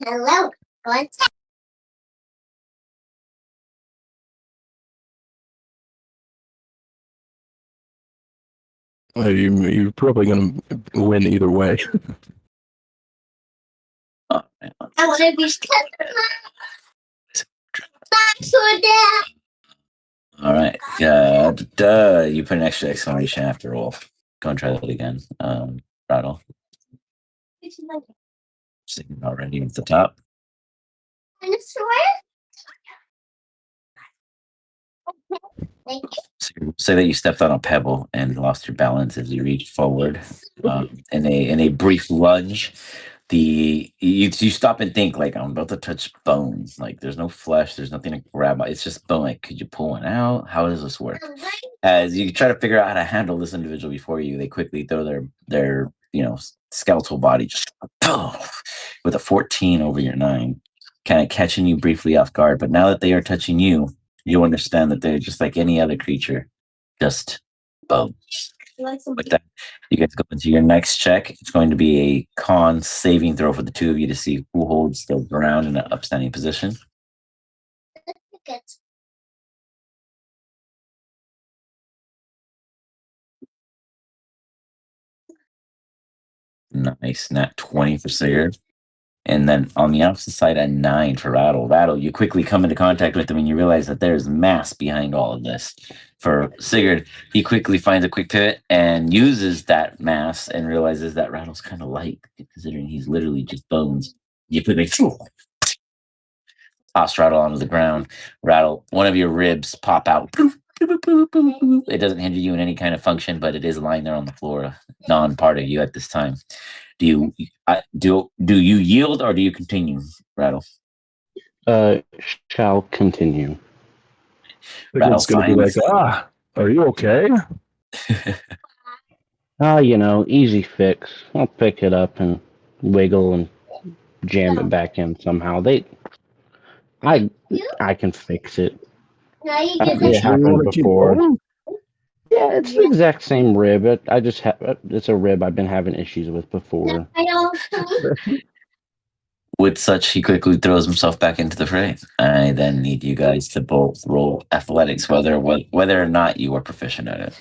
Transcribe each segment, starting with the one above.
Hello. What's up? You're probably going to win either way. I want to be All right. You put an extra exclamation after roll. Go and try that again. Rattle. Sticking already at the top. So say that you stepped on a pebble and lost your balance as you reached forward. In a brief lunge, you stop and think like I'm about to touch bones. Like there's no flesh, there's nothing to grab. It's just bone. Like could you pull one out? How does this work? As you try to figure out how to handle this individual before you, they quickly throw their skeletal body just with a 14 over your 9, kind of catching you briefly off guard. But now that they are touching you, you understand that they're just like any other creature, just bones. With that, you guys go into your next check. It's going to be a con saving throw for the two of you to see who holds the ground in an upstanding position. Nice, nat 20 for Sigurd. And then on the opposite side, a 9 for Rattle. Rattle, you quickly come into contact with him and you realize that there's mass behind all of this. For Sigurd, he quickly finds a quick pivot and uses that mass and realizes that Rattle's kind of light, considering he's literally just bones. You quickly toss Rattle onto the ground. Rattle, one of your ribs pop out. It doesn't hinder you in any kind of function, but it is lying there on the floor, non-part of you at this time. Do you yield or do you continue, Rattle? Shall continue. It's going to be like, are you okay? Easy fix. I'll pick it up and wiggle and jam it back in somehow. I can fix it. It happened before. Yeah, it's the exact same rib. It's a rib I've been having issues with before. With such, he quickly throws himself back into the fray. I then need you guys to both roll athletics, whether or not you are proficient at it.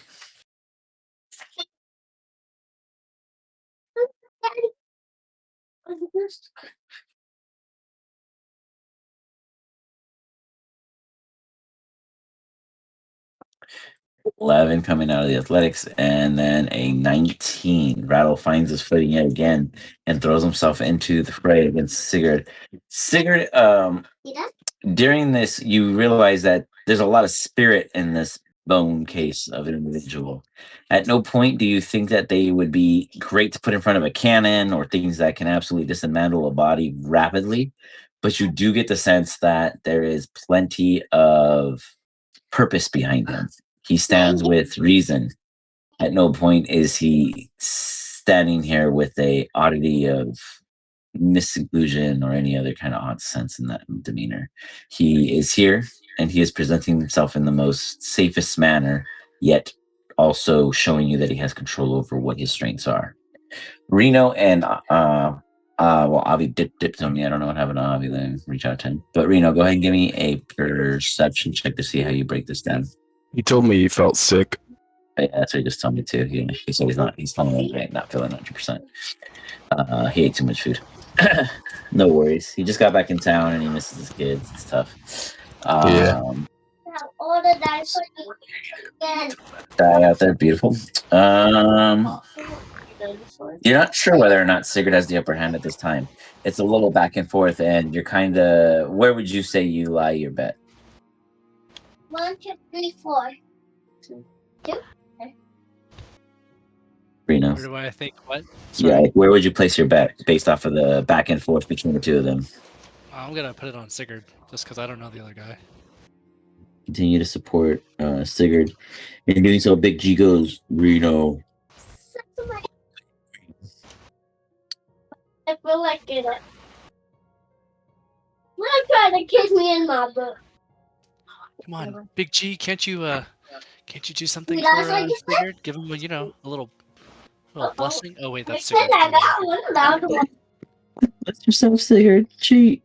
$11 coming out of the athletics, and then a 19. Rattle finds his footing yet again and throws himself into the fray against Sigurd. Sigurd, during this, you realize that there's a lot of spirit in this bone case of an individual. At no point do you think that they would be great to put in front of a cannon or things that can absolutely dismantle a body rapidly, but you do get the sense that there is plenty of purpose behind him. He stands with reason. At no point is he standing here with a oddity of misinclusion or any other kind of odd sense in that demeanor. He is here and he is presenting himself in the most safest manner, yet also showing you that he has control over what his strengths are. Reno and Avi dipped on me. I don't know what happened to Avi. Then reach out to him. But Reno, go ahead and give me a perception check to see how you break this down. He told me he felt sick. Yeah, that's what he just told me too. He said he's telling me not feeling 100%. He ate too much food. No worries. He just got back in town and he misses his kids. It's tough. Yeah. Die out there, beautiful. You're not sure whether or not Sigurd has the upper hand at this time. It's a little back and forth, and you're kind of. Where would you say you lie your bet? 1, 2, 3, 4. 2. Reno. Where do I think what? Sorry. Yeah, where would you place your bet based off of the back and forth between the two of them? I'm gonna put it on Sigurd just because I don't know the other guy. Continue to support Sigurd. In doing so, Big G goes, Reno. I feel like it. When I'm trying to kiss me in my book. Come on, Big G, can't you do something for Sigurd? Give him a little blessing. Oh wait, that's Sigurd. Let yourself Sigurd cheat.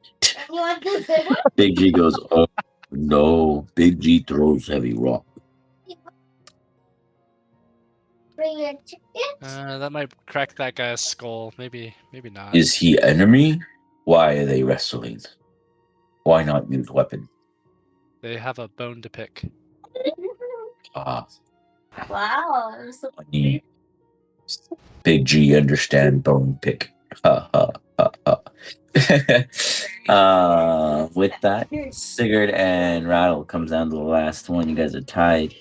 You want this big one? Big G goes, oh no. Big G throws heavy rock. Bring your chicken. That might crack that guy's skull. Maybe not. Is he enemy? Why are they wrestling? Why not use weapon? They have a bone to pick. Ah, Wow. I'm so funny. Big G understand bone pick. Ha ha ha ha. With that, Sigurd and Rattle comes down to the last one. You guys are tied.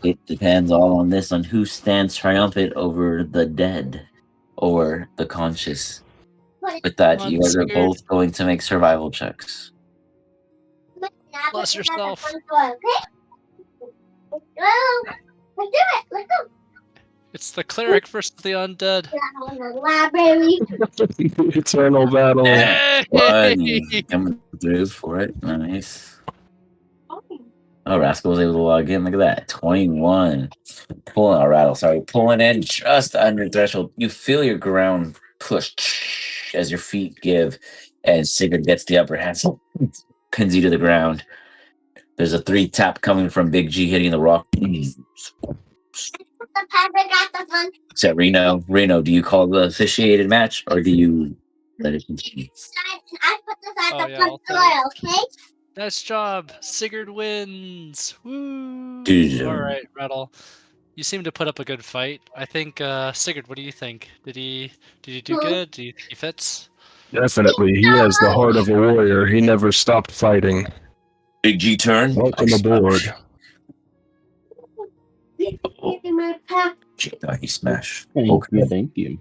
It depends all on this, on who stands triumphant over the dead or the conscious. With that, Come on, you guys are Sigurd. both going to make survival checks. Bless yourself. Okay? Let's go. Let's do it. Let's go. It's the cleric versus the undead. Down in the library. Eternal battle. Hey! One coming through for it. Nice. Oh, Rascal was able to log in. Look at that. 21. Pulling, Rattle, sorry. Pulling in just under threshold. You feel your ground push as your feet give, and Sigurd gets the upper hand. So pins you to the ground. There's a 3 tap coming from Big G hitting the rock. The pepper got the fun. So Reno, do you call the officiated match or do you let it continue? I put this at Oh, the yeah, front I'll door, take okay? Nice job. Sigurd wins. Woo! Dude. All right, Rattle. You seem to put up a good fight. I think Sigurd, what do you think? Did he do good? Do you think he fits? Definitely. He has the heart of a warrior. He never stopped fighting. Big G turn. Welcome aboard. He smashed. Thank you.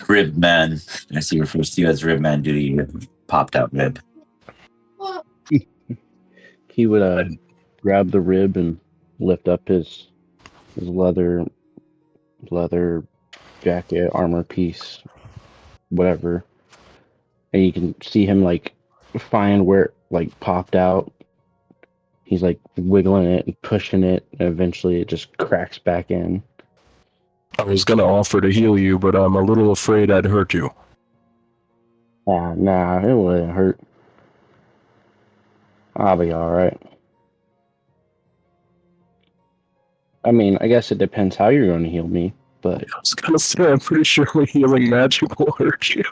Rib man. I see refers to you as rib man due to your popped out rib. He would grab the rib and lift up his leather jacket, armor piece, whatever, and you can see him like find where it like popped out. He's like wiggling it and pushing it, and eventually it just cracks back in. I was gonna offer to heal you, but I'm a little afraid I'd hurt you. Nah, it wouldn't hurt. I'll be alright. I mean, I guess it depends how you're going to heal me, but I was gonna say, I'm pretty sure my healing magic will hurt you.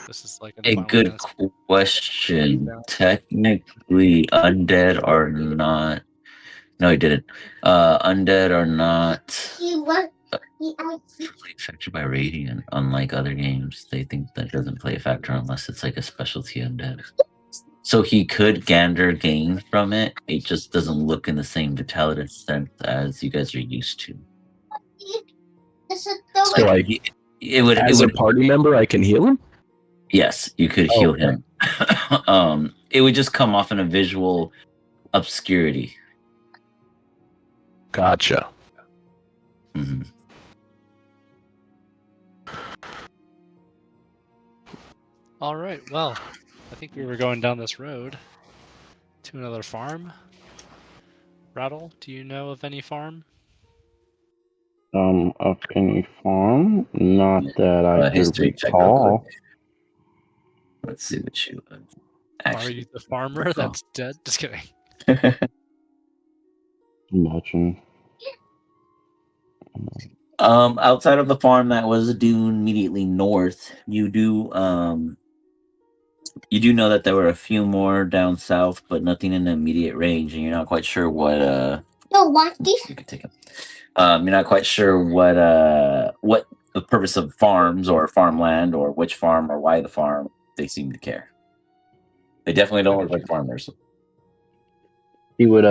This is like A good question. Technically, undead or not. No, he didn't. Undead or not. Affected by radiant. Unlike other games, they think that doesn't play a factor unless it's like a specialty undead. So he could gander gain from it. It just doesn't look in the same vitality sense as you guys are used to. So like, as a party member, I can heal him? Yes, you could heal him. It would just come off in a visual obscurity. Gotcha. Mm-hmm. All right. Well, I think we were going down this road to another farm. Rattle, do you know of any farm? Of any farm? Not that I could History check real recall. quick. Let's see what you Are you the farmer that's dead? Just kidding. Imagine. Outside of the farm that was due immediately north, you do know that there were a few more down south, but nothing in the immediate range, and you're not quite sure what you can take them. You're not quite sure what the purpose of farms or farmland or which farm or why the farm. They seem to care. They definitely don't look like farmers. He would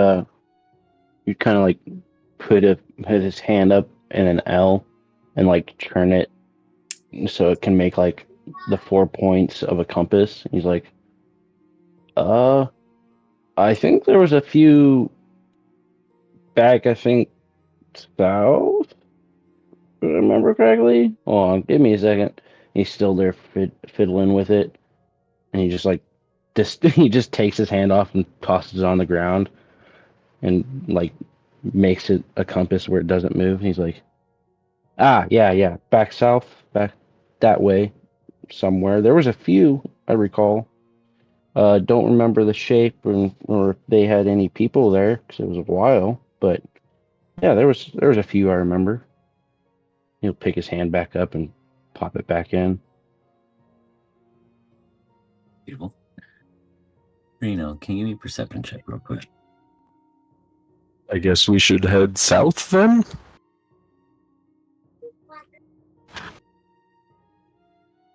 you'd kind of like put his hand up in an L and like turn it so it can make like the 4 points of a compass. He's like, I think there was a few back, I think, south. If I remember correctly. Hold on, give me a second. He's still there fiddling with it, and he just like he just takes his hand off and tosses it on the ground, and like makes it a compass where it doesn't move. He's like, Yeah. Back south, back that way somewhere. There was a few, I recall. Don't remember the shape or if they had any people there because it was a while. But yeah, there was a few I remember. He'll pick his hand back up and pop it back in. Beautiful. Reno, can you give me a perception check real quick? I guess we should head south then?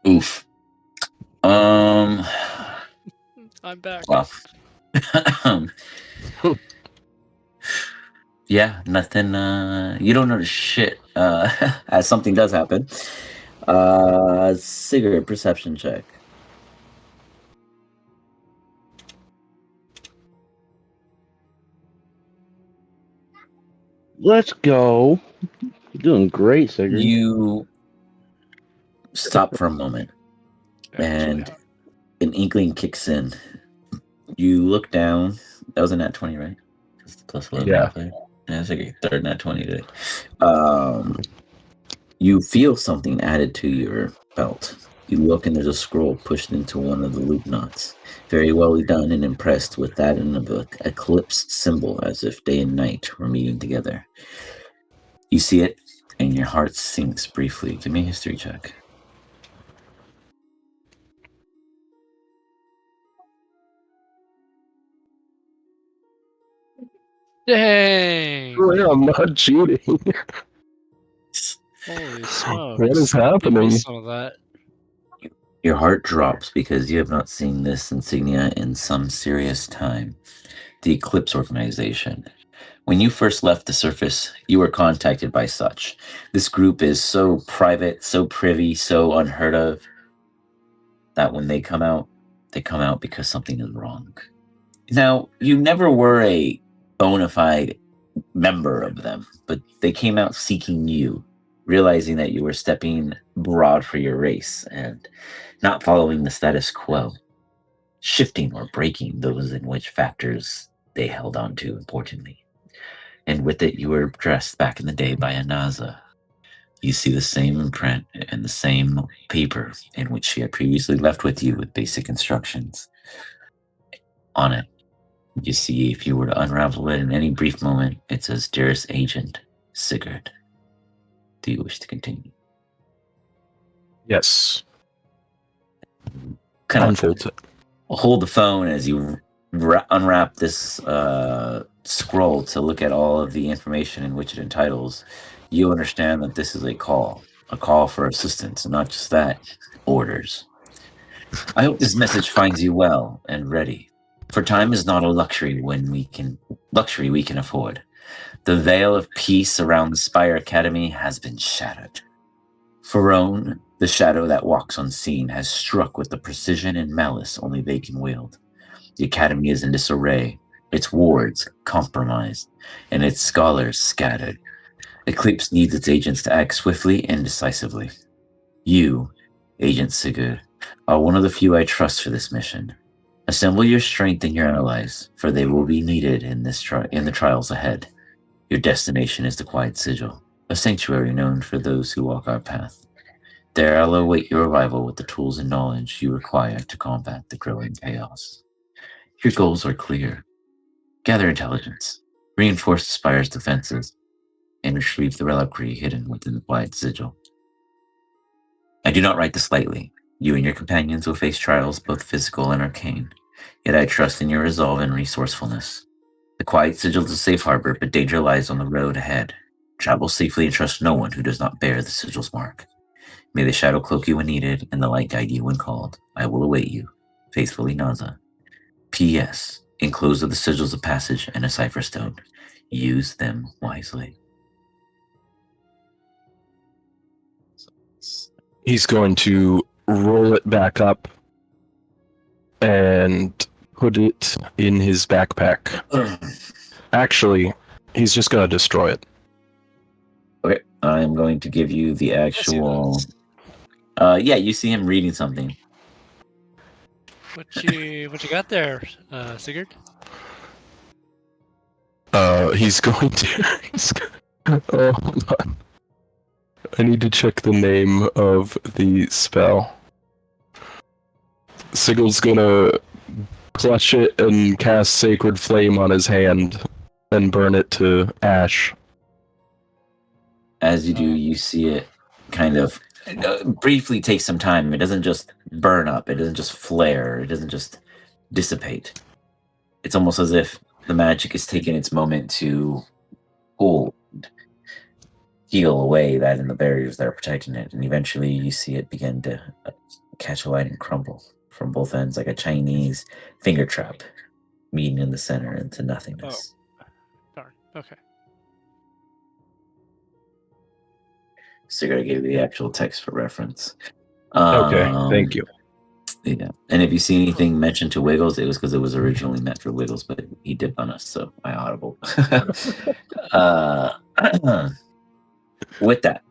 Oof. I'm back. Well. Yeah, nothing. You don't notice shit. As something does happen. Cigarette perception check. Let's go. You're doing great, Sigurd. You stop for a moment, Yeah, it's really and hot. an inkling kicks in. You look down. That was a nat 20, right? That's the plus 11. Yeah. Yeah, it's like your third nat 20 today. You feel something added to your belt. You look and there's a scroll pushed into one of the loop knots. Very well done and impressed with that and the eclipse symbol as if day and night were meeting together. You see it and your heart sinks briefly. Give me a history check. Dang! I'm not cheating. Holy smokes! What is Give me happening? some of that. Your heart drops because you have not seen this insignia in some serious time. The Eclipse Organization. When you first left the surface, you were contacted by such. This group is so private, so privy, so unheard of, that when they come out because something is wrong. Now, you never were a bona fide member of them, but they came out seeking you, realizing that you were stepping broad for your race and not following the status quo, shifting or breaking those in which factors they held on to importantly. And with it, you were dressed back in the day by a NASA. You see the same imprint and the same paper in which she had previously left with you with basic instructions. On it, you see, if you were to unravel it in any brief moment, it says, "Dearest Agent, Sigurd. Do you wish to continue?" Yes. Kind of Unfolds it. hold the phone as you unwrap this scroll to look at all of the information in which it entitles. You understand that this is a call for assistance, and not just that, orders. I hope this message finds you well and ready, for time is not a luxury we can afford. The veil of peace around the Spire Academy has been shattered. Pharaon, the shadow that walks unseen, has struck with the precision and malice only they can wield. The Academy is in disarray, its wards compromised, and its scholars scattered. Eclipse needs its agents to act swiftly and decisively. You, Agent Sigurd, are one of the few I trust for this mission. Assemble your strength and your allies, for they will be needed in the trials ahead. Your destination is the Quiet Sigil, a sanctuary known for those who walk our path. There I'll await your arrival with the tools and knowledge you require to combat the growing chaos. Your goals are clear. Gather intelligence, reinforce the Spire's defenses, and retrieve the reliquary hidden within the Quiet Sigil. I do not write this lightly. You and your companions will face trials both physical and arcane, yet I trust in your resolve and resourcefulness. The Quiet Sigil is a safe harbor, but danger lies on the road ahead. Travel safely and trust no one who does not bear the Sigil's mark. May the shadow cloak you when needed, and the light guide you when called. I will await you. Faithfully, Naza. P.S. Enclosed are the sigils of passage and a cipher stone. Use them wisely. He's going to roll it back up and put it in his backpack. Actually, he's just going to destroy it. Okay, I'm going to give you the actual... yeah, you see him reading something. What you got there, Sigurd? He's going to... hold on. I need to check the name of the spell. Sigil's gonna clutch it and cast Sacred Flame on his hand and burn it to ash. As you do, you see it kind of briefly take some time. It doesn't just burn up. It doesn't just flare. It doesn't just dissipate. It's almost as if the magic is taking its moment to cool and heal away that and the barriers that are protecting it. And eventually you see it begin to catch light and crumble from both ends like a Chinese finger trap, meeting in the center into nothingness. Darn. Okay. So I gotta give you the actual text for reference. Okay, thank you. Yeah. And if you see anything mentioned to Wiggles, it was because it was originally meant for Wiggles, but he dipped on us, so I audible. With that,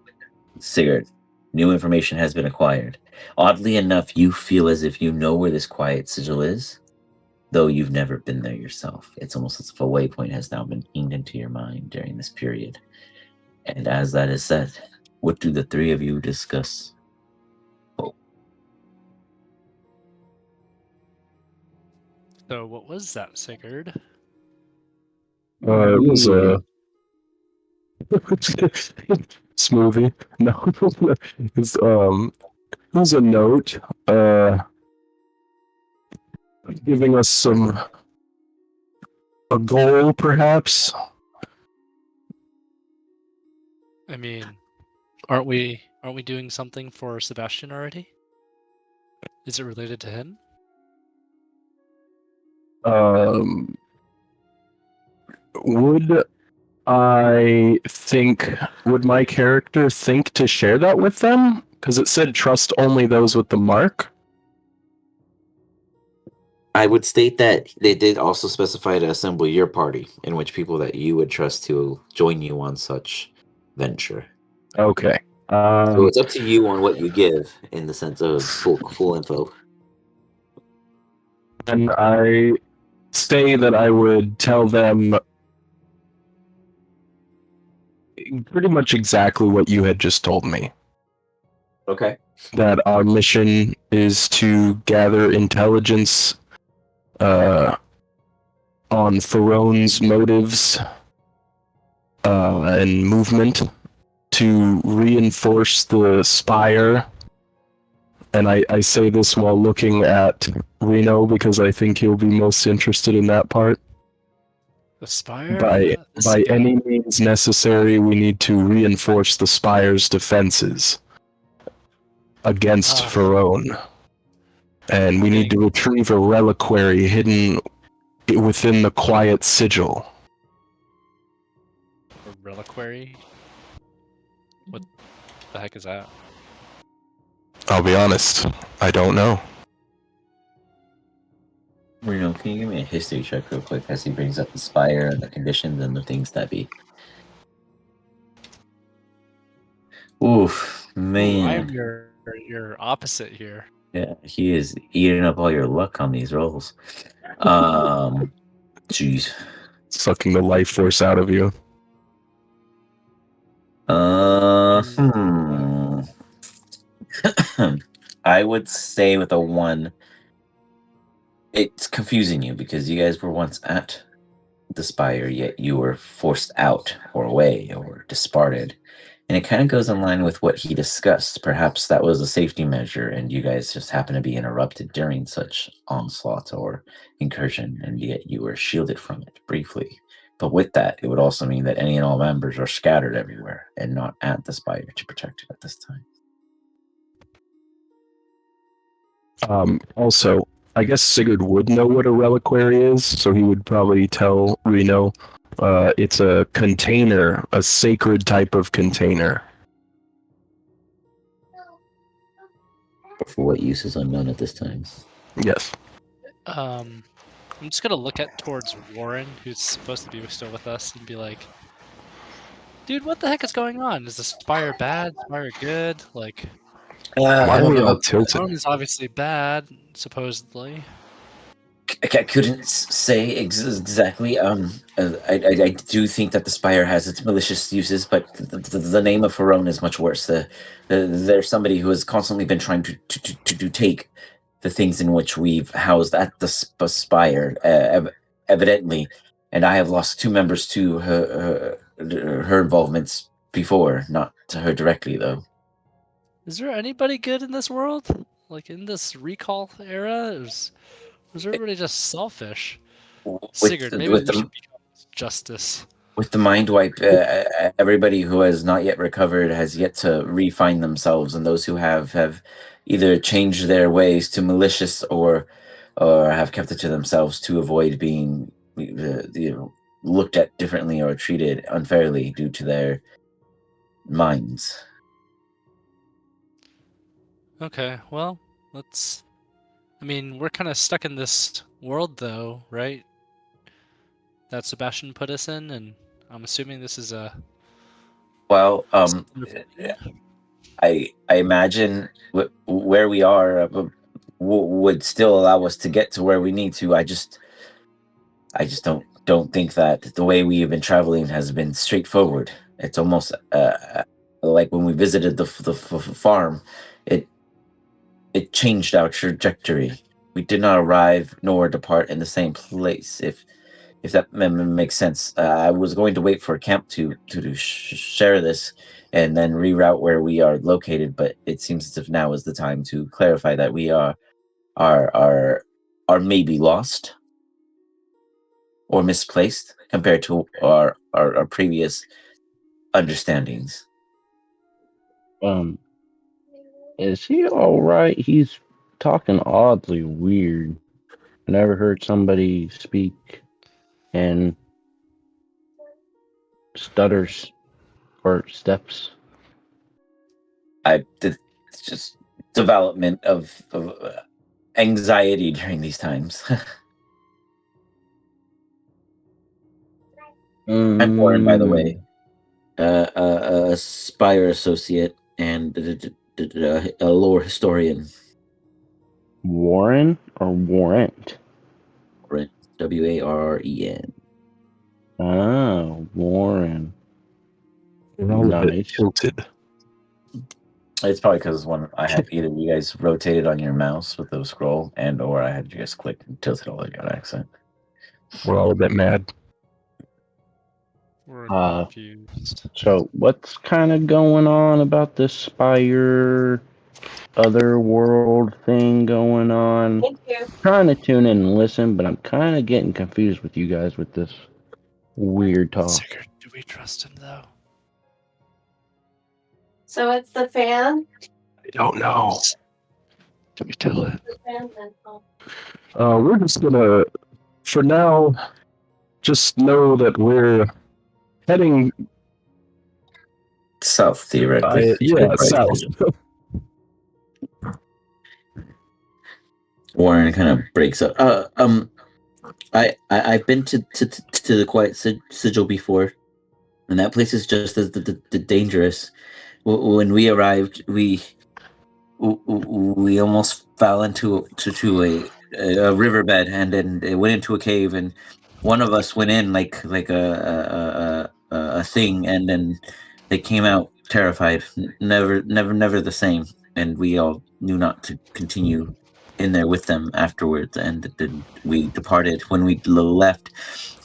Sigurd, new information has been acquired. Oddly enough, you feel as if you know where this quiet sigil is, though you've never been there yourself. It's almost as if a waypoint has now been pinged into your mind during this period. And as that is said, what do the three of you discuss? So what was that, Sigurd? It was a smoothie. No, it was a note giving us a goal, perhaps. I mean, aren't we doing something for Sebastian already? Is it related to him? Would my character think to share that with them? Because it said trust only those with the mark. I would state that they did also specify to assemble your party, in which people that you would trust to join you on such venture. Okay. So it's up to you on what you give in the sense of full info. And I say that I would tell them pretty much exactly what you had just told me. Okay. That our mission is to gather intelligence on Theron's motives and movement to reinforce the spire. And I say this while looking at Reno because I think he'll be most interested in that part. The spire? By any means necessary, we need to reinforce the spire's defenses against Theron. And we need to retrieve a reliquary hidden within the quiet sigil. A reliquary? What the heck is that? I'll be honest, I don't know. Reno, can you give me a history check real quick as he brings up the spire and the conditions and the things that be? Oof, man. I'm your opposite here. Yeah, he is eating up all your luck on these rolls. Jeez. Sucking the life force out of you. I would say with a 1, it's confusing you because you guys were once at the spire, yet you were forced out or away or disparted. And it kind of goes in line with what he discussed. Perhaps that was a safety measure and you guys just happened to be interrupted during such onslaught or incursion, and yet you were shielded from it briefly. But with that, it would also mean that any and all members are scattered everywhere and not at the spire to protect it at this time. Also, I guess Sigurd would know what a reliquary is, so he would probably tell Reno it's a container, a sacred type of container. For what use is unknown at this time. Yes. I'm just gonna look towards Warren, who's supposed to be still with us, and be like, dude, what the heck is going on? Is the spire bad? Spire good? Like, why are we all tilted? Warren is obviously bad, supposedly. I couldn't say exactly. I do think that the spire has its malicious uses, but the name of Ferone is much worse. There's somebody who has constantly been trying to take the things in which we've housed at the spire, evidently, and I have lost 2 members to her involvements before, not to her directly, though. Is there anybody good in this world? Like in this recall era? Was everybody just selfish? Sigurd, maybe we should become justice. With the mind wipe, everybody who has not yet recovered has yet to refine themselves, and those who have either changed their ways to malicious or have kept it to themselves to avoid being looked at differently or treated unfairly due to their minds. Okay, well, let's. I mean, we're kind of stuck in this world, though, right? That Sebastian put us in, and I'm assuming this is a. Well, Yeah. I imagine where we are would still allow us to get to where we need to. I just don't think that the way we have been traveling has been straightforward. It's almost like when we visited the farm, it changed our trajectory. We did not arrive nor depart in the same place. If that makes sense, I was going to wait for a camp to share this and then reroute where we are located. But it seems as if now is the time to clarify that we are maybe lost or misplaced compared to our previous understandings. Is he all right? He's talking oddly weird. I never heard somebody speak in stutters or steps. It's just development of anxiety during these times. I'm Warren, by the way, a Spire associate and a lore historian. Warren or Warrant? Warren. Oh, Warren. We're all a bit Nice. tilted. It's probably because when I had either you guys rotated on your mouse with the scroll, or I had you guys click and tilted all of your accent. We're all a bit mad. We're confused. So what's kind of going on about this Spire other world thing going on? Thank you. Trying to tune in and listen, but I'm kind of getting confused with you guys with this weird talk. Sigurd, do we trust him though? So it's the fan? I don't know. Do we tell it? The fan then. We're just gonna, for now, just know that we're heading South, theoretically. south. Warren kind of breaks up. I've been to the Quiet Sigil before, and that place is just as dangerous. When we arrived, we almost fell into a riverbed, and then it went into a cave, and one of us went in like a thing, and then they came out terrified, never the same, and we all knew not to continue in there with them afterwards, and then we departed. When we left,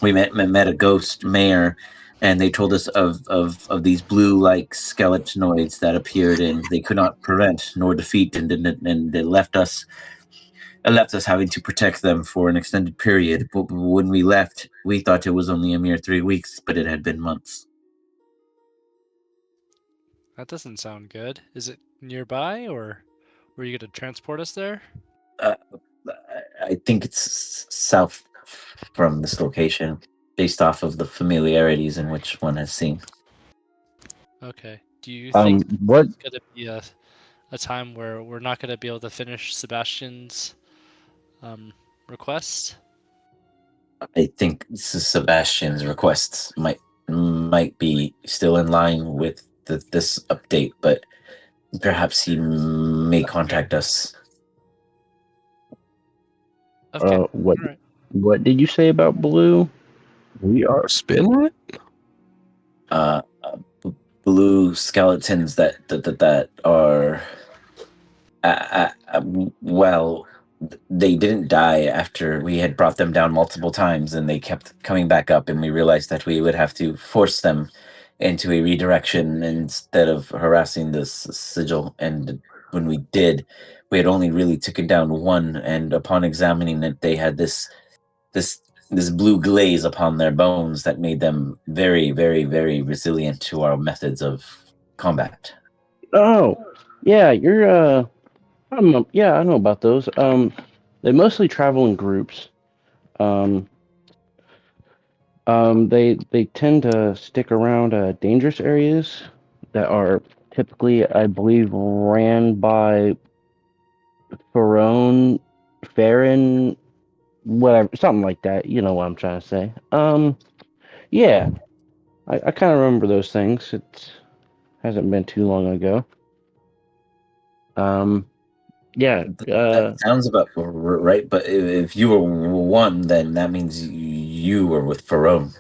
we met a ghost mayor, and they told us of these blue-like skeletanoids that appeared, and they could not prevent nor defeat, and they left us having to protect them for an extended period. But when we left, we thought it was only a mere 3 weeks, but it had been months. That doesn't sound good. Is it nearby, or were you going to transport us there? I think it's south from this location, based off of the familiarities in which one has seen. Okay. Do you think what it's going to be a time where we're not going to be able to finish Sebastian's request? I think Sebastian's requests might be still in line with this update, but perhaps he may contact us. Okay. What? All right. What did you say about blue? We are spinning it. Uh, uh, b- blue skeletons that are well, they didn't die after we had brought them down multiple times, and they kept coming back up, and we realized that we would have to force them into a redirection instead of harassing this sigil. And when we did, we had only really taken down one, and upon examining it, they had this this blue glaze upon their bones that made them very, very, very resilient to our methods of combat. Oh, yeah, you're. Yeah, I know about those. They mostly travel in groups. Um, they tend to stick around dangerous areas that are typically, I believe, ran by Farone, Farron, whatever, something like that. You know what I'm trying to say. Yeah, I kind of remember those things. It hasn't been too long ago. Um, yeah. That sounds about right. But if you were one, then that means you were with Farone.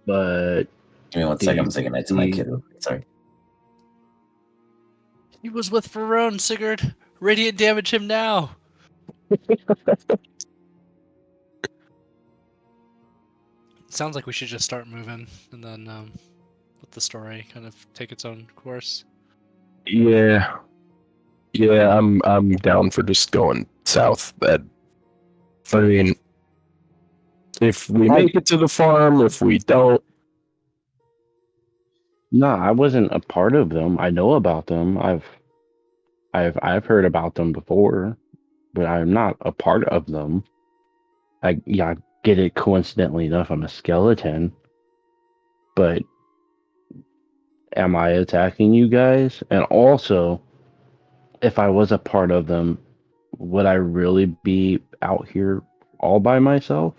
But Give me 1 second. I'm saying goodnight to my kid. Sorry. He was with Verone, Sigurd. Radiant damage him now. Sounds like we should just start moving and then let the story kind of take its own course. Yeah. Yeah, I'm down for just going south. I mean, if we make it to the farm, if we don't, no, I wasn't a part of them. I know about them. I've heard about them before, but I'm not a part of them. I get it coincidentally enough. I'm a skeleton, but am I attacking you guys? And also, if I was a part of them, would I really be out here all by myself?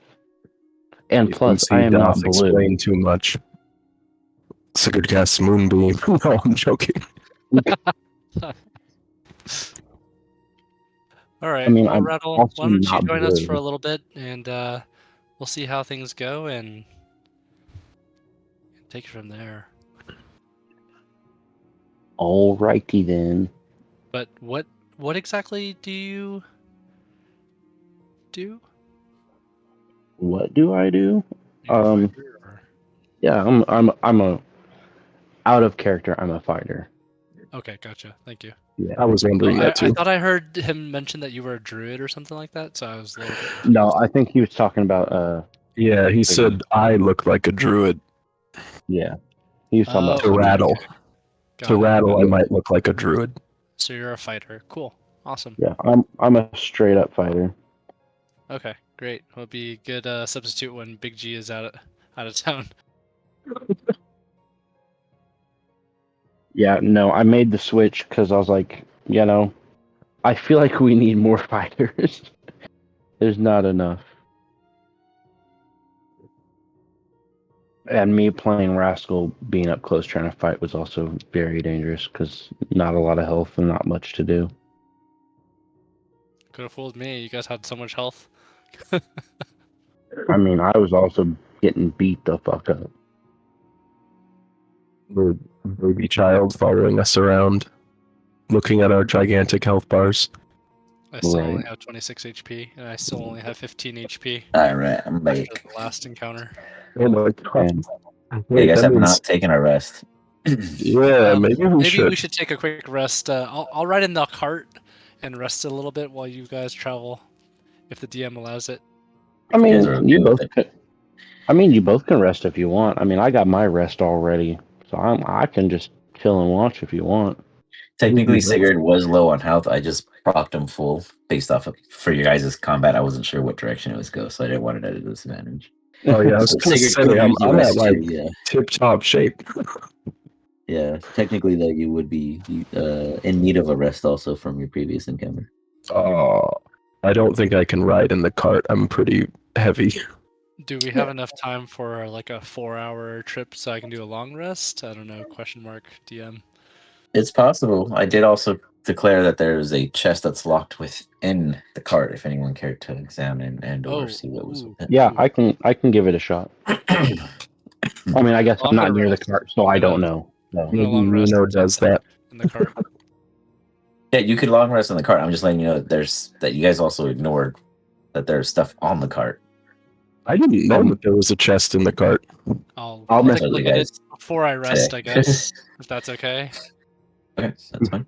And plus, I frequency am not doth blue. explain too much. Sigurd casts Moonbeam. No, I'm joking. All right. I mean, Well, I'm Rattle, also why don't you not join us for a blue. little bit and we'll see how things go and take it from there. Alrighty then. But what exactly do you do? What do I do? You're a fighter, or... Yeah, I'm a out of character. I'm a fighter. Okay, gotcha. Thank you. Yeah. I was wondering Well, that I too. thought I heard him mention that you were a druid or something like that, so I was a little bit confused. No, I think he was talking about Yeah, he said I look like a druid. yeah. He was talking about To rattle. Okay. Got To it. rattle, I might look like a druid. So you're a fighter. Cool. Awesome. Yeah, I'm a straight up fighter. Okay, great. Will be a good substitute when Big G is out of town. Yeah, no, I made the switch because I was like, I feel like we need more fighters. There's not enough. And me playing Rascal, being up close trying to fight was also very dangerous because not a lot of health and not much to do. Could have fooled me. You guys had so much health. I mean, I was also getting beat the fuck up. The baby child following us around, looking at our gigantic health bars. I still only Right. have 26 HP, and I still only have 15 HP All right, I'm after back. the last encounter. Oh my god. And You Wait, guys that have means not taken a rest. yeah, maybe we Maybe we should. should take a quick rest. I'll ride in the cart and rest a little bit while you guys travel, if the DM allows it. I You guys mean, are okay you with both it. can. I mean, you both can rest if you want. I mean, I got my rest already, so I can just chill and watch if you want. Technically, Sigurd was low on health. I just propped him full based off of for your guys' combat. I wasn't sure what direction it was go, so I didn't want it at a disadvantage. Oh yeah, I was So gonna Sigurd say could I'm, use your I'm at rest like too. Yeah, tip top shape. yeah. Technically, though, you would be in need of a rest also from your previous encounter. Oh, I don't think I can ride in the cart. I'm pretty heavy. Do we have enough time for like a 4-hour trip so I can do a long rest? I don't know. Question mark DM. It's possible. I did also declare that there's a chest that's locked within the cart. If anyone cared to examine and or see what was ooh, within. Yeah, ooh. I can give it a shot. I mean, I guess Well, I'm I'm not gonna near the rest. cart, so I'm I gonna, don't know. So. I'm gonna Maybe long rest Reno does that. in the cart. Yeah, you could long rest on the cart. I'm just letting you know that you guys also ignored that there's stuff on the cart. I didn't know that there was a chest in the cart. I'll I'll take mess a with look you at it guys before I rest, I today. guess, if that's okay. Okay, that's fine.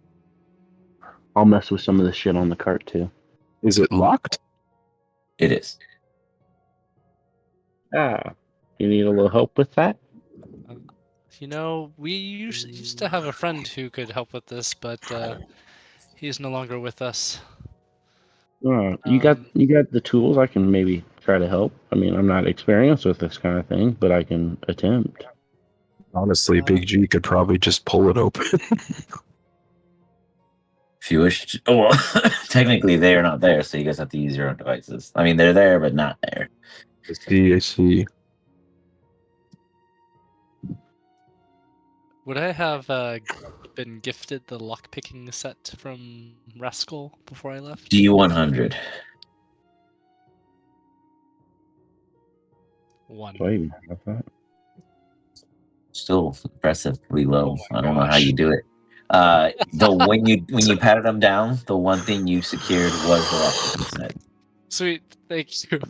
I'll mess with some of the shit on the cart too. Is it locked? It is. Ah, you need a little help with that? You know, we used to have a friend who could help with this, but he's no longer with us. You got the tools. I can maybe try to help. I mean, I'm not experienced with this kind of thing, but I can attempt. Honestly, Big G could probably just pull it open. If you wish to, oh, well, technically they are not there, so you guys have to use your own devices. I mean, they're there, but not there. I see. Would I have been gifted the lockpicking set from Rascal before I left? D100. One. Do I even have that? Still impressively low. Oh my I don't know how gosh. you do it. When you patted them down, the one thing you secured was the lockpicking set. Sweet, thank you.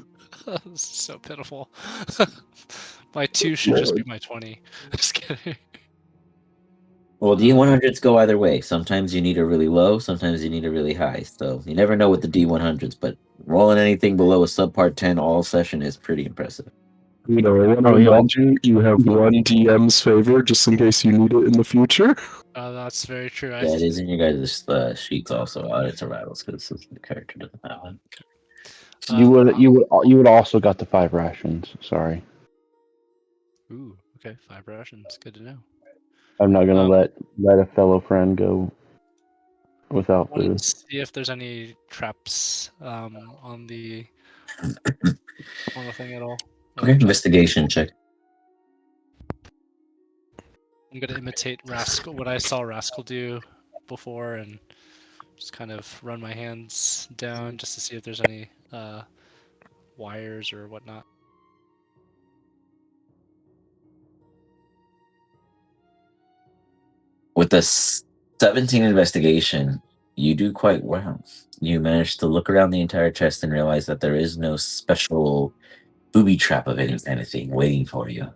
This is so pitiful. My 2 should just be my 20. Just kidding. Well, D100s go either way. Sometimes you need a really low, sometimes you need a really high. So you never know with the D100s, but rolling anything below a subpart 10 all session is pretty impressive. I want to remind you, you have one DM's favor just in case you need it in the future. That's very true. Yeah, it is in your guys' sheets also. Audits or rattles because the character doesn't have one. You would also got the 5 rations. Sorry, Ooh, okay, 5 rations. Good to know. I'm not gonna let a fellow friend go without Wanted food. to see if there's any traps on the thing at all. Okay, investigation check. I'm gonna imitate Rascal, what I saw Rascal do before, and just kind of run my hands down just to see if there's any wires or whatnot. With the 17 investigation, you do quite well. You manage to look around the entire chest and realize that there is no special booby trap of any kind of thing waiting for you.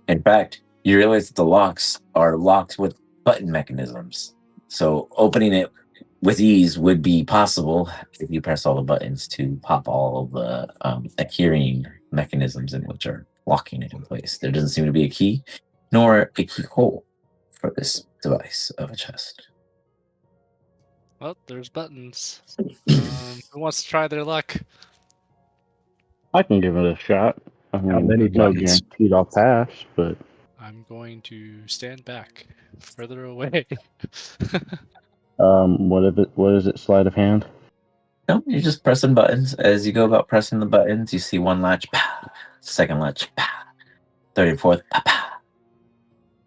In fact, you realize that the locks are locked with button mechanisms. So opening it with ease would be possible if you press all the buttons to pop all of the adhering mechanisms in which are locking it in place. There doesn't seem to be a key, nor a keyhole for this device of a chest. Well, there's buttons. Who wants to try their luck? I can give it a shot. I How mean, many no buttons? guaranteed I'll pass, but I'm going to stand back, further away. what is it? Sleight of hand. No, you're just pressing buttons. As you go about pressing the buttons, you see one latch, pow, second latch, pow, third and fourth, pow, pow.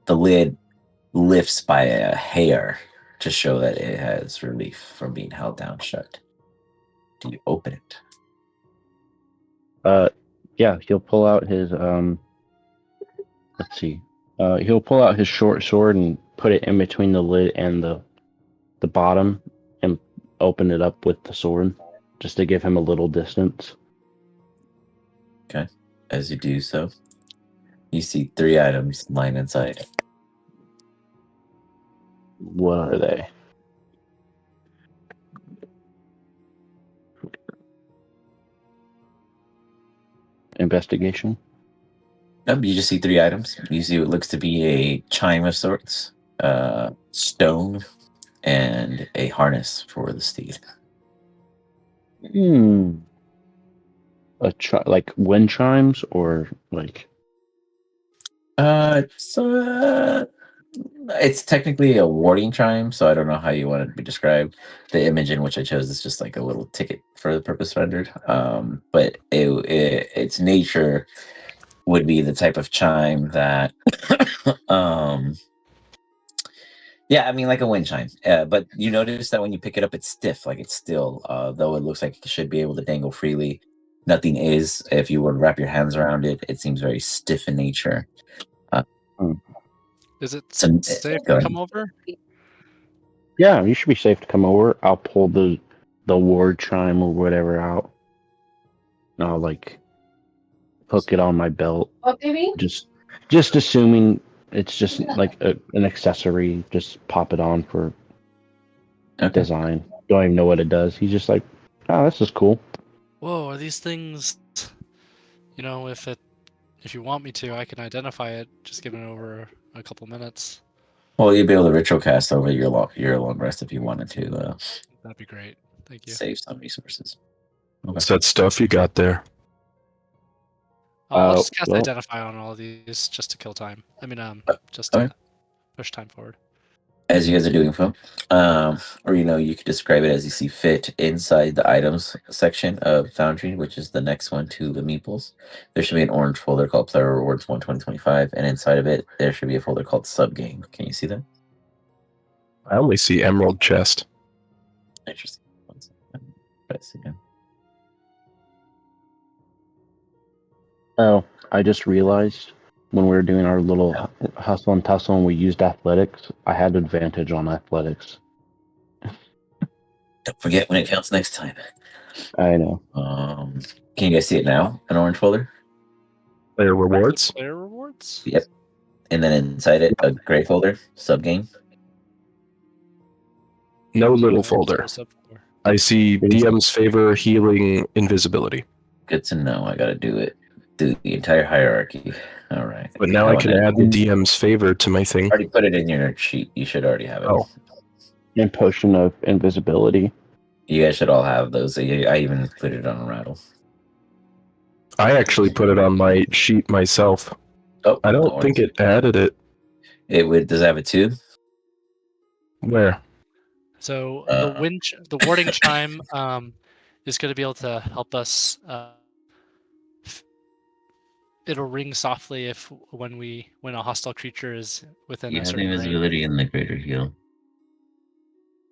The lid lifts by a hair to show that it has relief from being held down shut. Do you open it? Yeah, he'll pull out his let's see. He'll pull out his short sword and put it in between the lid and the bottom and open it up with the sword just to give him a little distance. Okay. As you do so, you see 3 items lying inside. What are they? Investigation. Nope, you just see 3 items. You see what looks to be a chime of sorts, stone, and a harness for the steed. Like wind chimes or like It's technically a warding chime, so I don't know how you want it to be described. The image in which I chose is just like a little ticket for the purpose rendered. But its nature would be the type of chime that Yeah, I mean like a wind chime. But you notice that when you pick it up, it's stiff, like it's still. Though it looks like it should be able to dangle freely, nothing is. If you were to wrap your hands around it, it seems very stiff in nature. Is it So, safe go to ahead. come over? Yeah, you should be safe to come over. I'll pull the ward chime or whatever out. And I'll like hook it on my belt. What, baby? Just assuming it's just like an accessory. Just pop it on for Okay. design. Don't even know what it does. He's just like, oh, this is cool. Whoa, are these things? You know, if you want me to, I can identify it. Just give it over a couple minutes. Well, you'd be able to ritual cast over your long rest if you wanted to That'd be great. Thank you. save some resources. What's that stuff you got there? I'll just cast well- identify on all of these just to kill time. I mean, just okay. to push time forward. As you guys are doing so, or you could describe it as you see fit inside the items section of Foundry, which is the next one to the meeples. There should be an orange folder called Player Rewards 1 2025, and inside of it, there should be a folder called Sub Game. Can you see that? I only see Emerald Chest. Interesting. One second. Try this again. Oh, I just realized when we were doing our little hustle and tussle and we used athletics, I had advantage on athletics. Don't forget when it counts next time. I know. Can you guys see it now? An orange folder? Player rewards? Player rewards? Yep. And then inside it, a gray folder, Sub Game. No little Where's folder. the subfolder? I see DM's favor, healing, invisibility. Good to know. I gotta do it. Do the entire hierarchy. All right. But now I can add the DM's favor to my thing. Already put it in your sheet. You should already have it. Oh. And potion of invisibility. You guys should all have those. I even included it on a rattle. I actually put it on my sheet myself. Oh, I don't think it added it. It would. Does it have a 2? Where? So the warding chime is going to be able to help us. It'll ring softly when a hostile creature is within You a have the certain range. invisibility and the greater heal.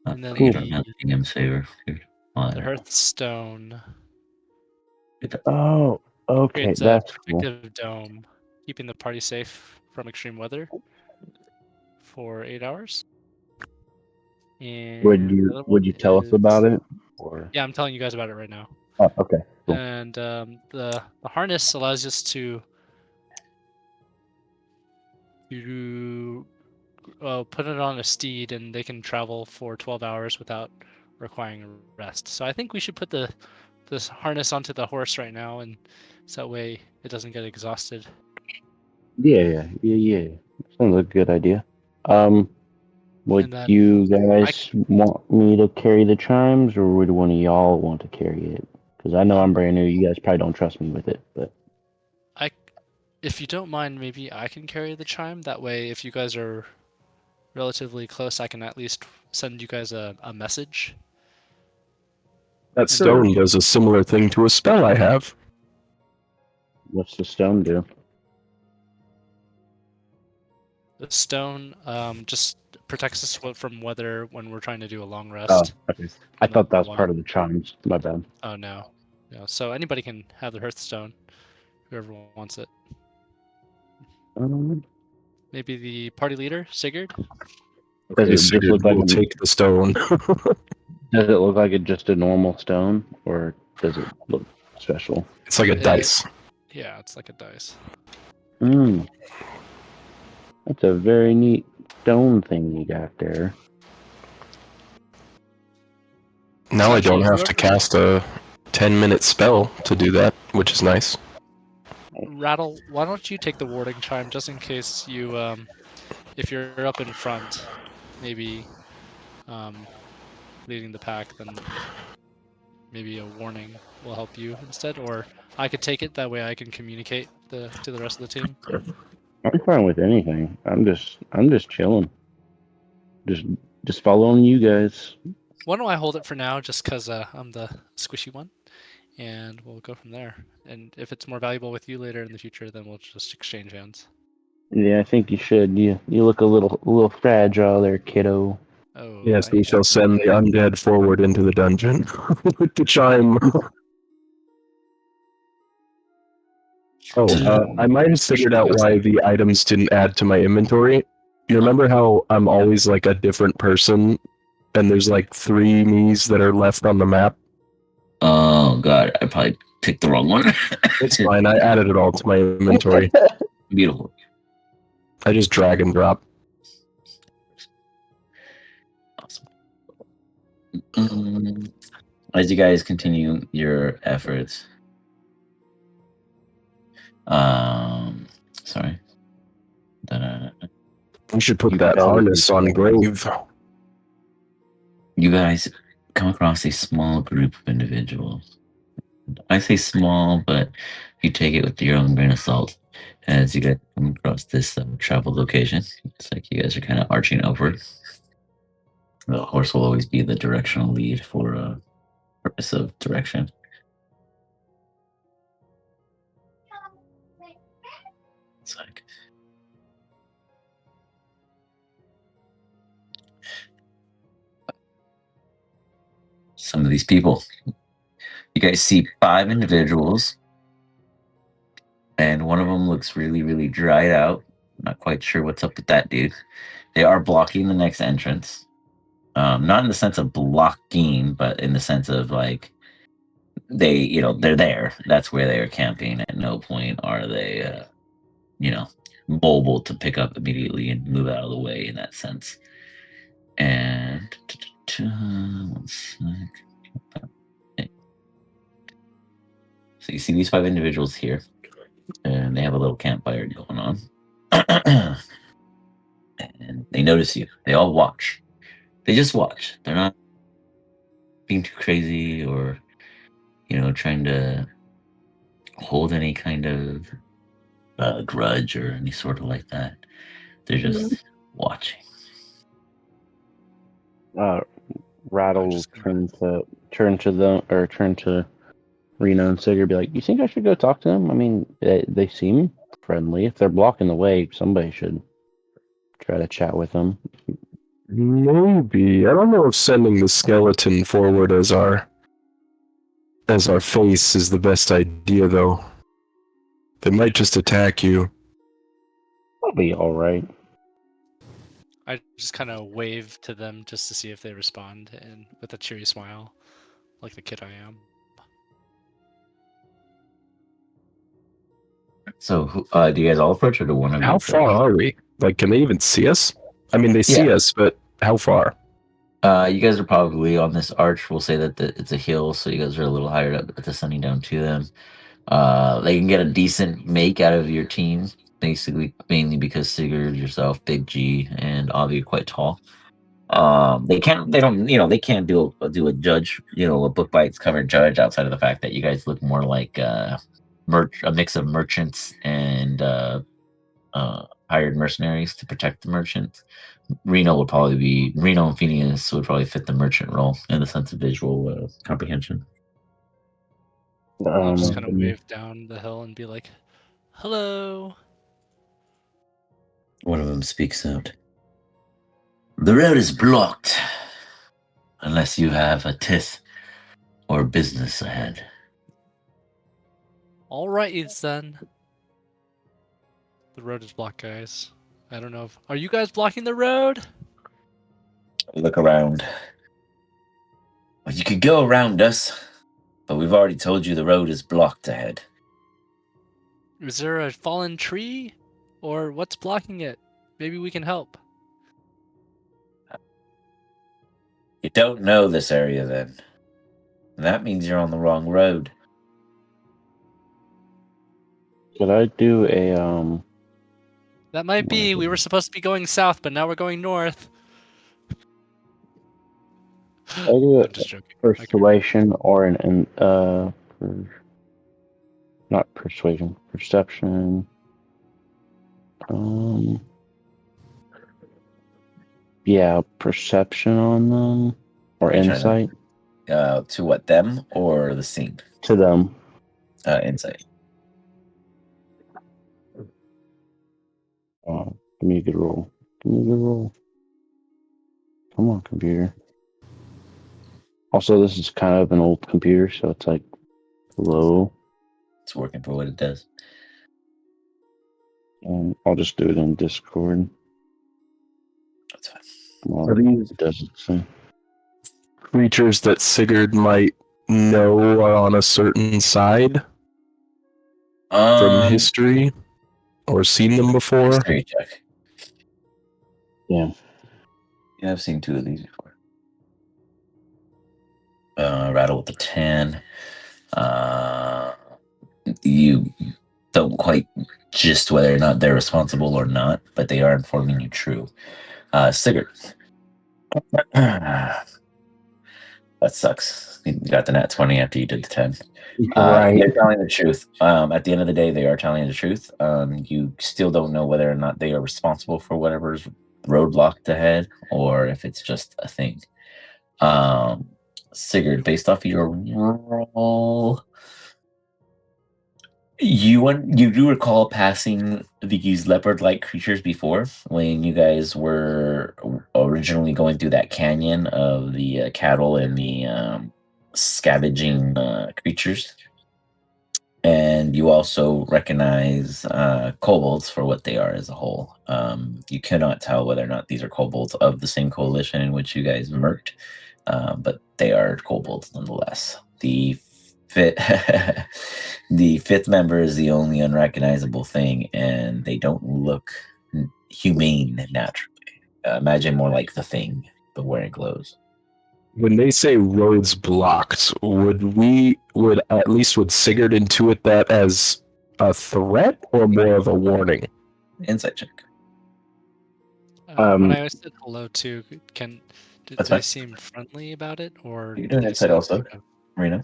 And then You don't have the DM's favor. the Hearthstone Oh, okay, creates a that's cool. protective dome, keeping the party safe from extreme weather for 8 hours. And Would you tell us about it? Or Yeah, I'm telling you guys about it right now. oh, okay, cool. And the harness allows us to put it on a steed, and they can travel for 12 hours without requiring a rest. So I think we should put this harness onto the horse right now, and so that way it doesn't get exhausted. Yeah. Sounds like a good idea. Would And then you guys want me to carry the chimes, or would one of y'all want to carry it? Because I know I'm brand new. You guys probably don't trust me with it, but if you don't mind, maybe I can carry the chime. That way, if you guys are relatively close, I can at least send you guys a message. That stone does a similar thing to a spell I have. what's the stone do? The stone just protects us from weather when we're trying to do a long Oh, rest. okay. I thought that was part of the chimes. My bad. Oh no. So anybody can have the Hearthstone, whoever wants it. Maybe the party leader, Sigurd. Does it just look like we'll take the stone. Does it look like it's just a normal stone, or does it look special? It's like a dice. Yeah, it's like a dice. That's a very neat stone thing you got there. Now I don't have whoever- to cast a 10-minute spell to do that, which is nice. Rattle, why don't you take the warding chime just in case you, if you're up in front, maybe leading the pack, then maybe a warning will help you instead, or I could take it, that way I can communicate to the rest of the team. I'm fine with anything. I'm just chilling. Just following you guys. Why don't I hold it for now, just because I'm the squishy one, and we'll go from there. And if it's more valuable with you later in the future, then we'll just exchange hands. Yeah, I think you should. You look a little fragile there, kiddo. Oh, Yes, I we shall send the undead forward into the dungeon with the chime. I might have figured out why the items didn't add to my inventory. You remember how I'm always like a different person, and there's like 3 me's that are left on the map? Oh god, I probably picked the wrong one. It's fine. I added it all to my inventory. Beautiful. I just drag and drop. Awesome. As you guys continue your efforts, sorry. We should put that harness on Grave. You guys come across a small group of individuals. I say small, but you take it with your own grain of salt. As you guys come across this travel location, it's like you guys are kind of arching upward. The horse will always be the directional lead for purpose of direction. It's like some of these people. You guys see 5 individuals, and one of them looks really, really dried out. Not quite sure what's up with that dude. They are blocking the next entrance. Not in the sense of blocking, but in the sense of like they're there. That's where they are camping. At no point are they, mobile to pick up immediately and move out of the way in that sense. And one sec. So you see these 5 individuals here, and they have a little campfire going on. And they notice you. They all watch. They just watch. They're not being too crazy or, trying to hold any kind of grudge or any sort of like that. They're just watching. Rattle turn to Reno and Sigurd, be like, "You think I should go talk to them? I mean, they seem friendly. If they're blocking the way, somebody should try to chat with them." Maybe. I don't know if sending the skeleton forward as our face is the best idea, though. They might just attack you. I'll be all right. I just kind of wave to them just to see if they respond, and with a cheery smile, like the kid I am. So, do you guys all approach, or do one of you How approach? far are we? Like, can they even see us? I mean, they see us, but how far? You guys are probably on this arch. We'll say that it's a hill, so you guys are a little higher up, but descending down to them. They can get a decent make out of your team, basically, mainly because Sigurd, yourself, Big G, and Avi are quite tall. They can't do a judge, a book by its cover judge, outside of the fact that you guys look more like a mix of merchants and hired mercenaries to protect the merchants. Reno and Phineas would probably fit the merchant role in the sense of visual comprehension. I'll just kind of wave down the hill and be like, "Hello." One of them speaks out. The road is blocked unless you have a tith or business ahead. All right, then. The road is blocked, guys. I don't know if... Are you guys blocking the road? Look around. Well, you could go around us, but we've already told you the road is blocked ahead. Is there a fallen tree? Or what's blocking it? Maybe we can help. You don't know this area, then. And that means you're on the wrong road. Could I do a That might be. We were supposed to be going south, but now we're going north. I do I'm just joking. persuasion or not persuasion, perception. Yeah, perception on them or insight To what, them or the scene? to them. Insight. Oh, give me a good roll. Give me a good roll. Come on, computer. Also, this is kind of an old computer, so it's like low. It's working for what it does. I'll just do it in Discord. That's fine. Well, Are these it does the same. creatures that Sigurd might know are on a certain side from history or seen them before? History check. Yeah. Yeah, I've seen 2 of these before. Rattle with the 10. You don't quite just whether or not they're responsible or not, but they are informing you true. Sigurd. That sucks. You got the nat 20 after you did the 10. Right. They're telling the truth. At the end of the day, they are telling the truth. You still don't know whether or not they are responsible for whatever's roadblocked ahead or if it's just a thing. Sigurd, based off of your roll, you do recall passing these leopard-like creatures before when you guys were originally going through that canyon of the cattle and the scavenging creatures. And you also recognize kobolds for what they are as a whole. You cannot tell whether or not these are kobolds of the same coalition in which you guys merged, but they are kobolds nonetheless. The fifth member is the only unrecognizable thing, and they don't look humane naturally. Imagine more like the Thing, but wearing clothes. When they say roads blocked, would Sigurd intuit that as a threat or more of a warning? Insight check. When I said hello to, did That's they fine. seem friendly about it, or You can did do an they insight seem also, like a- Marina.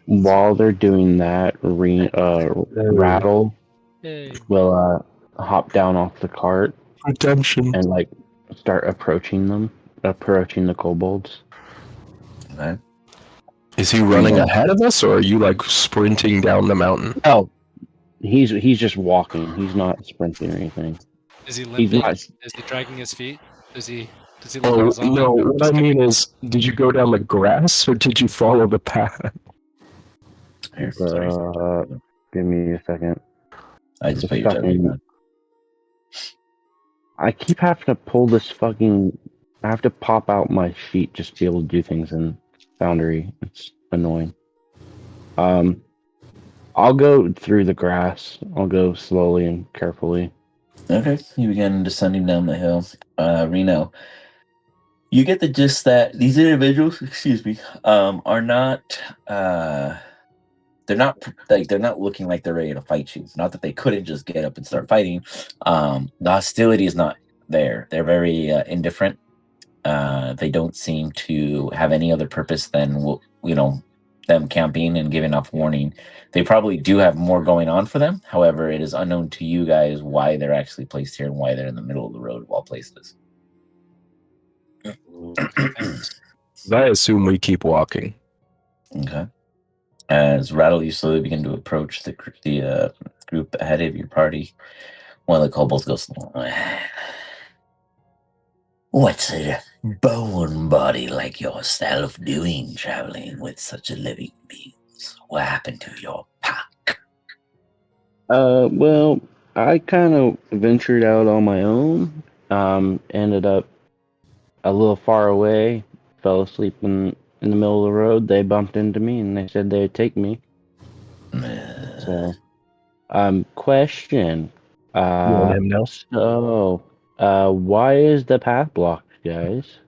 While they're doing that, Rattle Yay. will hop down off the cart Redemption. and like start approaching the kobolds. Okay. Is he running ahead of us, or are you like sprinting down the mountain? Oh, he's just walking. He's not sprinting or anything. Is he He's limping? not. Is he dragging his feet? Does he look like Oh a zombie? no! or What just I mean skipping? is, did you go down the grass or did you follow the path? Here, sorry. Give me a second. I just This put your token fucking. on. I keep having to pull this fucking. I have to pop out my feet just to be able to do things in Foundry. It's annoying. I'll go through the grass. I'll go slowly and carefully. Okay, you begin descending down the hill. Reno, you get the gist that these individuals, excuse me, are not. They're not looking like they're ready to fight you. Not that they couldn't just get up and start fighting. The hostility is not there. They're very indifferent. They don't seem to have any other purpose than them camping and giving off warning. They probably do have more going on for them. However, it is unknown to you guys why they're actually placed here and why they're in the middle of the road of all places. I assume we keep walking. Okay. As Rattle, you slowly begin to approach the group ahead of your party. One of the kobolds goes, "What's a bone body like yourself doing traveling with such a living being? What happened to your pack?" Well, I kind of ventured out on my own. Ended up a little far away. Fell asleep in the middle of the road. They bumped into me and they said they'd take me. So, question. You want him now? So, why is the path blocked, guys?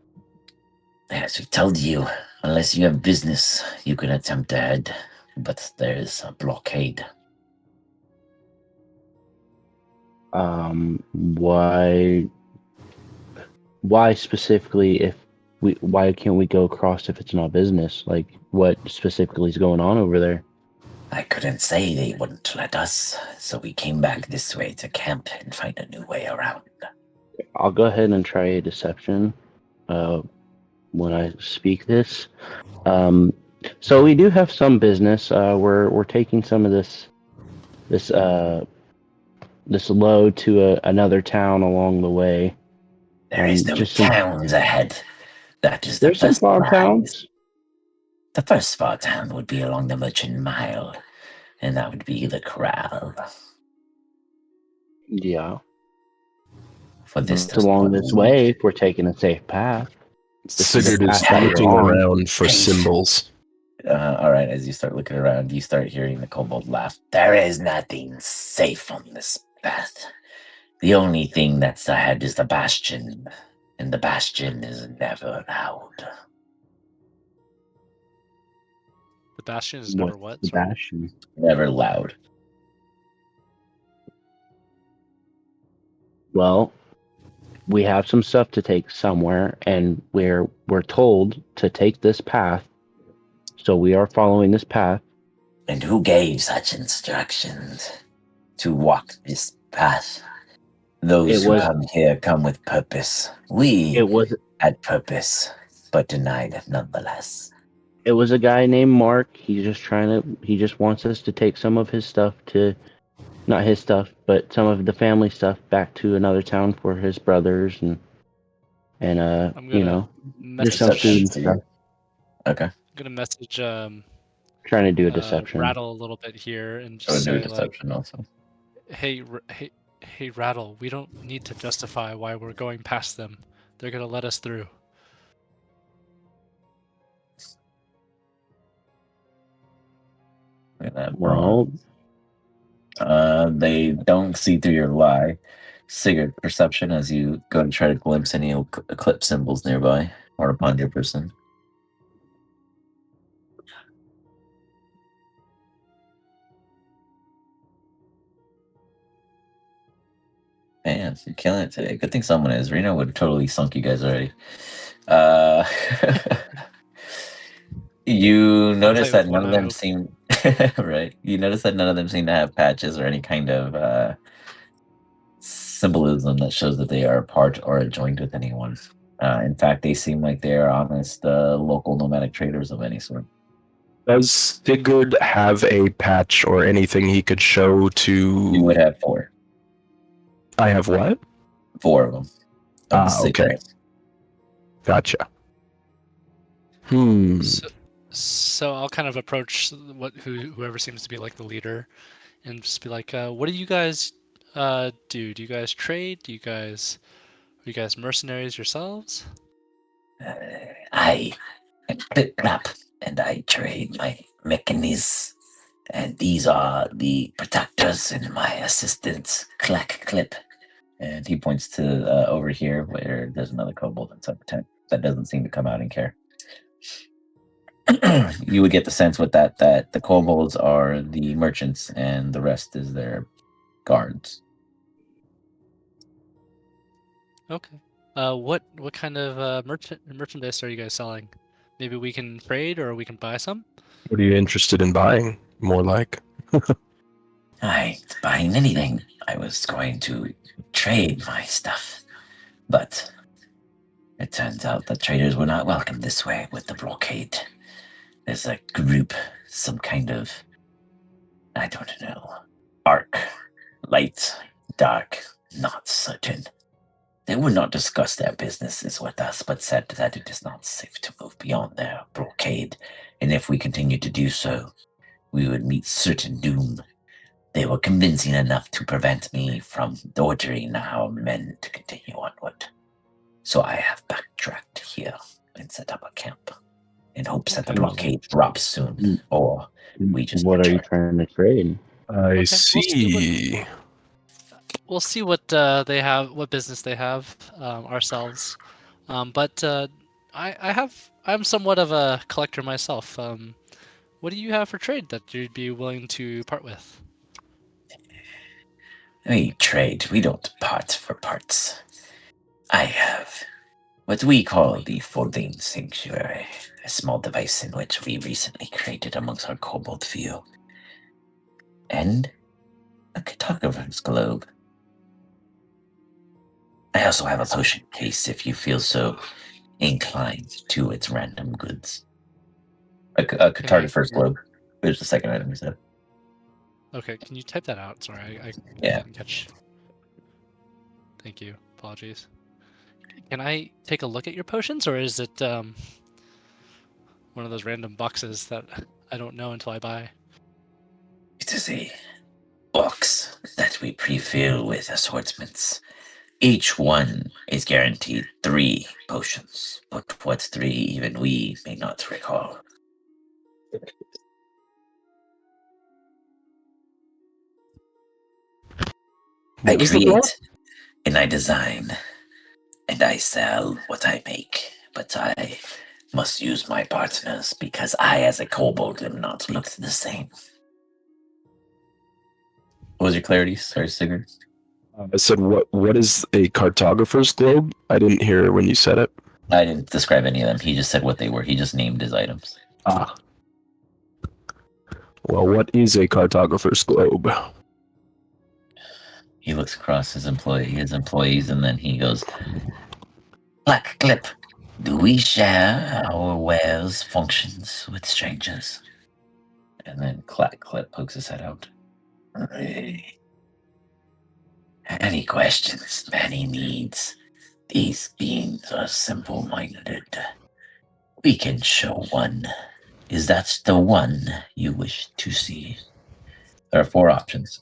As we told you, unless you have business, you can attempt to head, but there is a blockade. Why specifically why can't we go across if it's not business? Like, what specifically is going on over there? I couldn't say they wouldn't let us, so we came back this way to camp and find a new way around. I'll go ahead and try a deception when I speak this. So we do have some business. We're taking some of this this load to another town along the way. There is no Just some, towns ahead. That is the there's some first farm prize. towns. The first far town would be along the Merchant Mile, and that would be the Corral. Yeah, For this it's along this way if we're taking a safe path. This is a Sigurd is path that we're looking on. around for symbols. All right, as you start looking around, you start hearing the kobold laugh. There is nothing safe on this path. The only thing that's ahead is the Bastion, and the Bastion is never loud. The Bastion is never what? The Sorry. Bastion? Never loud. Well, we have some stuff to take somewhere, and we're told to take this path. So we are following this path. And who gave such instructions to walk this path? Those who come here come with purpose. We had purpose, but denied nonetheless. It was a guy named Mark. He just wants us to take some of his stuff not his stuff, but some of the family stuff back to another town for his brothers and I'm gonna just some food and stuff. Okay. I'm gonna message Trying to do a deception. Rattle a little bit here and I would just do a say deception also. hey, Rattle, we don't need to justify why we're going past them. They're gonna let us through. Look at that. Well, they don't see through your lie. Sigurd, perception as you go to try to glimpse any eclipse symbols nearby or upon your person. Man, you're killing it today. Good thing someone is. Reno would have totally sunk you guys already. You notice that none of them seem right. You notice that none of them seem to have patches or any kind of symbolism that shows that they are part or joined with anyone. In fact, they seem like they are honest local nomadic traders of any sort. Does Sigurd have a patch or anything he could show to? You would have 4. I have what? 4 of them. Okay. Gotcha. So I'll kind of approach whoever seems to be like the leader, and just be like, "What do you guys do? Do you guys trade? Are you guys mercenaries yourselves?" I am Clip-Clap, and I trade my mechanisms. And these are the protectors and my assistants, Clip. And he points to over here where there's another kobold inside the tent that doesn't seem to come out and care. You would get the sense with that the kobolds are the merchants and the rest is their guards. Okay. What kind of merchandise are you guys selling? Maybe we can trade or we can buy some. What are you interested in buying? More like. I ain't buying anything. I was going to trade my stuff, but it turns out the traders were not welcome this way with the blockade. There's a group, some kind of, I don't know, arc, light, dark, not certain. They would not discuss their businesses with us, but said that it is not safe to move beyond their blockade, and if we continue to do so, we would meet certain doom. They were convincing enough to prevent me from ordering our men to continue onward. So I have backtracked here and set up a camp in hopes that the blockade drops soon, or we just what return. are you trying to trade? I see. We'll see what they have, what business they have ourselves. But I'm somewhat of a collector myself. What do you have for trade that you'd be willing to part with? We trade. We don't part for parts. I have what we call the Folding Sanctuary, a small device in which we recently created amongst our kobold few, and a cartographer's globe. I also have a potion case if you feel so inclined to its random goods. A cartographer's globe. There's the second item you said. Okay, can you type that out? Sorry, I Yeah. didn't catch. Thank you. Apologies. Can I take a look at your potions, or is it one of those random boxes that I don't know until I buy? It is a box that we pre-fill with assortments. Each one is guaranteed 3 potions, but what 3 even we may not recall. I What was the plan? create and I design and I sell what I make, but I must use my partners because I, as a kobold, am not looked the same. What was your clarity, Sir Sigurd? I said, what is a cartographer's globe? I didn't hear when you said it. I didn't describe any of them. He just said what they were. He just named his items. Ah. Well, what is a cartographer's globe? He looks across his employees, and then he goes, Black Clip, do we share our wares functions with strangers? And then Clack Clip pokes his head out. Any questions, any needs? These beings are simple-minded. We can show one. Is that the one you wish to see? There are 4 options.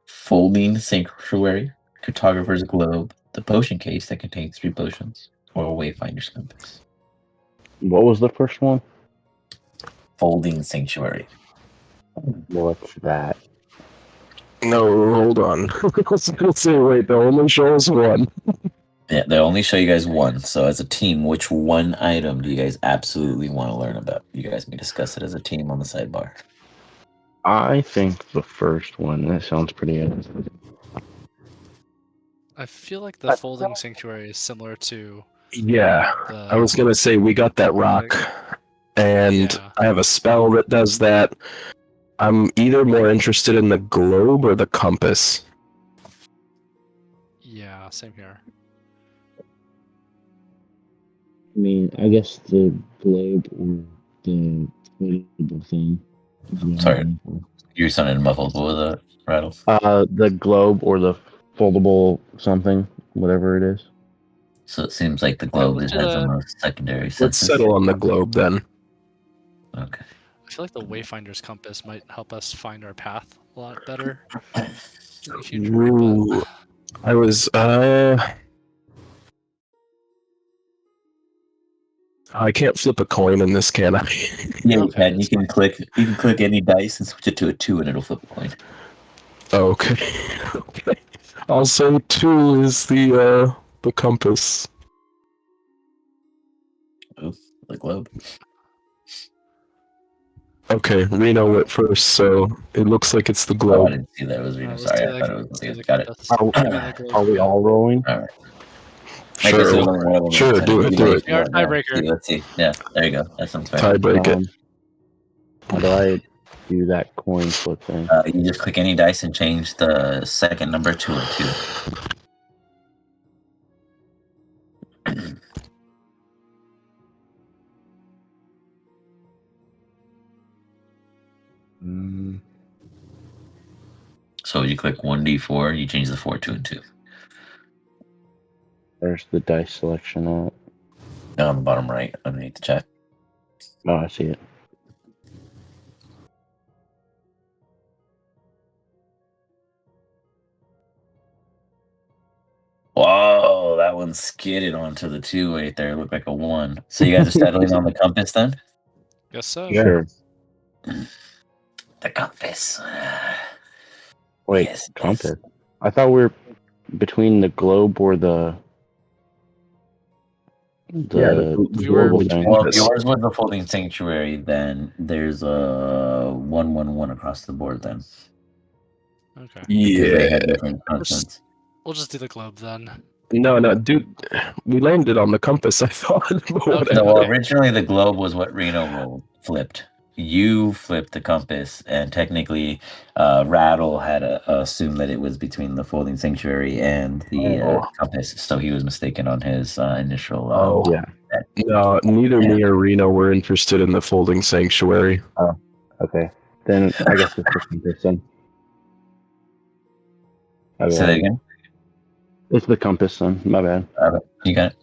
Folding Sanctuary, Cartographer's Globe, the potion case that contains 3 potions, or a Wayfinder's Compass. What was the first one? Folding Sanctuary. What's that? No, hold on. I was gonna say, wait, the only show is one. Yeah, they only show you guys one. So as a team, which one item do you guys absolutely want to learn about? You guys may discuss it as a team on the sidebar. I think the first one. That sounds pretty good. I feel like the folding sanctuary is similar to. Yeah, I was gonna say we got that rock, and Yeah. I have a spell that does that. I'm either more interested in the globe or the compass. Yeah, same here. I mean, I guess the globe or the foldable thing. Is what I'm Sorry, going for. you sounded muffled. What was that, Rattle? The globe or the foldable something, whatever it is. So it seems like the Yeah, globe let's has do the the. most secondary Let's senses. settle on the globe then. Okay. I feel like the Wayfinder's compass might help us find our path a lot better in the future. Ooh, But I was I can't flip a coin in this, can I? Yeah, you okay, can. You it's can fine. click. You can click any dice and switch it to a 2, and it'll flip a coin. Okay. Okay. Also, 2 is the compass. Ooh, the globe. Okay, Reno went first, so it looks like it's the Oh, I globe. didn't see that. It was Reno. Let's Sorry, do I thought it was. let's do the Got it. compass. Are, Give me the globe. are we all rolling? All right. Okay, Sure. so there's only one of them. Sure, do it, do it. We are tiebreaker. Let's see. Yeah, there you go. That sounds fair. Tiebreak it. How do I do that coin flip thing? You just click any dice and change the second number to a 2. Mm, So you click 1d4, you change the 4 to a 2. There's the dice selection at. Down on the bottom right, underneath the chat. Oh, I see it. Whoa, that one skidded onto the 2 right there. It looked like a 1. So you guys are settling on the compass then? Guess so. Yeah. Sure. The compass. Wait, Yes, compass. I thought we were between the globe or the We were global between thing. Well, if compass. yours was the folding sanctuary, then there's a 111 across the board then. Okay. Because they had Yeah. different consonants. We'll just do the globe then. No, dude. We landed on the compass, I thought. Okay. No, well, Okay. originally the globe was what Reno flipped. You flipped the compass, and technically, Rattle had assumed that it was between the folding sanctuary and the compass, so he was mistaken on his initial. Yeah. No, neither me or Reno were interested in the folding sanctuary. Okay. Then I guess it's the compass then. I Say that will. again. It's the compass then. My bad. You got it.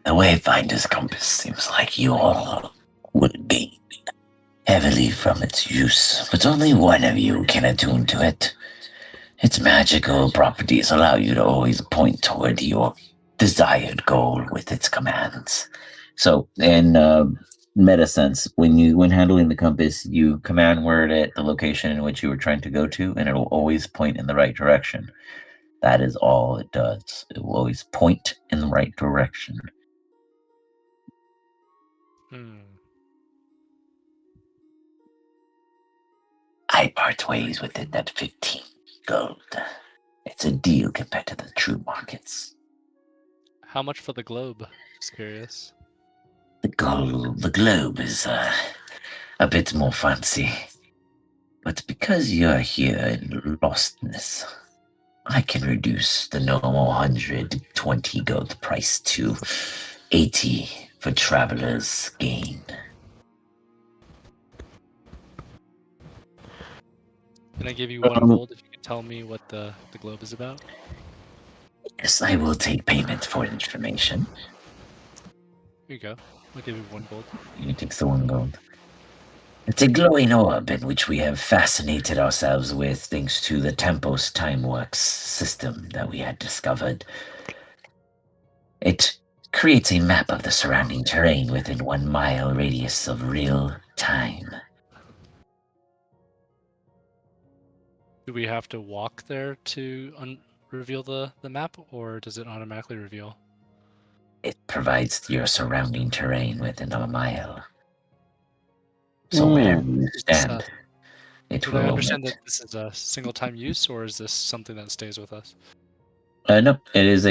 The Wayfinder's compass seems like you all would gain heavily from its use, but only one of you can attune to it. Its magical properties allow you to always point toward your desired goal with its commands. So, in meta sense, when handling the compass, you command word it the location in which you were trying to go to, and it'll always point in the right direction. That is all it does. It will always point in the right direction. I part ways with it at 15 gold. It's a deal compared to the true markets. How much for the globe? Just curious. The globe is a bit more fancy. But because you're here in lostness, I can reduce the normal 120 gold price to 80 for travelers' gain. Can I give you 1 gold if you can tell me what the globe is about? Yes, I will take payment for information. Here you go. I'll give you 1 gold. You take the 1 gold. It's a glowing orb in which we have fascinated ourselves with thanks to the Tempos Timeworks system that we had discovered. It creates a map of the surrounding terrain within 1 mile radius of real time. Do we have to walk there to reveal the map, or does it automatically reveal? It provides your surrounding terrain within 1 mile. So wherever you stand, it Did will I understand omit. that this is a single-time use, or is this something that stays with us? No, it is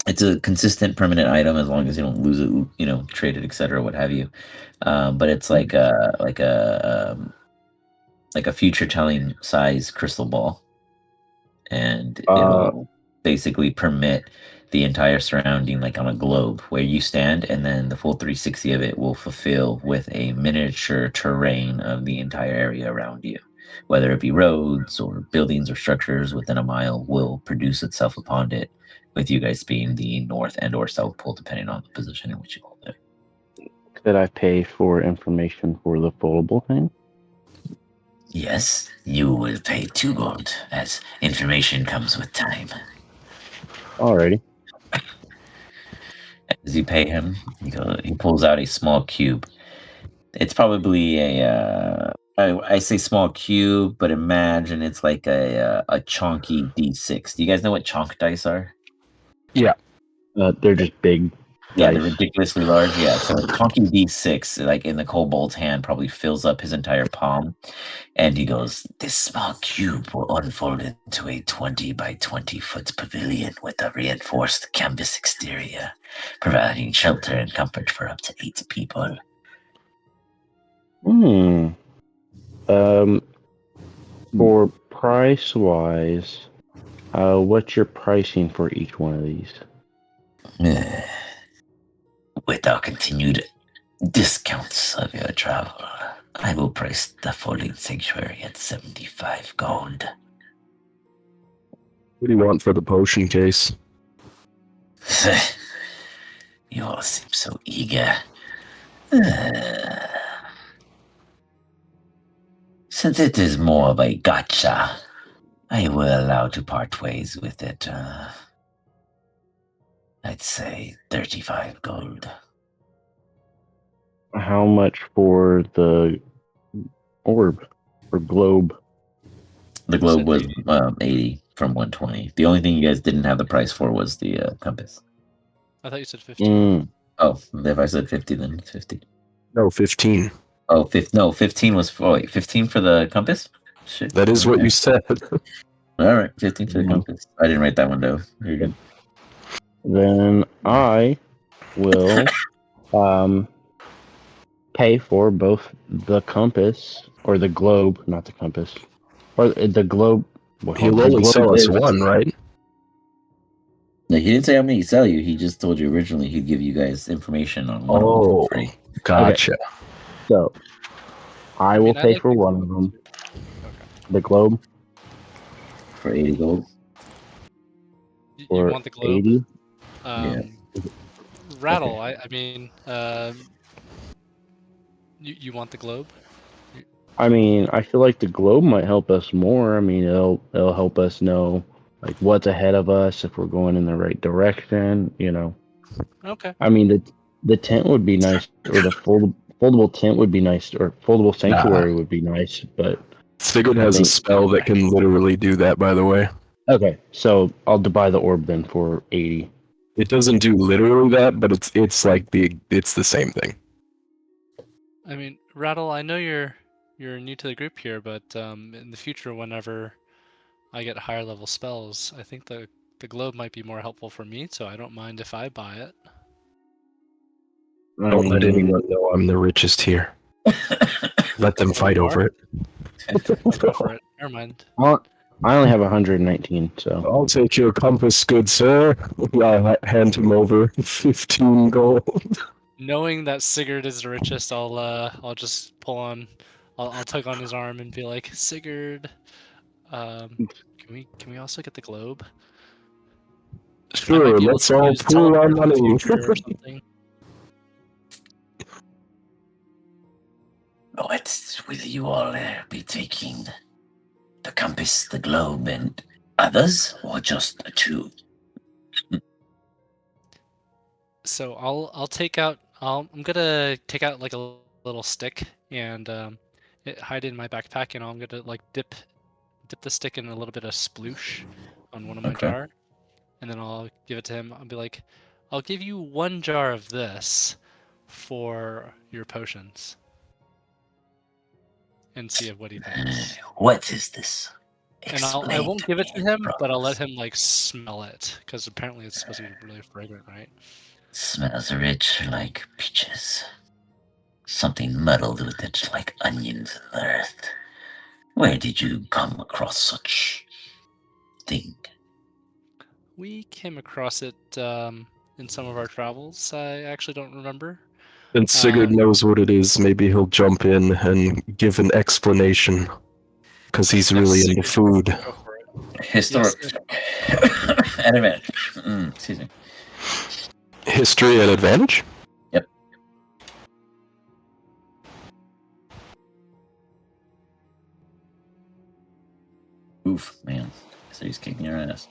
it's a consistent permanent item as long as you don't lose it, trade it, etc., what have you. But it's like a future telling size crystal ball, and it'll basically permit the entire surrounding, like on a globe where you stand, and then the full 360 of it will fulfill with a miniature terrain of the entire area around you. Whether it be roads or buildings or structures within 1 mile will produce itself upon it, with you guys being the north and or south pole, depending on the position in which you hold it. Could I pay for information for the foldable thing? Yes, you will pay 2 gold, as information comes with time. Alrighty. As you pay him, he pulls out a small cube. It's probably I say small cube, but imagine it's like a chonky D6. Do you guys know what chonk dice are? Yeah. They're just big Yeah, dice. they're ridiculously large. Yeah, so a chonky D6, like in the kobold's hand, probably fills up his entire palm. And he goes, "This small cube will unfold into a 20 by 20 foot pavilion with a reinforced canvas exterior, providing shelter and comfort for up to 8 people." For price wise, what's your pricing for each one of these? With our continued discounts of your travel, I will price the Folding Sanctuary at 75 gold. What do you want for the potion case? You all seem so eager. Since it is more of a gotcha, I will allow to part ways with it. I'd say 35 gold. How much for the orb or globe? The globe was 80 from 120. The only thing you guys didn't have the price for was the compass. I thought you said 50. Oh, if I said 50, then it's 50. No, 15. Oh, 15 was for 15 for the compass? Shit. That is what you said. All right, 15 for the compass. I didn't write that one down. You're good. Then I will pay for both the compass or the globe, not the compass, or the globe. Well, He'll the only globe sell us is- one, right? No, he didn't say how many he'd sell you. He just told you originally he'd give you guys information on one of them for free. Gotcha. So, I will mean, pay like for the one globe of them. too. Okay. The globe For 80 gold. You for want the globe? 80. Yeah. Rattle. I mean, you want the globe? You- I mean, I feel like the globe might help us more. I mean, it'll help us know like what's ahead of us if we're going in the right direction. Okay. I mean, the tent would be nice, or the foldable tent would be nice, or foldable Nah. sanctuary would be nice. But Sigurd I has a think spell that can literally do that, by the way. okay, so I'll buy the orb then for 80. It doesn't do literally that, but it's like it's the same thing. I mean, Rattle. I know you're new to the group here, but in the future, whenever I get higher level spells, I think the globe might be more helpful for me. So I don't mind if I buy it. Don't let anyone know I'm the richest here. Let them Oh, fight you are? over it. I'll go for it. Never mind. I only have 119, so I'll take your compass, good sir. I hand him over 15 gold. Knowing that Sigurd is the richest, I'll just pull on, I'll tug on his arm and be like, Sigurd, can we also get the globe? I might Sure, be able let's to all use pool our teleport to the money. future or something. What will you all be taking? The compass, the globe, and others, or just the two? So I'll take out, I'm gonna take out like a little stick and hide it in my backpack, and I'm gonna like dip the stick in a little bit of sploosh on one of my Okay. jar, and then I'll give it to him. I'll be like, I'll give you 1 jar of this for your potions, and see what he thinks. What is this? And I Explain won't to give it me to in him, but I'll let prose. him like smell it, because apparently it's supposed to be really fragrant, right? Smells rich like peaches. Something muddled with it like onions in the earth. Where did you come across such thing? We came across it in some of our travels. I actually don't remember. And Sigurd Um, knows what it is. Maybe he'll jump in and give an explanation. Because he's yes, really into Sigurd, food. go for it. Historic. Yes, And advantage. Excuse me. History and advantage? Yep. Oof, man. So he's kicking your ass.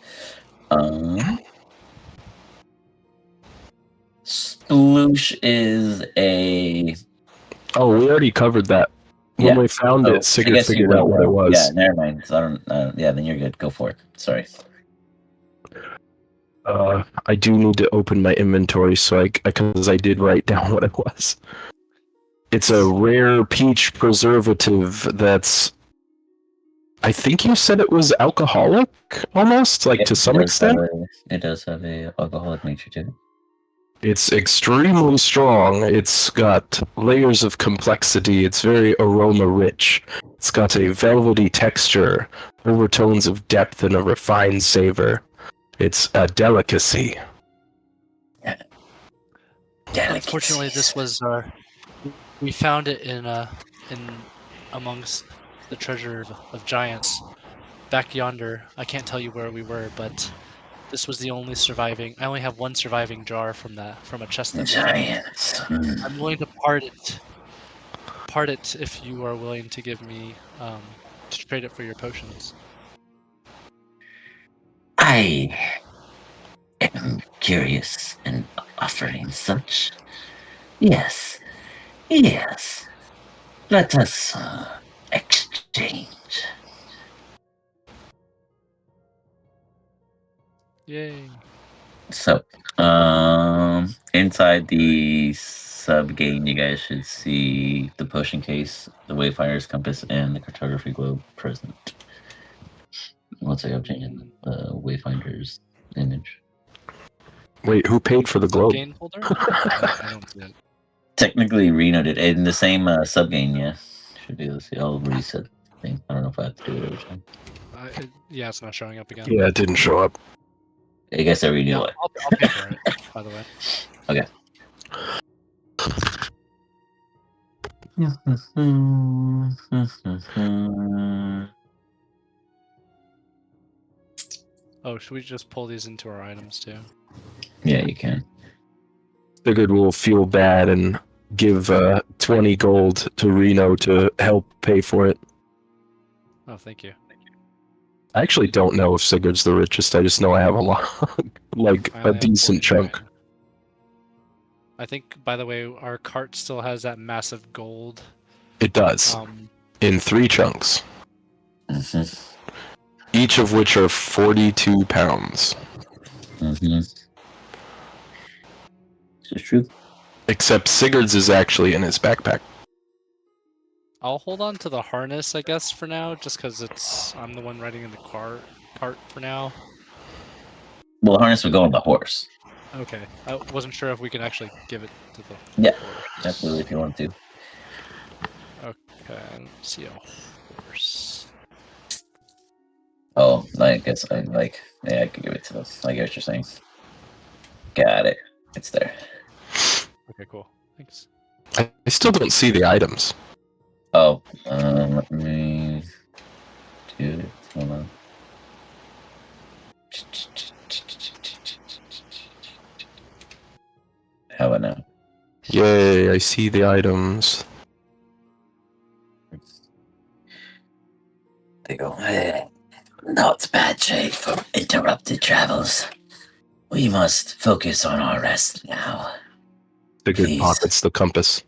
Sploosh is a. Oh, we already covered that. When Yeah. we found Oh, it, I Sigurd guess you figured out would. what it was. Yeah, never mind. So I don't. Yeah, then you're good. Go for it. Sorry. I do need to open my inventory because I did write down what it was. It's a rare peach preservative that's. I think you said it was alcoholic, almost, like Yep, to some extent. It does have a alcoholic nature to it. It's extremely strong. It's got layers of complexity. It's very aroma rich. It's got a velvety texture, overtones of depth, and a refined savor. It's a delicacy. unfortunately, this was we found it in amongst the treasure of giants back yonder. I can't tell you where we were, but this was the only surviving. I only have 1 surviving jar from a chest that we found. Giants. I'm willing to part it if you are willing to give me to trade it for your potions. I am curious in offering such. Yes, yes. Let us exchange. Yay! So, inside the sub game, you guys should see the potion case, the Wayfinder's compass, and the cartography globe present. Once I updated the Wayfinder's image. Wait, who paid for the globe? Subgain folder? I don't see it. Technically, Reno did in the same sub game. Yeah, should be able to see. I'll reset the thing. I don't know if I have to do it every time. Yeah, it's not showing up again. Yeah, it didn't show up. I guess I redo Yeah, it. I'll pay for it. By the way. Okay. Oh, should we just pull these into our items too? Yeah, you can. Sigurd will feel bad and give 20 gold to Reno to help pay for it. Oh, thank you. I actually don't know if Sigurd's the richest. I just know I have a lot, like I a only have decent 49. chunk. I think, by the way, our cart still has that massive gold. It does. In 3 chunks, Mhm. each of which are 42 pounds. This is true. Except Sigurd's is actually in his backpack. I'll hold on to the harness, I guess, for now, just because I'm the one riding in the cart for now. Well, the harness would go on the horse. Okay, I wasn't sure if we could actually give it to the Yeah, horse. absolutely, if you want to. Okay, I don't see a horse. Oh, I guess I could give it to them. I get what you're saying. Got it. It's there. Okay, cool. Thanks. I still don't see the items. Oh, let me do it. Hold on. How about now? Yay, I see the items. They go, not bad trade for interrupted travels. We must focus on our rest now. Sigurd Please. pockets the compass.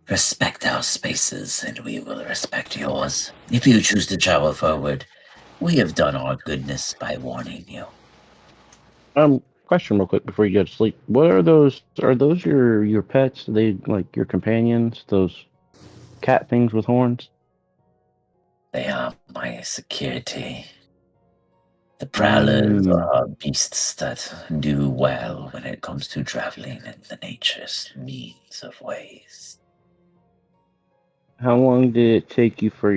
Respect our spaces, and we will respect yours. If you choose to travel forward, we have done our goodness by warning you. Question real quick before you go to sleep. What are those? Are those your pets? Are they like your companions? Those cat things with horns? They are my security. The prowlers are beasts that do well when it comes to traveling in the nature's means of ways. How long did it take you for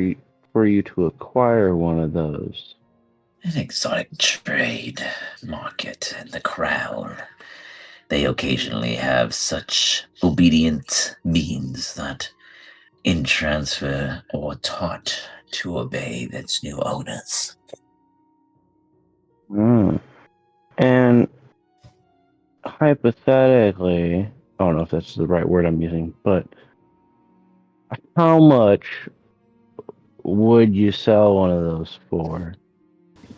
you to acquire one of those? An exotic trade market in the crown. They occasionally have such obedient beings that in transfer or taught to obey its new owners. And hypothetically, I don't know if that's the right word I'm using, but how much would you sell one of those for?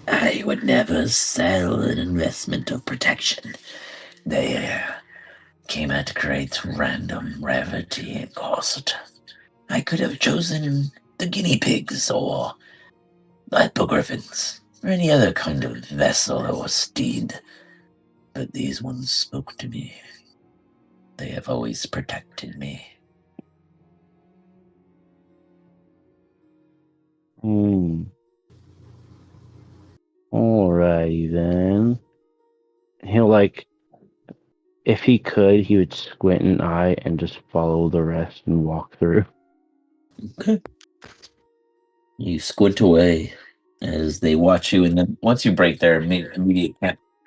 I would never sell an investment of protection. They came at great random rarity and cost. I could have chosen the guinea pigs or hippogriffins or any other kind of vessel or steed, but these ones spoke to me. They have always protected me. Alrighty then. If he could, he would squint an eye and just follow the rest and walk through. Okay. You squint away as they watch you, and then once you break their immediate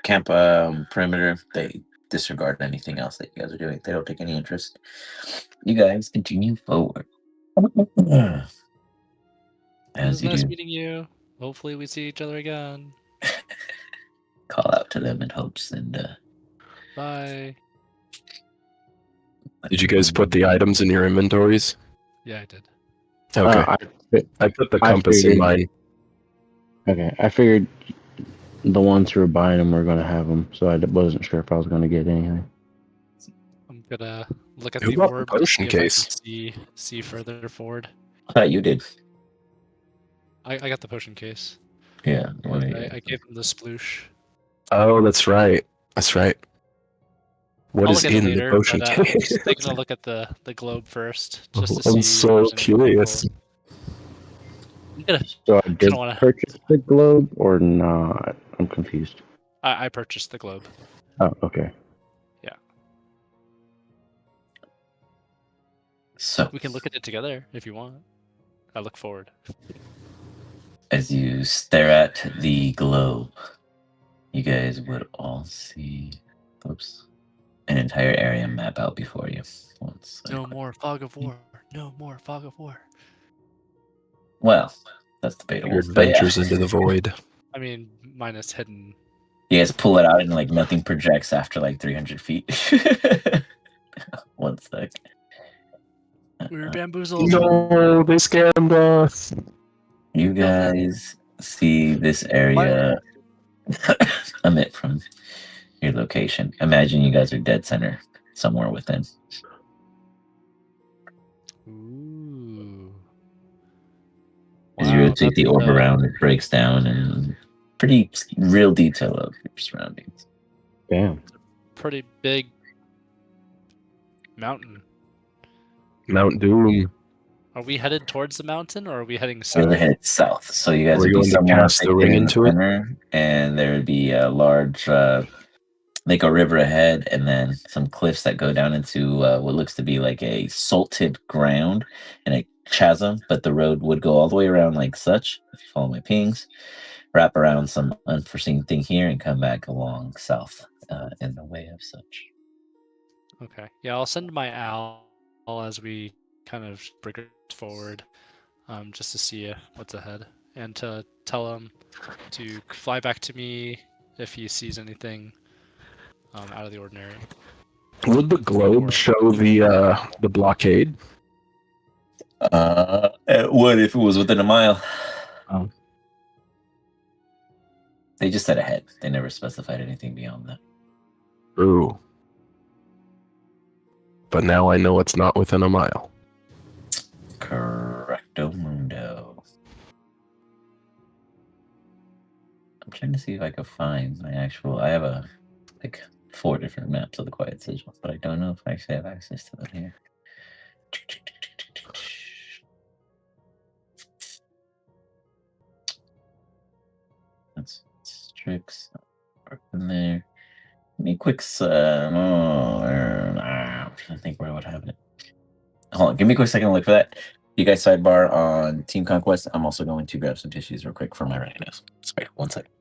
camp perimeter, they disregard anything else that you guys are doing. They don't take any interest. You guys continue forward. It As was you nice do, meeting you. Hopefully, we see each other again. call out to them in hopes and Bye. Did you guys put the items in your inventories? Yeah, I did. Okay. I put the compass in mine. Okay, I figured the ones who were buying them were going to have them, so I wasn't sure if I was going to get anything. I'm gonna look at Who the bought the orb to potion see if I case? can see further forward. I thought you did. I got the potion case. Yeah. I gave him the sploosh. Oh, that's right. That's right. What I'll is look at it in the later, potion but I'm case? just taking a look at the globe first, just to I'm see if so there's anything curious. cool. I'm gonna So I did wanna- purchase the globe or not? I'm confused. I purchased the globe. Oh, okay. Yeah. So We can look at it together if you want. I look forward. as you stare at the globe, you guys would all see, an entire area map out before you. No more fog of war. No more fog of war. Well, that's debatable. Your But yeah, adventures into the void. I mean, minus hidden. you guys pull it out and like nothing projects after like 300 feet. One sec. We were bamboozled. No, they scammed us. You guys see this area emit from your location. Imagine you guys are dead center somewhere within. Ooh. As you rotate that's, the orb around, it breaks down in pretty real detail of your surroundings. Damn. pretty big mountain. Mount Doom. Are we headed towards the mountain, or are we heading You're south? headed south, so you guys We're would be going to somewhere cast the ring in the into it. center, and there would be a large, like a river ahead, and then some cliffs that go down into what looks to be like a salted ground and a chasm. But the road would go all the way around like such. If you follow my pings, wrap around some unforeseen thing here, and come back along south in the way of such. Okay. Yeah, I'll send my owl as we kind of bring it forward, just to see what's ahead, and to tell him to fly back to me if he sees anything out of the ordinary. Would the globe show the blockade? It would if it was within a mile. Oh. They just said ahead. They never specified anything beyond that. Ooh. But now I know it's not within a mile. Correcto mundo. I'm trying to see if I can find my actual. I have like 4 different maps of the Quiet Sigil, but I don't know if I actually have access to them here. That's tricks. In there. Give me a quick. I'm trying to think where I would have it. Hold on, give me a quick second to look for that. You guys sidebar on Team Conquest. I'm also going to grab some tissues real quick for my readiness. Sorry, one second.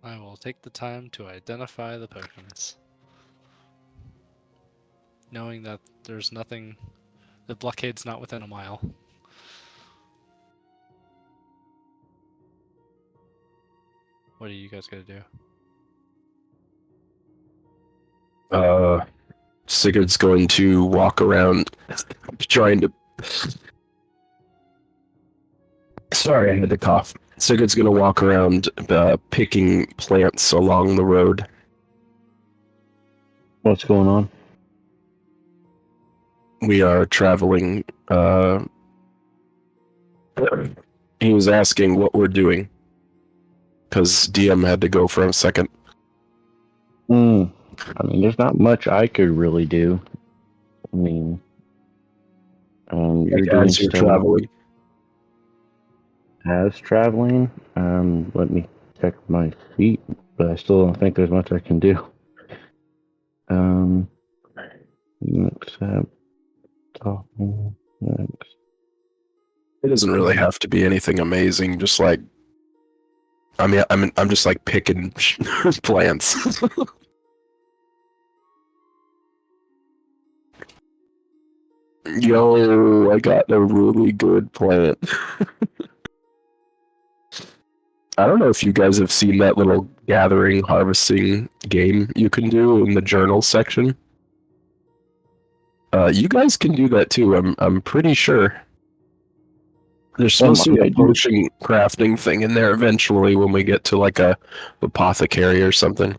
I will take the time to identify the Pokemons, knowing that there's nothing. The blockade's not within a mile. What are you guys gonna do? Sigurd's going to walk around trying to... Sorry, I had to cough. Sigurd's going to walk around picking plants along the road. What's going on? We are traveling... He was asking what we're doing, because DM had to go for a second. I mean, there's not much I could really do. I mean, you're doing As you're stuff traveling. as traveling. Let me check my feet, but I still don't think there's much I can do. Except talking next. It doesn't really have to be anything amazing, just like... I mean, I'm just like picking plants. Yo, I got a really good plant. I don't know if you guys have seen that little gathering harvesting game you can do in the journal section. You guys can do that too. I'm pretty sure. There's supposed to be a potion crafting thing in there eventually when we get to like a apothecary or something.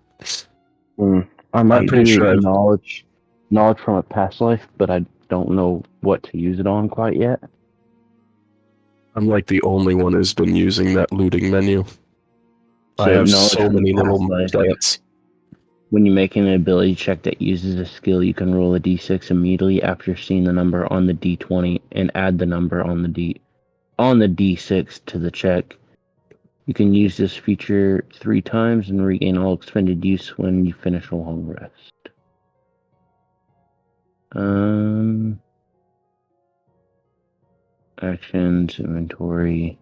I might pretty do sure knowledge from a past life, but I don't know what to use it on quite yet. I'm like the only one who's been using that looting menu. So I have knowledge so from many past little life. plants. When you make an ability check that uses a skill, you can roll a d6 immediately after seeing the number on the d20 and add the number on the d6 to the check. You can use this feature 3 times and regain all expended use when you finish a long rest. Actions, inventory,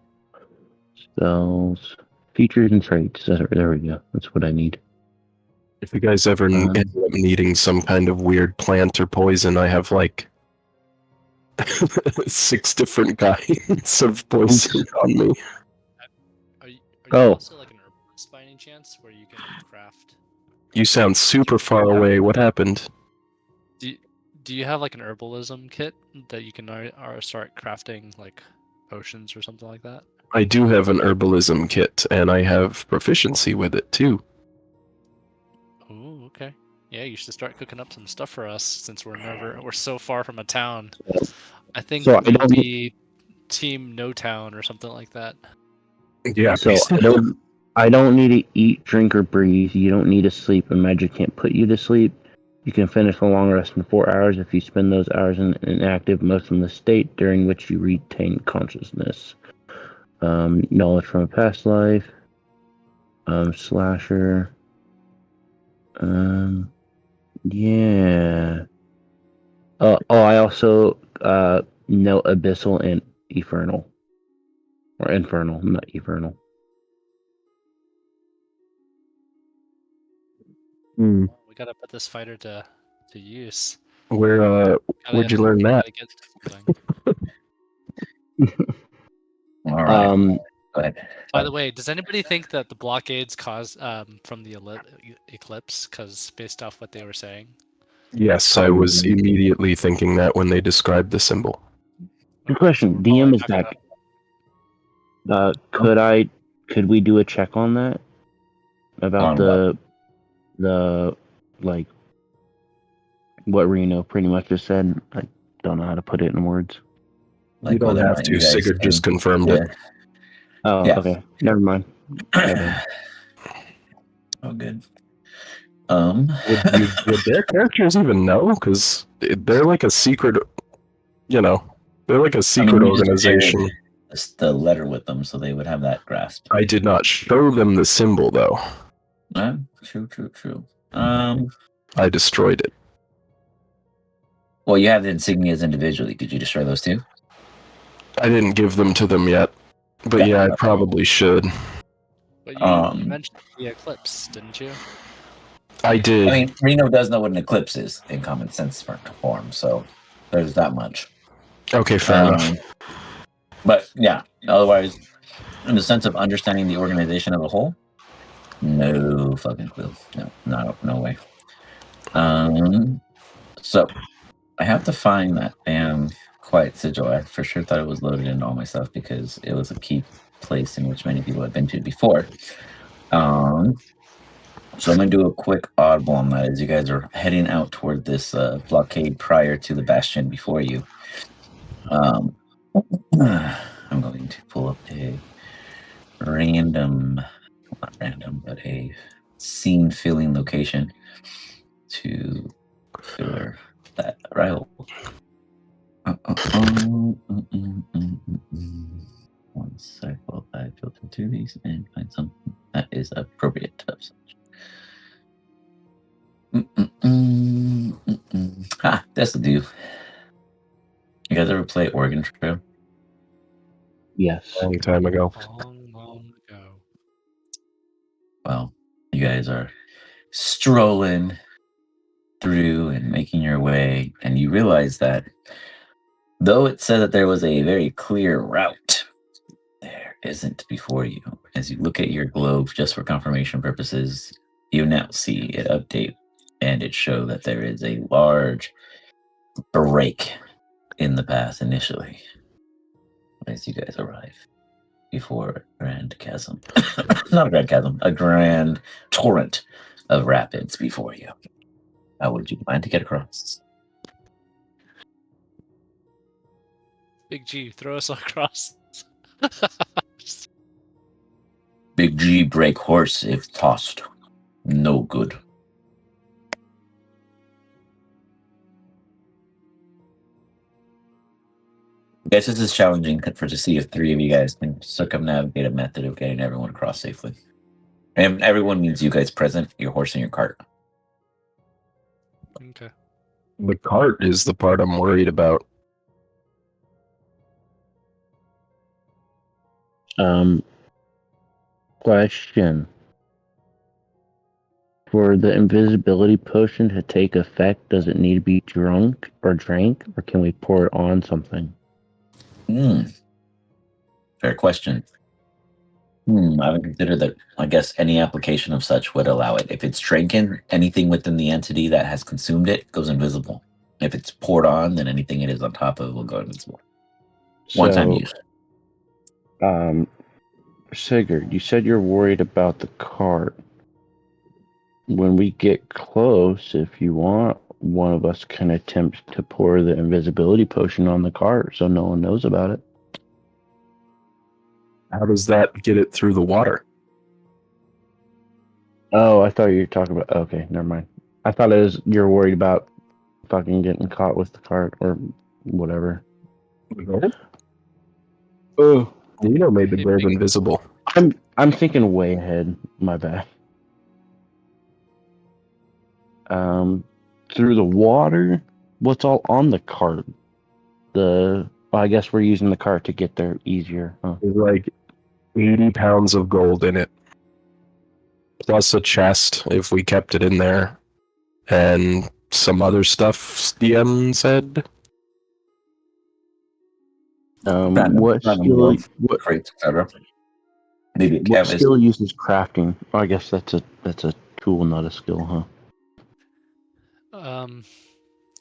spells, features, and traits. There we go. That's what I need. If you guys ever end up needing some kind of weird plant or poison, I have like 6 different kinds of poison on me. Are you Oh. also like an herbalist by any chance, where you can craft? You sound super far away. What happened? Do you have like an herbalism kit that you can start crafting like potions or something like that? I do have an herbalism kit, and I have proficiency with it too. Ooh, okay. Yeah, you should start cooking up some stuff for us since we're so far from a town. I think So I we'd don't- be team no town or something like that. Yeah, So I don't need to eat, drink, or breathe. You don't need to sleep, and magic can't put you to sleep. You can finish a long rest in 4 hours if you spend those hours in an inactive, motionless state during which you retain consciousness. Knowledge from a past life. Slasher. Yeah. I also know abyssal and infernal, or infernal, not infernal. Hmm. We gotta put this fighter to use. Where'd you learn that? Gotta get something. All right. Um, Go ahead. By the way, does anybody think that the blockades caused from the eclipse? Because based off what they were saying. Yes, I was immediately thinking that when they described the symbol. good question. we're DM probably is not gonna- back. Could we do a check on that? About On the like what Reno pretty much just said. I don't know how to put it in words. You don't whether or have not to. you guys Sigurd just can- confirmed yeah. it. Oh, Yeah. okay. Never mind. Go ahead. Oh, good. Would their characters even know? Because they're like a secret, they're like a secret you just organization. shared the letter with them, so they would have that grasp. I did not show them the symbol, though. True. I destroyed it. Well, you have the insignias individually. Did you destroy those too? I didn't give them to them yet. But yeah, I probably should. But you Um, mentioned the eclipse, didn't you? I did. I mean, Reno does know what an eclipse is in common sense form, so there's that much. Okay, fair enough. But yeah, otherwise, in the sense of understanding the organization as a whole, no fucking clue. No way. So I have to find that damn quiet sigil. I for sure thought it was loaded into all my stuff because it was a key place in which many people have been to before. So I'm gonna do a quick oddball on that as you guys are heading out toward this blockade prior to the bastion before you. I'm going to pull up a not random, but a scene filling location to filler that rival. One sec while I filter through these and find something that is appropriate. This'll do. You guys ever play Oregon Trail? Yes. A long time ago. Long ago. Well, you guys are strolling through and making your way, and you realize that though it said that there was a very clear route, there isn't before you. As you look at your globe just for confirmation purposes, you now see it update, and it show that there is a large break in the path initially as you guys arrive before Grand Chasm. Not a Grand Chasm, a Grand Torrent of rapids before you. How would you plan to get across? Big G, throw us across. Big G break horse if tossed. No good. I guess this is challenging to see if 3 of you guys can circumnavigate a method of getting everyone across safely. And everyone means you guys present, your horse and your cart. Okay. The cart is the part I'm worried about. Question. For the invisibility potion to take effect, does it need to be drunk or drank, or can we pour it on something? Fair question. I haven't considered that. I guess any application of such would allow it. If it's drinking, anything within the entity that has consumed it goes invisible. If it's poured on, then anything it is on top of will go invisible. One-time So, use. Sigurd, you said you're worried about the cart. When we get close, if you want, one of us can attempt to pour the invisibility potion on the cart so no one knows about it. How does that get it through the water? Oh, I thought you were talking about. Okay, never mind. I thought it was you're worried about fucking getting caught with the cart or whatever. Oh, Made the Hey, bird big- invisible. I'm thinking way ahead. My bad. Through the water. What's all on the cart? I guess we're using the cart to get there easier, huh? There's like 80 pounds of gold in it, plus a chest if we kept it in there, and some other stuff. DM said. What skill? Crates, etc. Maybe a What canvas. skill uses crafting? I guess that's a tool, not a skill, huh?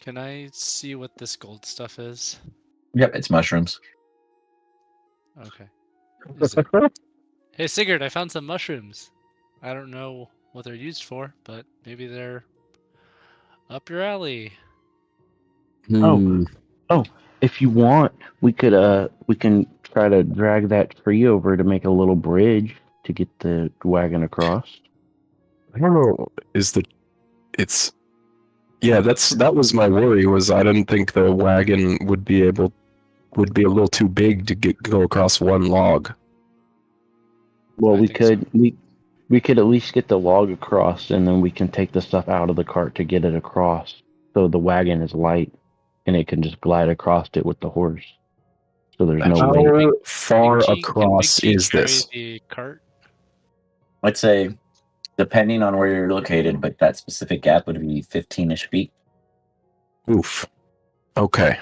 Can I see what this gold stuff is? Yep, it's mushrooms. Okay. Hey Sigurd, I found some mushrooms. I don't know what they're used for, but maybe they're up your alley. Hmm. Oh, if you want, we can try to drag that tree over to make a little bridge to get the wagon across. I don't know. That was my worry. Was I didn't think the wagon would be a little too big to go across one log. Well, I we think so. could we could at least get the log across, and then we can take the stuff out of the cart to get it across. So the wagon is light, and it can just glide across it with the horse. So there's no How weight. far Can across Big G is carry this? the cart? I'd say, depending on where you're located, but that specific gap would be 15-ish feet. Oof. Okay.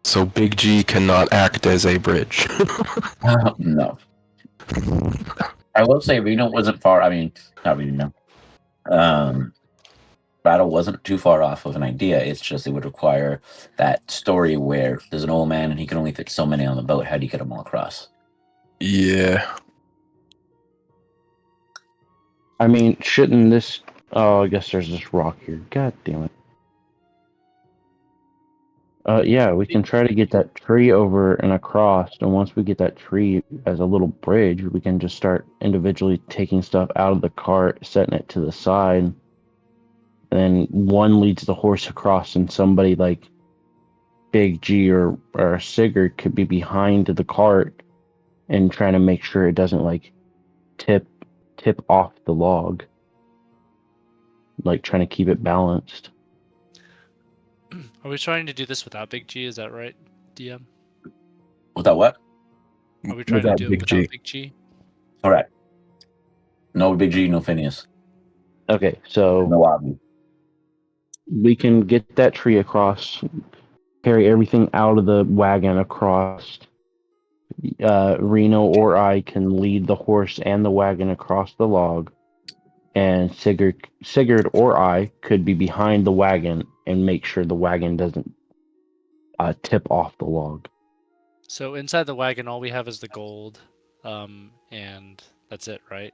So Big G cannot act as a bridge. No. I will say Reno wasn't far. I mean, not Reno. Battle wasn't too far off of an idea. It's just it would require that story where there's an old man and he can only fit so many on the boat. How do you get them all across? Yeah. I mean, shouldn't this? Oh, I guess there's this rock here. God damn it. Yeah, we can try to get that tree over and across, and once we get that tree as a little bridge, we can just start individually taking stuff out of the cart, setting it to the side, and then one leads the horse across, and somebody like Big G or Sigurd could be behind the cart and trying to make sure it doesn't like tip off the log, like trying to keep it balanced. Are we trying to do this without Big G? Is that right, DM? Without what? Are we trying to Without do it Big without G. Big G? Correct. No Big G, no Phineas, Okay, so no Avi. we can get that tree across, carry everything out of the wagon across. Reno or I can lead the horse and the wagon across the log, and Sigurd or I could be behind the wagon and make sure the wagon doesn't tip off the log. So inside the wagon, all we have is the gold, and that's it, right?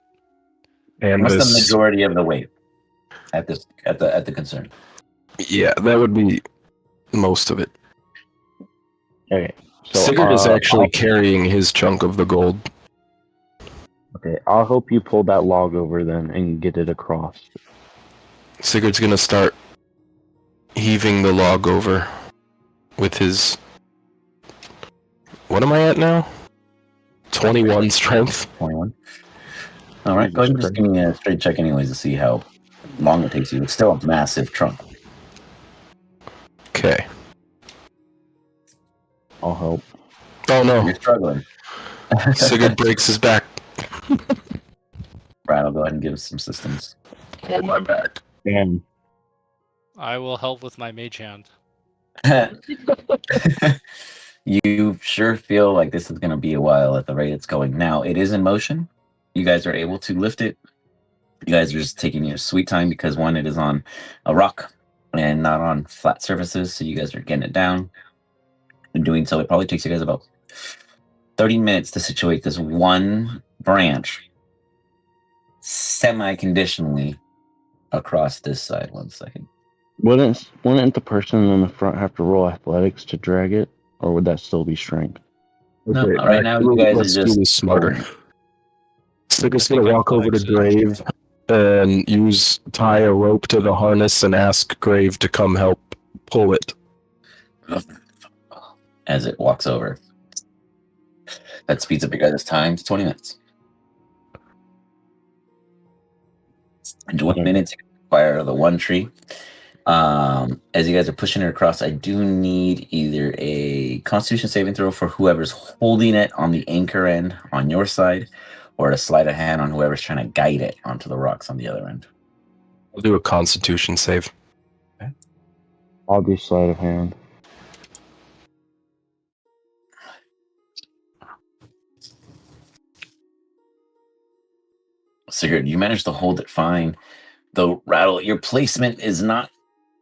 And What's the this, majority of the weight at the concern? yeah, that would be most of it. Okay, so Sigurd is actually carrying his chunk of the gold. okay. I'll help you pull that log over then and get it across. Sigurd's gonna start heaving the log over with his. What am I at now? 21 strength. 21. All right, Jesus go ahead and just Christ. give me a straight check anyways to see how long it takes you. It's still a massive trunk. Okay. I'll help. Oh no. You're struggling. Sigurd breaks his back. Right Rattle, go ahead and give us some systems. Hold my back. Damn. I will help with my mage hand. You sure feel like this is going to be a while at the rate it's going. Now, it is in motion. You guys are able to lift it. You guys are just taking your sweet time because, one, it is on a rock and not on flat surfaces, so you guys are getting it down. In doing so, it probably takes you guys about 30 minutes to situate this one branch semi-conditionally across this side. 1 second. Wouldn't the person in the front have to roll athletics to drag it, or would that still be strength? No, Okay, right now you guys let's are do just this smarter. pulling. Sigurd's I think gonna walk over to athletics is- Grave and tie a rope to the harness and ask Grave to come help pull it. As it walks over. That speeds up your guys' time to 20 minutes. In 20 minutes, you can acquire the one tree. As you guys are pushing it across, I do need either a Constitution saving throw for whoever's holding it on the anchor end on your side, or a sleight of hand on whoever's trying to guide it onto the rocks on the other end. I'll do a Constitution save. I'll do sleight of hand. Sigurd, you managed to hold it fine. Though, Rattle, your placement is not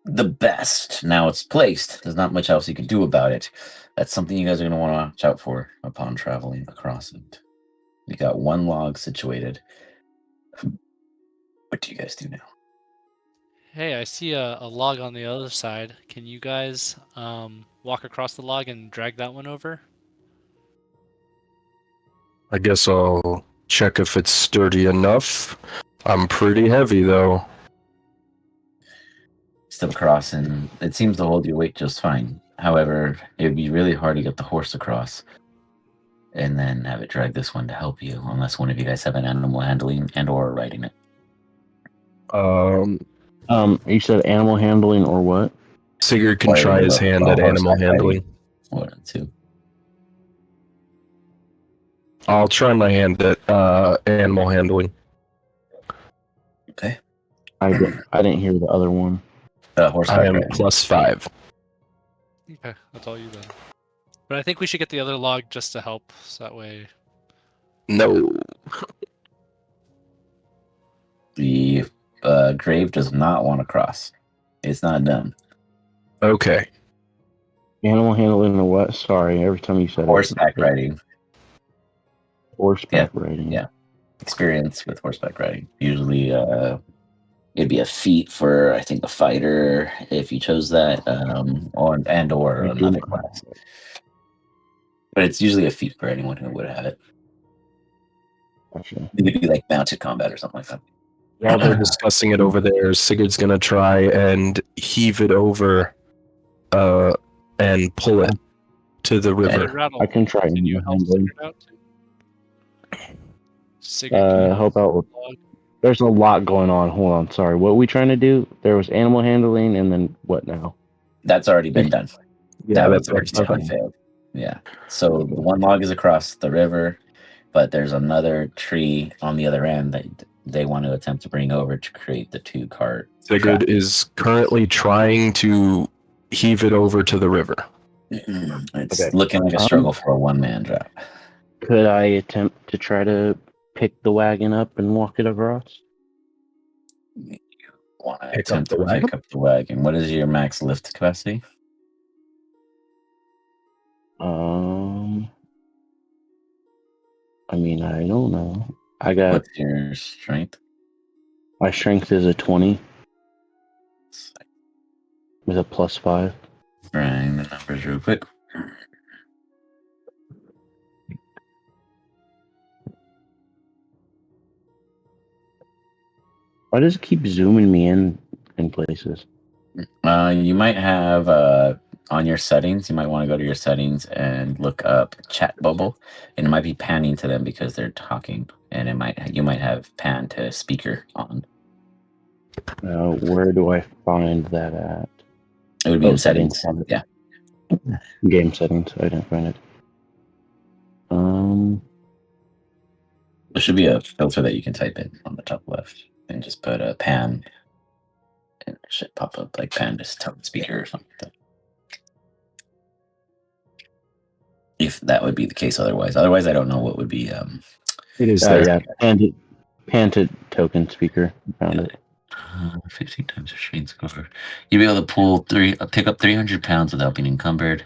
the best. Now it's placed. There's not much else you can do about it. That's something you guys are going to want to watch out for upon traveling across it. You got one log situated. What do you guys do now? Hey, I see a log on the other side. Can you guys walk across the log and drag that one over? I guess I'll check if it's sturdy enough. I'm pretty heavy, though. Step across, and it seems to hold your weight just fine. However, it would be really hard to get the horse across and then have it drag this one to help you, unless one of you guys have an animal handling and/or riding it. You said animal handling or what? Sigurd can Or try his hand at animal horseback handling. riding. One of the two. I'll try my hand at animal handling. Okay. I didn't hear the other one. I Horseback am riding. +5. Okay, that's all you then. But I think we should get the other log just to help, so that way. No. The grave does not want to cross. It's not done. Okay. Animal handling or what? Sorry, every time you said Horseback it. riding. Horseback riding. Yeah. Experience with horseback riding. Usually, it'd be a feat for, I think, a fighter if you chose that, or I do another not class. But it's usually a feat for anyone who would have it. Gotcha. It'd be like mounted combat or something like that. While they're discussing it over there, Sigurd's gonna try and heave it over and pull it to the Hey, river. Rattle, I can try can you animal help handling. Sigurd out too? Sigurd, can you Help out with. log? There's a lot going on. Hold on. Sorry. What are we trying to do? There was animal handling, and then what now? That's already been done. Yeah, That that's was already already done. failed. Yeah. So the one log is across the river, but there's another tree on the other end that they want to attempt to bring over to create the two-cart. Sigurd is currently trying to heave it over to the river. It's Okay. looking like a struggle for a one-man job. Could I attempt to try to pick the wagon up and walk it across? Want to Pick up attempt the to wagon? pick up the wagon. What is your max lift capacity? I mean, I don't know. I got What's your strength? my strength is a 20 with a +5. Trying the numbers real quick. Why does it keep zooming me in places? You might have on your settings. You might want to go to your settings and look up chat bubble, and it might be panning to them because they're talking, and you might have pan to speaker on. Where do I find that at? It would be in settings. Found it. Yeah. Game settings. I didn't find it. There should be a filter that you can type in on the top left, and just put a pan, and it should pop up like pan just tone speaker or something like that. If that would be the case, otherwise, I don't know what would be. It is there. Yeah, pan to token speaker. Found it. 15 times a Shane score. You'll be able to pick up 300 pounds without being encumbered.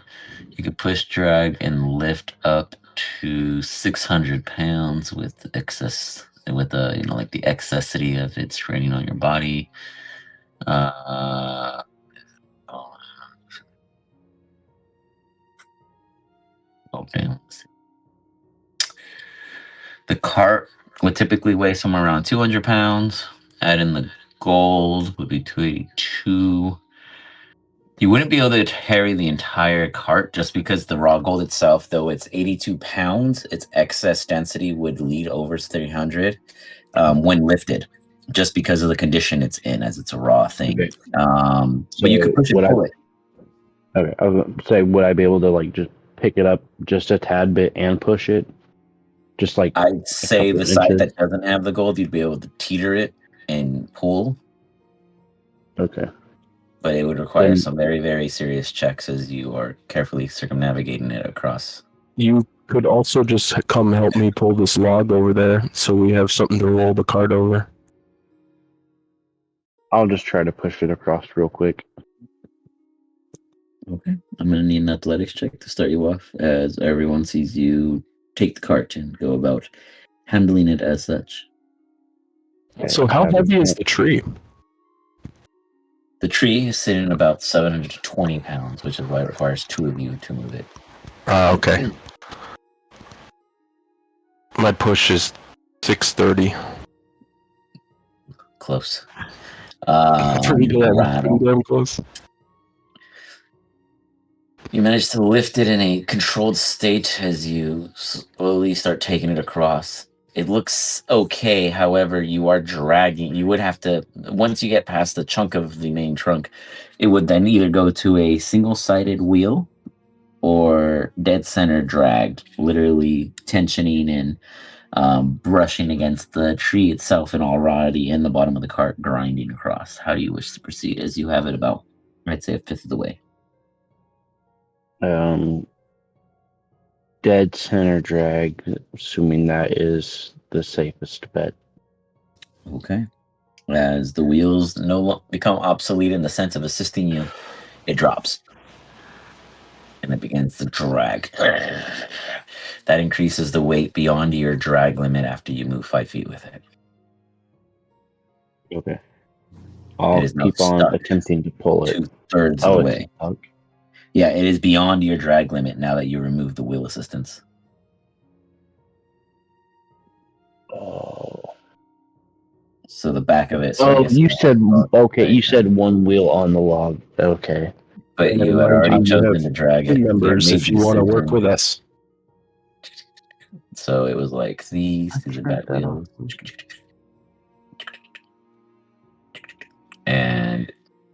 You can push, drag, and lift up to 600 pounds with excess, with the like the excessity of it straining on your body. Oh, okay. Let's see. The cart would typically weigh somewhere around 200 pounds. Add in the gold would be 282. You wouldn't be able to carry the entire cart just because the raw gold itself, though it's 82 pounds, its excess density would lead over 300 when lifted, just because of the condition it's in, as it's a raw thing. Okay. But you could push it forward. Okay, I was going to say, would I be able to like just pick it up just a tad bit and push it? Just like I'd say couple the side inches? that doesn't have the gold, you'd be able to teeter it and pull, Okay. but it would require Then- some very, very serious checks as you are carefully circumnavigating it across. You could also just come help me pull this log over there, so we have something to roll the cart over. I'll just try to push it across real quick. Okay. I'm going to need an athletics check to start you off, as everyone sees you take the cart and go about handling it as such. Okay, So how heavy is the tree? The tree is sitting about 720 pounds, which is why it requires two of you to move it. Okay. My push is 630. Close. Pretty Rattle. damn close. You manage to lift it in a controlled state as you slowly start taking it across. It looks okay, however, you are dragging. You would have to, once you get past the chunk of the main trunk, it would then either go to a single-sided wheel or dead center drag, literally tensioning and brushing against the tree itself and already in the bottom of the cart, grinding across. How do you wish to proceed as you have it about, I'd say, a fifth of the way? Dead center drag, assuming that is the safest bet. Okay. As the wheels become obsolete in the sense of assisting you, it drops. And it begins to drag. That increases the weight beyond your drag limit after you move 5 feet with it. Okay. I'll is now keep on stuck attempting to pull it. 2/3 of the Oh, way. it's stuck. Yeah, it is beyond your drag limit now that you remove the wheel assistance. Oh. So the back of it. So I Oh, guess you said okay. right You now. said one wheel on the log. Okay. But And you had mind already you, you chosen have to drag team it. members if you want to work with us. So it was like these I are the tried back that wheels. And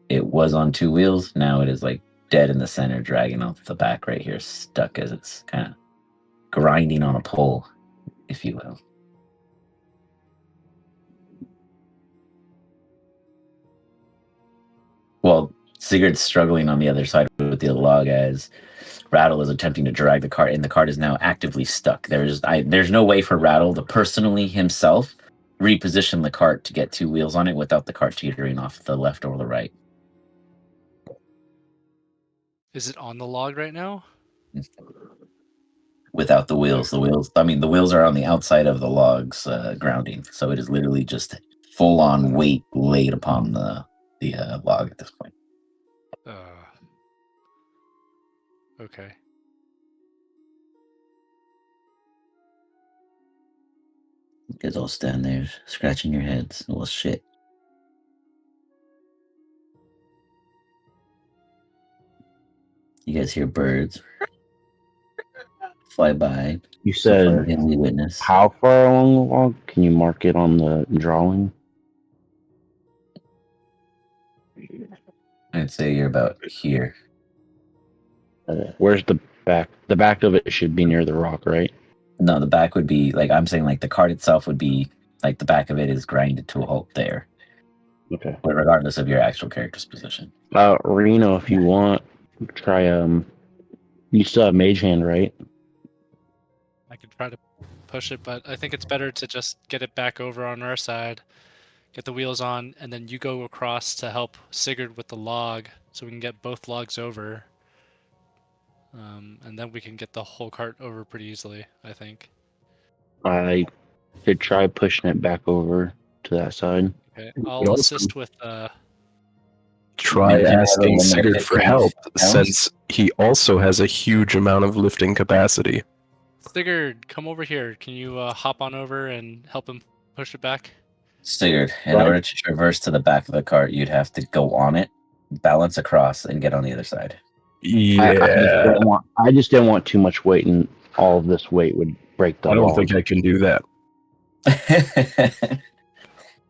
it was on 2 wheels. Now it is like dead in the center, dragging off the back right here, stuck as it's kind of grinding on a pole, if you will. Well, Sigurd's struggling on the other side with the log as Rattle is attempting to drag the cart, and the cart is now actively stuck. There's no way for Rattle to personally himself reposition the cart to get 2 wheels on it without the cart teetering off the left or the right. Is it on the log right now? Without the wheels, the wheels are on the outside of the log's grounding, so it is literally just full-on weight laid upon the log at this point. Okay. You guys all stand there scratching your heads. Well, shit. You guys hear birds fly by. You So far, said the only witness. how far along the log? Can you mark it on the drawing? I'd say you're about here. Where's the back? The back of it should be near the rock, right? No, the back would be like I'm saying. Like the cart itself would be like the back of it is grinded to a halt there, Okay. but regardless of your actual character's position. Reno, if you want, try you still have Mage Hand, right? I could try to push it, but I think it's better to just get it back over on our side, get the wheels on, and then you go across to help Sigurd with the log, so we can get both logs over. And then we can get the whole cart over pretty easily, I think. I could try pushing it back over to that side. Okay, We I'll also assist with try Mage Hand has a asking limit of Sigurd for 15 help, pounds. since he also has a huge amount of lifting capacity. Sigurd, come over here. Can you hop on over and help him push it back? Sigurd, in Right. order to traverse to the back of the cart, you'd have to go on it, balance across, and get on the other side. Yeah, I just didn't want too much weight, and all of this weight would break the I don't log. think I can do that.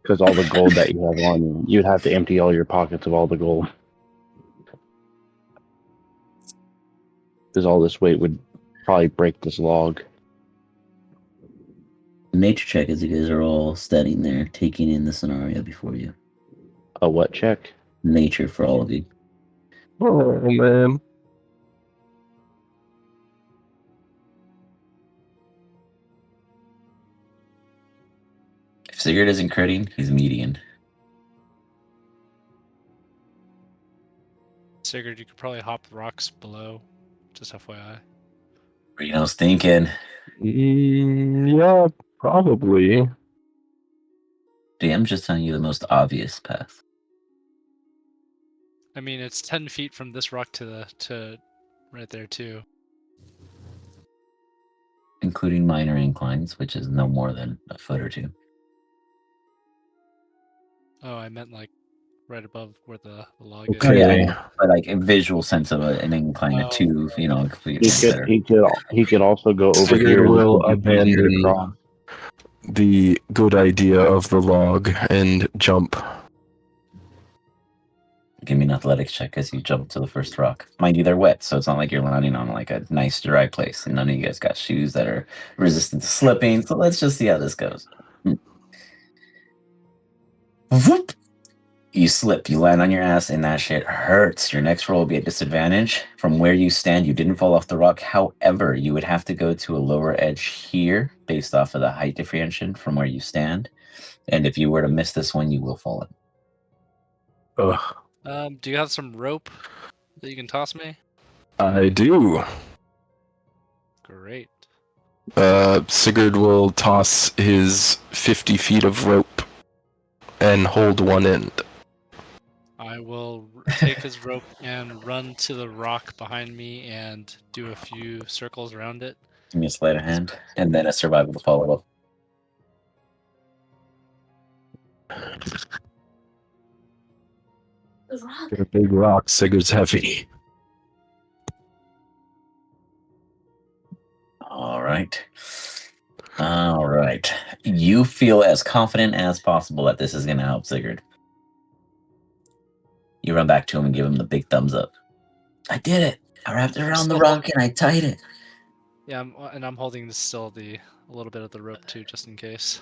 Because all the gold that you have on you, you'd have to empty all your pockets of all the gold. Because all this weight would probably break this log. Nature check as you guys are all standing there, taking in the scenario before you. A what check? Nature for all of you. Oh man. If Sigurd isn't critting, he's median. Sigurd, you could probably hop the rocks below, just FYI. Reno's thinking. Yeah, probably. DM's just telling you the most obvious path. I mean, it's 10 feet from this rock to right there too. Including minor inclines, which is no more than a foot or two. Oh, I meant like right above where the log Okay. is. Yeah, but like a visual sense of an incline of Oh, 2, you know, completely He could consider. he could also go over Sigurd here. will It'd be easier to abandon cross. the good idea of the log and jump. Give me an athletics check as you jump to the first rock. Mind you, they're wet, so it's not like you're landing on like a nice dry place. And none of you guys got shoes that are resistant to slipping. So let's just see how this goes. Whoop! You slip, you land on your ass, and that shit hurts. Your next roll will be at disadvantage. From where you stand, you didn't fall off the rock. However, you would have to go to a lower edge here based off of the height differentiation from where you stand. And if you were to miss this one, you will fall in. Ugh, do you have some rope that you can toss me? I do. Great. Sigurd will toss his 50 feet of rope and hold one end. I will take his rope and run to the rock behind me and do a few circles around it. Give me a sleight of hand, and then a survival follow-up. The rock. They're big rocks. Sigurd's heavy. All right. All right. You feel as confident as possible that this is going to help Sigurd. You run back to him and give him the big thumbs up. I did it. I wrapped it around the rock and I tied it. Yeah, I'm holding a little bit of the rope too, just in case.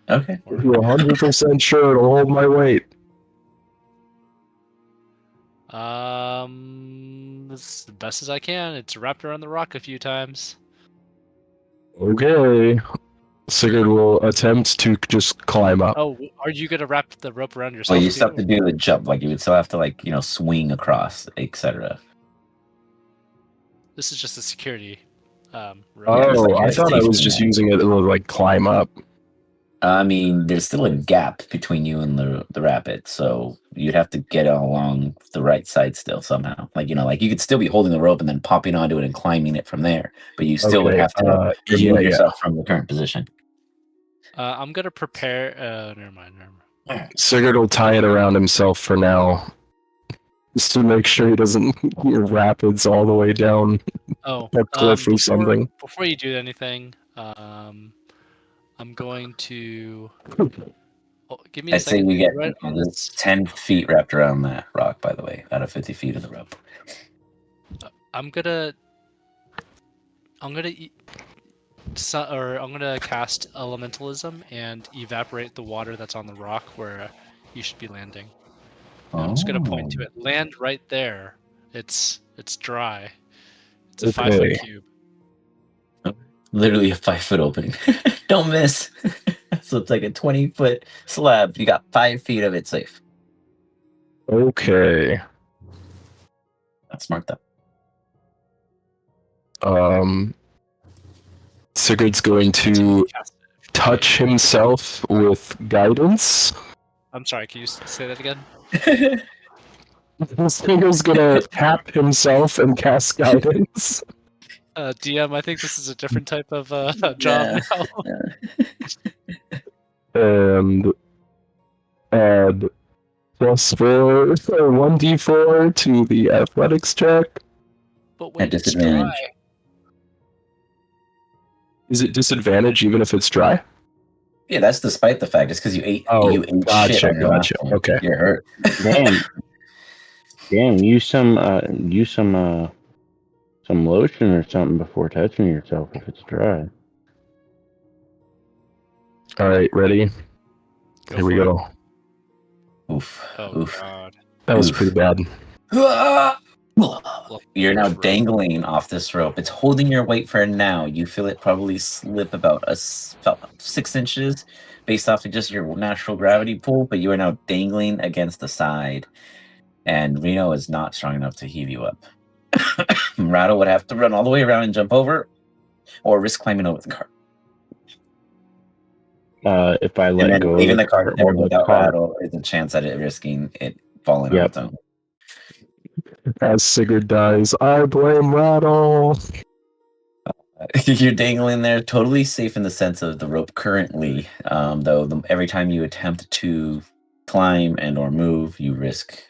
Okay. You're 100% sure it'll hold my weight. It's the best as I can. It's wrapped around the rock a few times. Okay. Sigurd will attempt to just climb up. Oh, are you gonna wrap the rope around Well, yourself you too? still have to do the jump. Like, you would still have to, like, you know, swing across, etc. This is just a security rope. Oh, like I a thought I was safety just net. using it to, like, climb up. I mean, there's still a gap between you and the rapid, so you'd have to get along the right side still somehow. Like, you know, like you could still be holding the rope and then popping onto it and climbing it from there, but you still would Okay, have to remove yeah. yourself from the current position. I'm gonna prepare. Never mind. Sigurd will tie it around himself for now, just to make sure he doesn't rapids all the way down Oh, a cliff or something. Before you do anything, I'm going to. Oh, give me a I'd say second. we get Right on this. 10 feet wrapped around that rock, by the way, out of 50 feet of the rope. I'm gonna I'm gonna cast elementalism and evaporate the water that's on the rock where you should be landing. And I'm just gonna point to it. Land right there. It's dry. It's a 5-foot Okay. cube. Literally a 5-foot opening. Don't miss. So it's like a 20-foot slab. You got 5 feet of it safe. Okay. That's smart though. Sigurd's going to Cast it. touch himself with guidance. I'm sorry. Can you say that again? Sigurd's gonna tap himself and cast guidance. DM, I think this is a different type of job now. And add +4 1d4 to the athletics check. But At wait, it's disadvantage. dry. Is it disadvantage even if it's dry? Yeah, that's despite the fact it's because you ate shit on your last one. Okay. You're hurt. Damn, use some lotion or something before touching yourself if it's dry. All right, ready? Here we for it. go. Oof. Oh Oof. god. That was Oof. pretty bad. You're now Rope. dangling off this rope. It's holding your weight for now. You feel it probably slip about 6 inches based off of just your natural gravity pull, but you are now dangling against the side. And Reno is not strong enough to heave you up. Rattle would have to run all the way around and jump over, or risk climbing over the cart. If I And let then go leaving of the cart there or the without cart, Rattle is a chance at it risking it falling on Yep. its own. As Sigurd dies, I blame Rattle. You're dangling there, totally safe in the sense of the rope currently. Though every time you attempt to climb and or move, you risk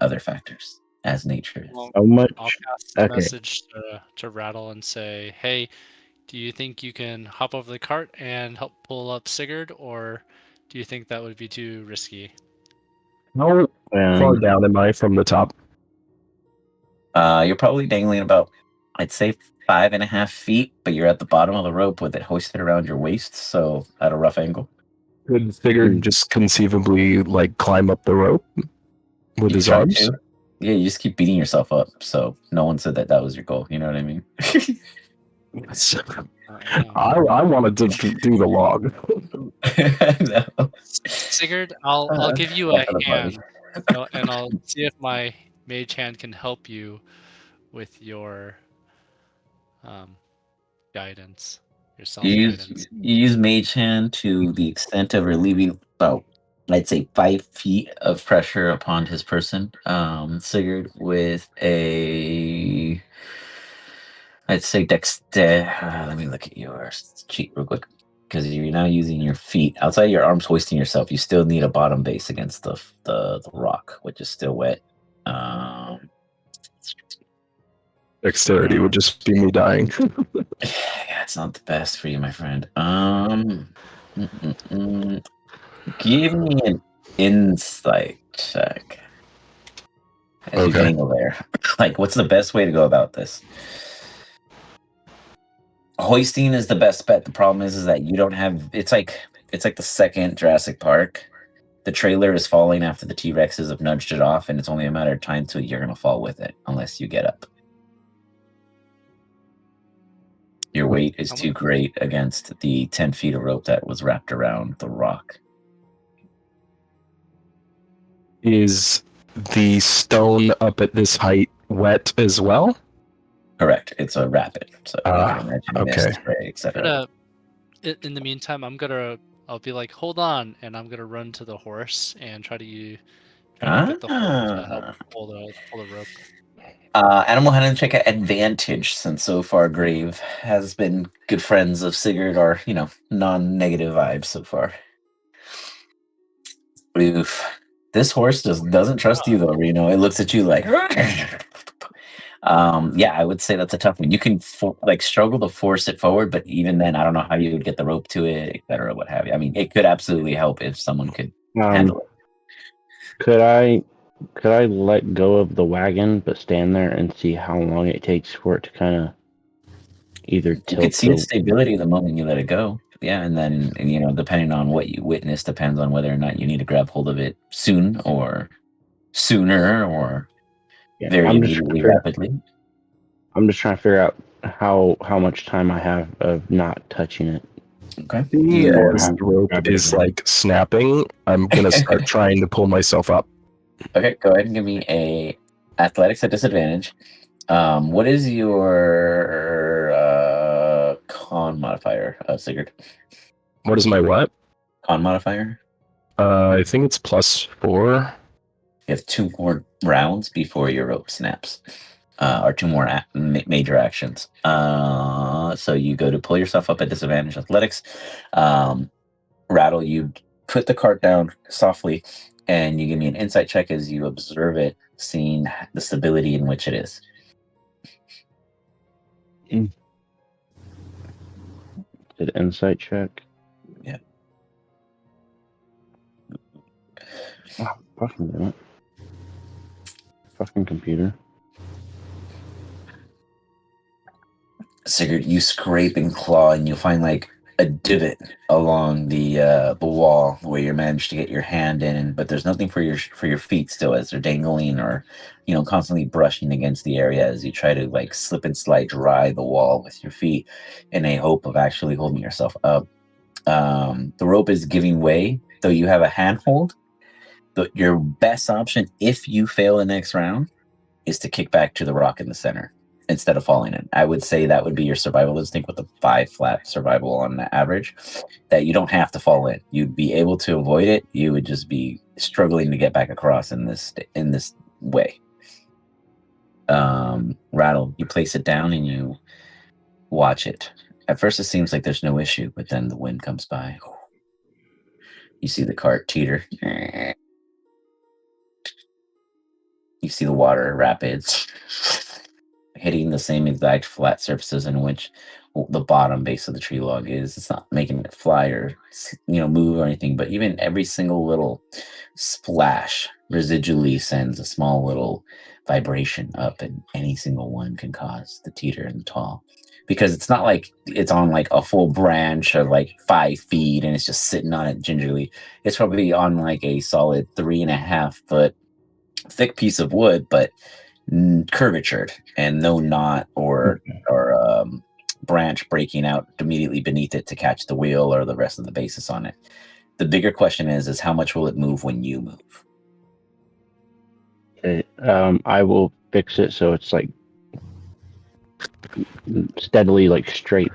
other factors, as nature is. Well, so much. I'll cast a Okay. message to Rattle and say, "Hey, do you think you can hop over the cart and help pull up Sigurd, or do you think that would be too risky?" How far down am I from the top? You're probably dangling about, I'd say, 5.5 feet, but you're at the bottom of the rope with it hoisted around your waist, so at a rough angle. Could Sigurd just conceivably like climb up the rope with his arms? To. Yeah, you just keep beating yourself up, so no one said that was your goal. You know what I mean? I wanted to do the log. No. Sigurd, I'll give you a hand, and I'll see if my mage hand can help you with your guidance, your self guidance. You use Mage Hand to the extent of relieving about, I'd say, 5 feet of pressure upon his person. Sigurd with a, I'd say, let me look at your cheat real quick. Because you're now using your feet. Outside your arms hoisting yourself, you still need a bottom base against the rock, which is still wet. Dexterity would just be me dying. Yeah, it's not the best for you, my friend. Give me an insight check as you Okay. dangle there. Like, what's the best way to go about this? Hoisting is the best bet. The problem is that you don't have. It's like the second Jurassic Park. The trailer is falling after the T-Rexes have nudged it off, and it's only a matter of time till you're gonna fall with it, unless you get up. Your weight is too great against the 10 feet of rope that was wrapped around the rock. Is the stone up at this height wet as well? Correct. It's a rapid, so you can imagine okay. mist, spray, etc. In the meantime, I'll be like, hold on, and I'm gonna run to the horse and try to get the horse to help pull the rope. Animal handling check at advantage, since so far Grave has been good friends of Sigurd, or non-negative vibes so far. Oof. This horse doesn't trust you though, Reno. It looks at you like yeah, I would say that's a tough one. You can struggle to force it forward, but even then, I don't know how you would get the rope to it, etc., what have you. I mean, it could absolutely help if someone could handle it. Could I let go of the wagon but stand there and see how long it takes for it to kind of either You tilt could see its the stability the moment you let it go. Yeah, and then depending on what you witness, depends on whether or not you need to grab hold of it soon or sooner or yeah, very immediately, rapidly. I'm just trying to figure out how much time I have of not touching it. Okay. As the rope is like snapping, I'm gonna start trying to pull myself up. Okay, go ahead and give me a athletics at disadvantage. What is your con modifier, Sigurd? What is my what? Con modifier? I think it's +4. You have 2 more rounds before your rope snaps, or 2 more major actions. So you go to pull yourself up at disadvantage athletics. Rattle, you put the cart down softly, and you give me an insight check as you observe it, seeing the stability in which it is. Did insight check? Yeah. Oh, fucking damn it. Fucking computer. Sigurd, you scrape and claw, and you find like a divot along the wall where you managed to get your hand in, but there's nothing for your feet still, as they're dangling or constantly brushing against the area as you try to like slip and slide dry the wall with your feet in a hope of actually holding yourself up. The rope is giving way, though you have a handhold. Your best option, if you fail the next round, is to kick back to the rock in the center instead of falling in. I would say that would be your survival instinct with a 5 flat survival on the average, that you don't have to fall in. You'd be able to avoid it. You would just be struggling to get back across in this way. Rattle, you place it down and you watch it. At first it seems like there's no issue, but then the wind comes by. You see the cart teeter. You see the water rapids hitting the same exact flat surfaces in which the bottom base of the tree log is. It's not making it fly or move or anything, but even every single little splash residually sends a small little vibration up, and any single one can cause the teeter and the tall. Because it's not like it's on like a full branch of like 5 feet and it's just sitting on it gingerly. It's probably on like a solid 3.5 foot thick piece of wood, but curvatured, and no knot or branch breaking out immediately beneath it to catch the wheel or the rest of the basis on it. The bigger question is how much will it move when you move? Okay, I will fix it so it's like steadily like straight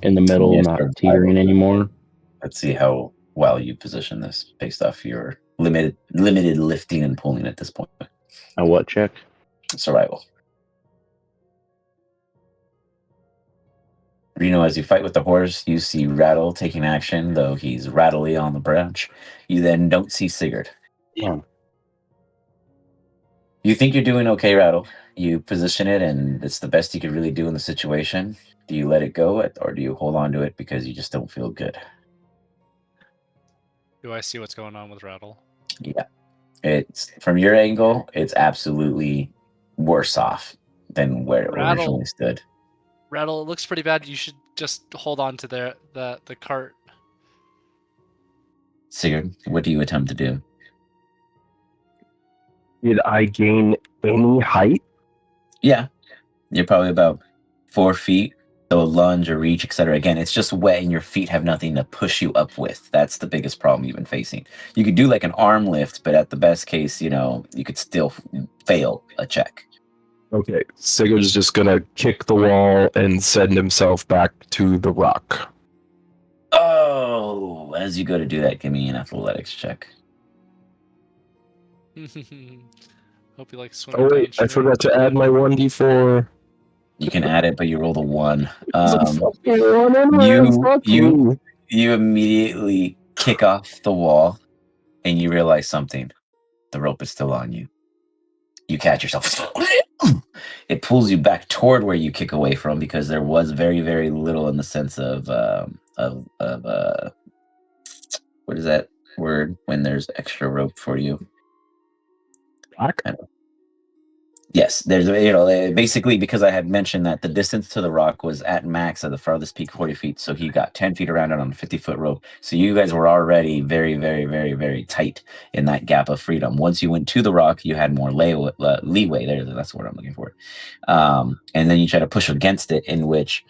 in the middle, Yes, not sir. teetering anymore. Let's see how well you position this based off your limited lifting and pulling at this point. A what check? Survival. As you fight with the horse, you see Rattle taking action, though he's rattly on the branch. You then don't see Sigurd. Yeah. You think you're doing okay, Rattle. You position it, and it's the best you could really do in the situation. Do you let it go, or do you hold on to it because you just don't feel good? Do I see what's going on with Rattle? Yeah. It's from your angle, it's absolutely worse off than where it originally stood. Rattle, it looks pretty bad. You should just hold on to the cart. Sigurd, what do you attempt to do? Did I gain any height? Yeah. You're probably about 4 feet. So lunge or reach, etc. Again, it's just wet and your feet have nothing to push you up with. That's the biggest problem you've been facing. You could do like an arm lift, but at the best case, you could still fail a check. Okay, Sigurd's just gonna kick the wall and send himself back to the rock. Oh, as you go to do that, give me an athletics check. Hope you like swimming Oh wait, I downstream. forgot to add my 1d4. You can add it, but you rolled a 1. You You immediately kick off the wall, and you realize something. The rope is still on you. You catch yourself. It pulls you back toward where you kick away from, because there was very, very little in the sense of what is that word when there's extra rope for you? Slack? Yes, there's basically because I had mentioned that the distance to the rock was at max at the farthest peak 40 feet, so he got 10 feet around it on a 50-foot rope. So you guys were already very, very, very, very tight in that gap of freedom. Once you went to the rock, you had more leeway. That's what I'm looking for. And then you try to push against it, in which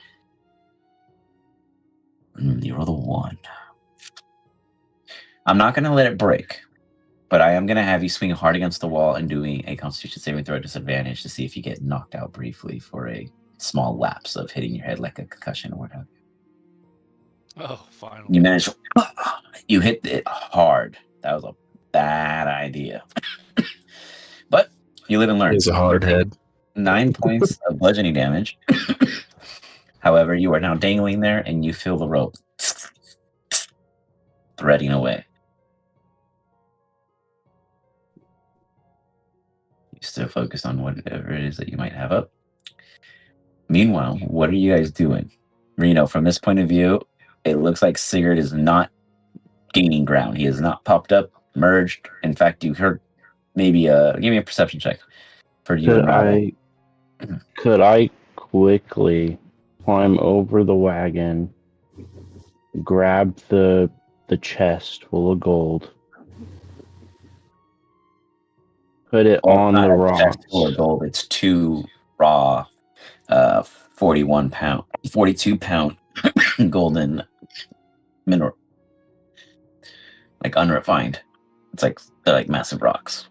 you roll the 1. I'm not going to let it break. But I am going to have you swing hard against the wall and doing a Constitution saving throw at disadvantage to see if you get knocked out briefly for a small lapse of hitting your head like a concussion or what have you. Oh, finally. You managed. You hit it hard. That was a bad idea. But you live and learn. He's a hard head. 9 points of bludgeoning damage. However, you are now dangling there and you feel the rope threading away. You still focus on whatever it is that you might have up. Meanwhile, what are you guys doing? Reno, from this point of view, it looks like Sigurd is not gaining ground. He has not popped up, merged. In fact, you heard maybe give me a perception check for you and Rattle. Could I quickly climb over the wagon, grab the chest full of gold, put it on the rocks? Full of gold. It's 2 raw 42 pound golden mineral, like unrefined. It's like they're like massive rocks.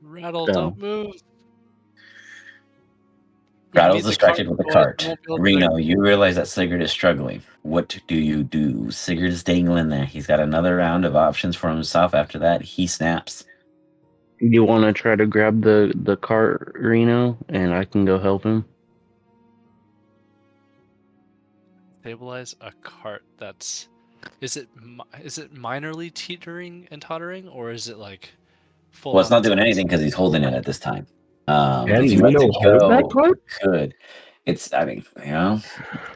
Rattle, No. don't move. Rattle's distracted with the cart. Reno, you realize that Sigurd is struggling. What do you do? Sigurd's dangling there. He's got another round of options for himself. After that, he snaps. You want to try to grab the cart, Reno, and I can go help him? Stabilize a cart that's... Is it minorly teetering and tottering, or is it like full? Well, it's not doing anything because he's holding it at this time. If you we let know it hold that go, cart? could. It's, I mean,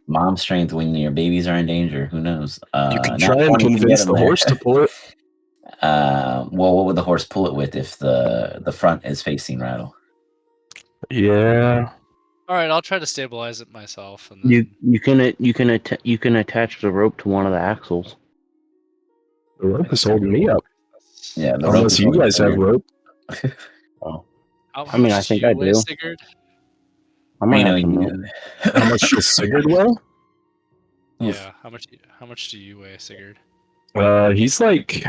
mom strength when your babies are in danger. Who knows? You can Nat try and 20 can get convince him the there. horse to pull it. Well, what would the horse pull it with if the front is facing Rattle? Yeah. All right, I'll try to stabilize it myself, and then You can attach the rope to one of the axles. The rope is holding me up. Yeah, the rope Unless is you holding guys have Sigurd. rope. Oh, How I mean, much I think do you I weigh, do. Sigurd? I might Reno, have to you. move. How much does Sigurd weigh? Yeah. How much do you weigh, Sigurd? He's like,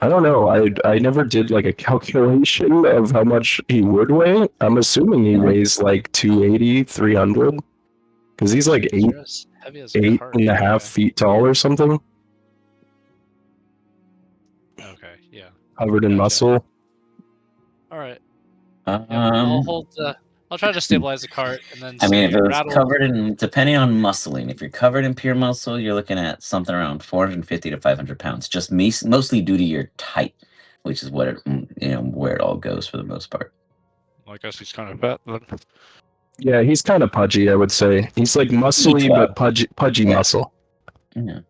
I don't know. I never did like a calculation of how much he would weigh. I'm assuming he weighs like 280, 300. Because he's like Jeez, you're as heavy as a eight cart. and a half feet tall or something. Okay, yeah. Covered in Gotcha. muscle. All right. Yep, I'll hold. I'll try to stabilize the cart, and then. I mean, if it was Rattle. covered in, depending on muscling, if you're covered in pure muscle, you're looking at something around 450 to 500 pounds. Just mostly due to your type, which is what where it all goes for the most part. Well, I guess he's kind of fat then. Yeah, he's kind of pudgy, I would say. He's like muscly, but pudgy muscle. Yeah.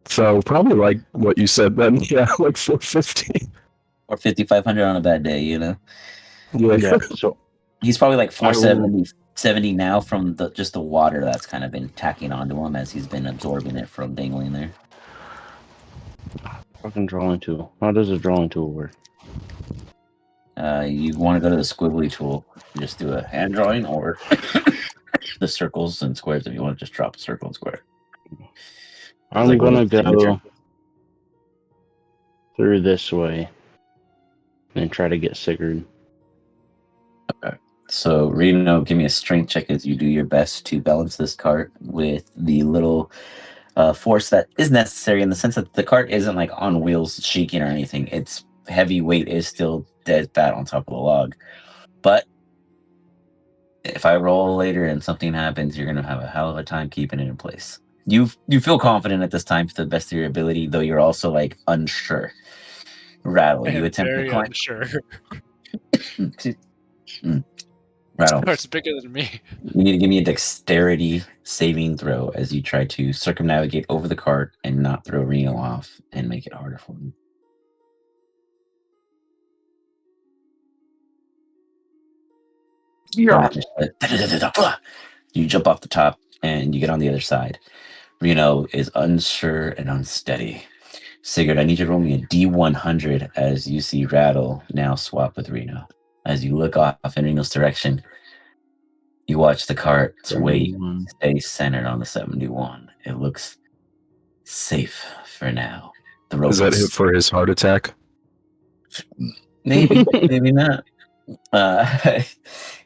So probably like what you said then. Yeah, like 450. Or 5,500 on a bad day, Yeah. So He's probably like 470 now from just the water that's kind of been tacking onto him as he's been absorbing it from dangling there. fucking drawing tool. How does a drawing tool work? You want to go to the squiggly tool. You just do a hand drawing or the circles and squares if you want to just drop a circle and square. I'm gonna go through this way and try to get Sigurd. Okay. So, Reno, give me a strength check as you do your best to balance this cart with the little force that is necessary in the sense that the cart isn't like on wheels shaking or anything. Its heavy weight is still dead fat on top of the log. But if I roll later and something happens, you're going to have a hell of a time keeping it in place. You feel confident at this time to the best of your ability, though you're also like unsure. Rattle, you attempt to climb. Unsure. Rattle. It's bigger than me. You need to give me a dexterity saving throw as you try to circumnavigate over the cart and not throw Reno off and make it harder for him. You jump off the top and you get on the other side. Reno is unsure and unsteady. Sigurd, I need you to roll me a D100 as you see Rattle now swap with Reno. As you look off in Reno's direction, you watch the cart's weight stay centered on the 71. It looks safe for now. The rope Is that it for his heart attack? Maybe, maybe not.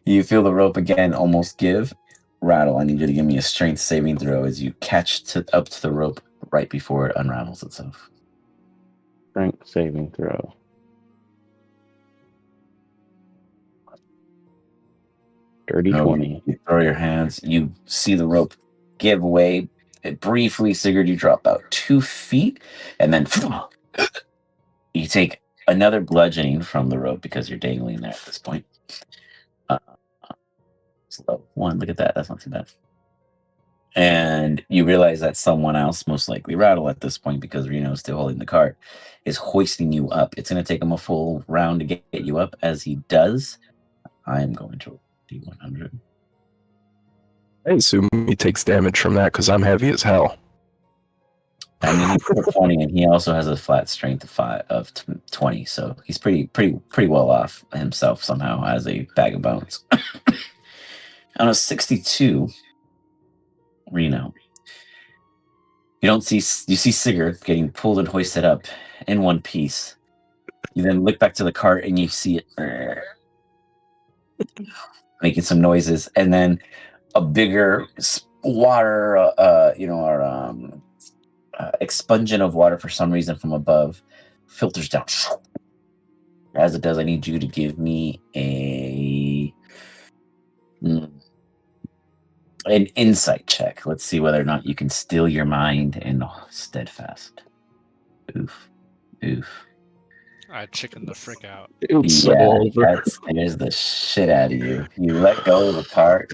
You feel the rope again almost give. Rattle, I need you to give me a strength saving throw as you catch up to the rope right before it unravels itself. Strength saving throw. Dirty 20. You throw your hands. You see the rope give way. It briefly, Sigurd, you drop about 2 feet, and then you take another bludgeoning from the rope because you're dangling there at this point. Slow. 1, look at that. That's not too bad. And you realize that someone else, most likely Rattle at this point, because Reno's still holding the cart, is hoisting you up. It's going to take him a full round to get you up. As he does, I am going to D100. I assume he takes damage from that because I'm heavy as hell. I mean, he's 20, and he also has a flat strength of 20, so he's pretty well off himself somehow as a bag of bones. On a 62, Reno, you see Sigurd getting pulled and hoisted up in one piece. You then look back to the cart and you see it making some noises, and then a bigger water, expungent of water for some reason from above filters down. As it does, I need you to give me an insight check. Let's see whether or not you can still your mind and steadfast. Oof. I chickened the frick out. It's so over. That scares the shit out of you. You let go of the cart.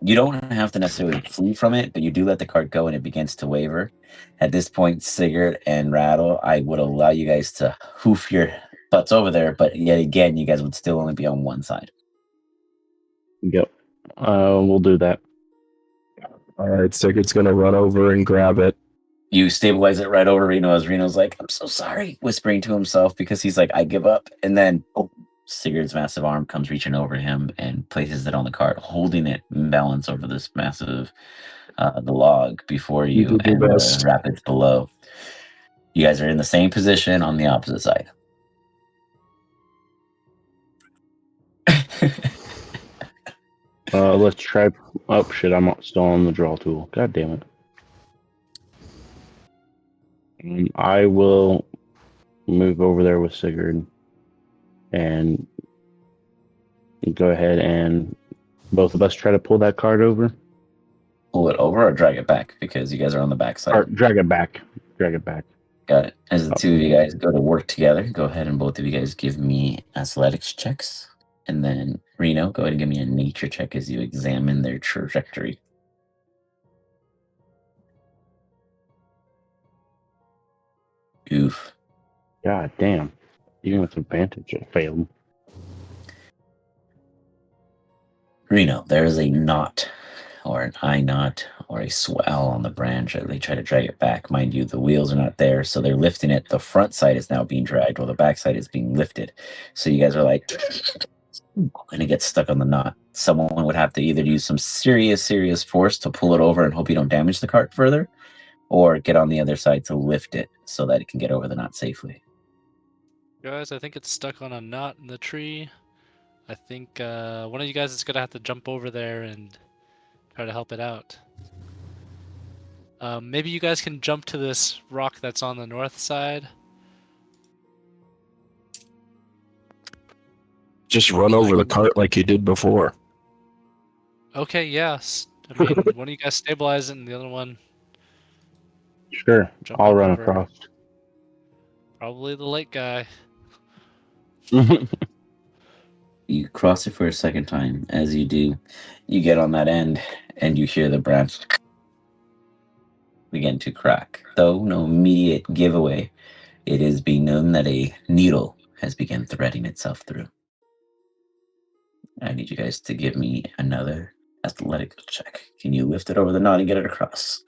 You don't have to necessarily flee from it, but you do let the cart go and it begins to waver. At this point, Sigurd and Rattle, I would allow you guys to hoof your butts over there, but yet again, you guys would still only be on one side. Yep. We'll do that. All right, Sigurd's going to run over and grab it. You stabilize it right over Reno as Reno's like, I'm so sorry, whispering to himself because he's like, I give up. And then Sigurd's massive arm comes reaching over him and places it on the cart, holding it in balance over this massive, the log before you and the rapids below. You guys are in the same position on the opposite side. Let's try. Oh shit! I'm still on the draw tool. God damn it! I will move over there with Sigurd and go ahead and both of us try to pull that cart over. Pull it over or drag it back because you guys are on the back side. Or drag it back. Drag it back. Got it. As the two of you guys go to work together, go ahead and both of you guys give me athletics checks. And then Reno, go ahead and give me a nature check as you examine their trajectory. Oof. God damn. Even with advantage, it failed. Reno, there is a knot or an eye knot or a swell on the branch. They try to drag it back. Mind you, the wheels are not there, so they're lifting it. The front side is now being dragged while the back side is being lifted. So you guys are like, and it gets stuck on the knot. Someone would have to either use some serious force to pull it over and hope you don't damage the cart further, or get on the other side to lift it so that it can get over the knot safely. Guys, I think it's stuck on a knot in the tree. I think one of you guys is going to have to jump over there and try to help it out. Maybe you guys can jump to this rock that's on the north side. Just run over the cart like you did before. Okay, yes. I mean, one of you guys stabilize it and the other one... Sure, I'll run across. Probably the late guy. You cross it for a second time. As you do, you get on that end and you hear the branch begin to crack. Though no immediate giveaway, it is being known that a needle has begun threading itself through. I need you guys to give me another athletic check. Can you lift it over the knot and get it across?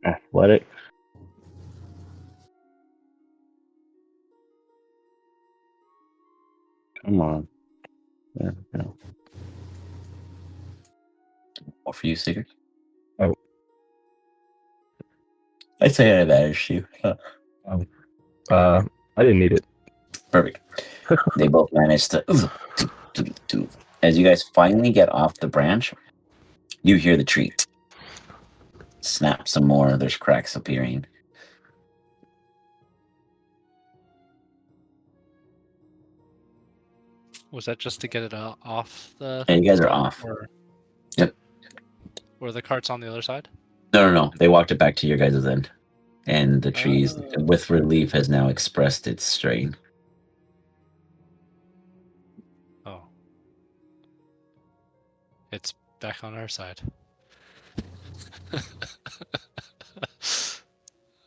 Athletic. Come on. There we go. Or for you, Sigurd? Oh. I'd say I advantage you. I didn't need it. Perfect. They both managed to. As you guys finally get off the branch, you hear the tree snap some more. There's cracks appearing. Was that just to get it off the? And you guys are stump, off. Or, Yep. Or the cart's on the other side? No. They walked it back to your guys' end. And the trees, with relief, has now expressed its strain. Oh. It's back on our side.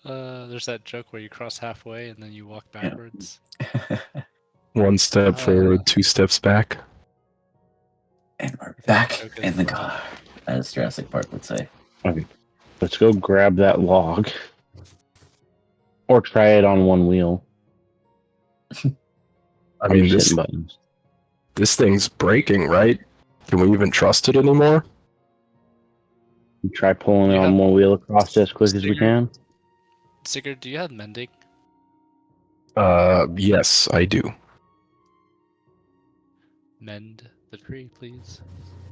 There's that joke where you cross halfway and then you walk backwards. One step forward, 2 steps back. And we're back joke is in the wrong. car, as Jurassic Park would say. Okay. Let's go grab that log. Or try it on one wheel. I I'm mean, just hitting buttons. this thing's breaking, right? Can we even trust it anymore? We try pulling it Yeah. on one wheel across as quick as we can. Sigurd, do you have mending? Yes, I do. Mend the tree, please.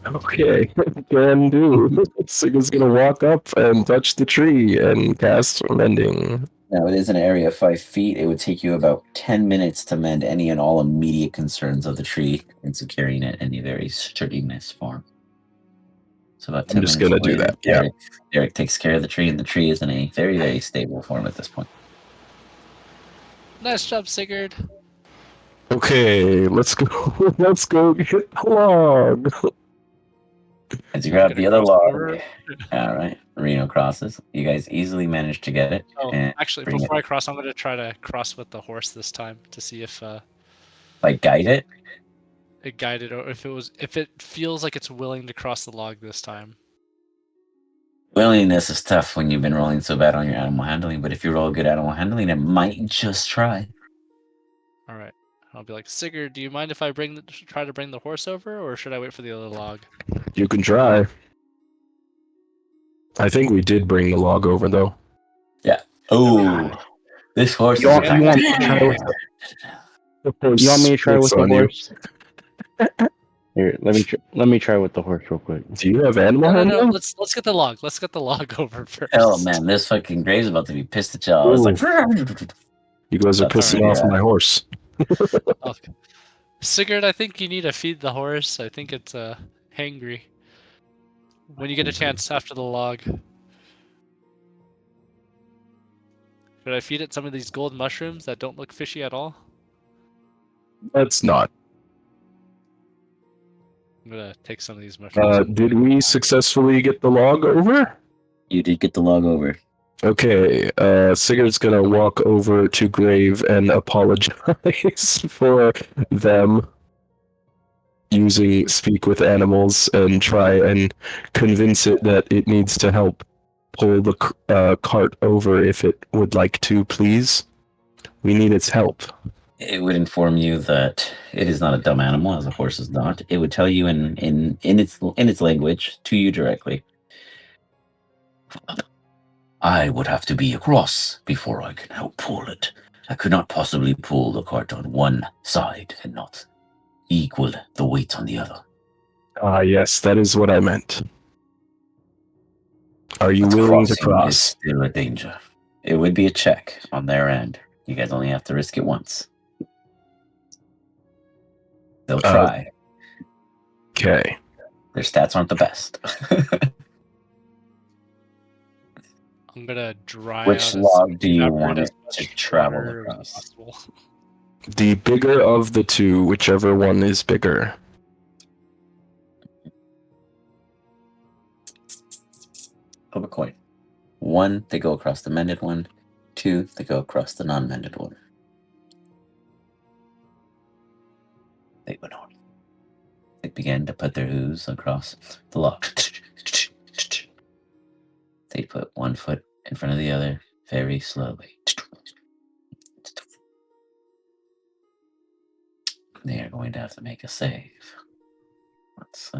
Okay, can do. Sigurd's gonna walk up and touch the tree and cast mending. Now, it is an area of 5 feet. It would take you about 10 minutes to mend any and all immediate concerns of the tree and securing it in a very sturdiness form. So about 10 I'm just minutes gonna do later, that. Yeah. Derek takes care of the tree, and the tree is in a very, very stable form at this point. Nice job, Sigurd. Okay, let's go. Let's go get the log. As you grab Gonna the other cross log, over. all right, Reno crosses. You guys easily manage to get it. Oh, and actually, bring before it, I cross, I'm gonna try to cross with the horse this time to see if like, guide it. it guided or if it feels like it's willing to cross the log this time. Willingness is tough when you've been rolling so bad on your animal handling, but if you roll good animal handling, it might just try. All right. I'll be like, Sigurd, do you mind if I try to bring the horse over, or should I wait for the other log? You can try. I think we did bring the log over, though. Oh, this horse You is want- you want me to attacking. try with You want me to try with the on you. horse? Here, let me try with the horse real quick. Do you have animal No. handling? Let's get the log. Let's get the log over first. Oh man, this fucking Grave's about to be pissed at y'all. It's like, You guys are That's pissing alright, off yeah. my horse. Okay. Sigurd, I think you need to feed the horse. I think it's hangry. When you get a chance after the log. Should I feed it some of these gold mushrooms that don't look fishy at all? Let's not. I'm gonna take some of these mushrooms. and Did put it we back. successfully get the log over? you did get the log over. Okay, Sigurd's gonna walk over to Grave and apologize for them using speak with animals and try and convince it that it needs to help pull the cart over if it would like to, please. We need its help. It would inform you that it is not a dumb animal, as a horse is not. It would tell you in its language to you directly. I would have to be across before I can help pull it. I could not possibly pull the cart on one side and not equal the weight on the other. Ah, yes, that is what I meant. Are you But willing to crossing is cross? still a danger. It would be a check on their end. You guys only have to risk it once. They'll try. Okay. Their stats aren't the best. I'm gonna dry Which out log do you evaporate want as it much to travel water as across? possible. The bigger of the two, whichever one is bigger. Flip a coin. 1, they go across the mended one. 2, they go across the non-mended one. They went on. They begin to put their hooves across the log. They put one foot in front of the other very slowly. They are going to have to make a save. Let's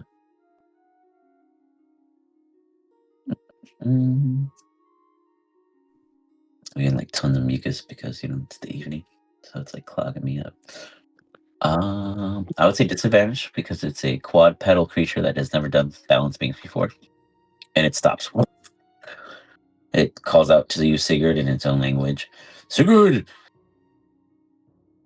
I'm getting like tons of mucus because it's the evening, so it's like clogging me up. I would say disadvantage because it's a quadrupedal creature that has never done balance beams before, and it stops. It calls out to you, Sigurd, in its own language. Sigurd,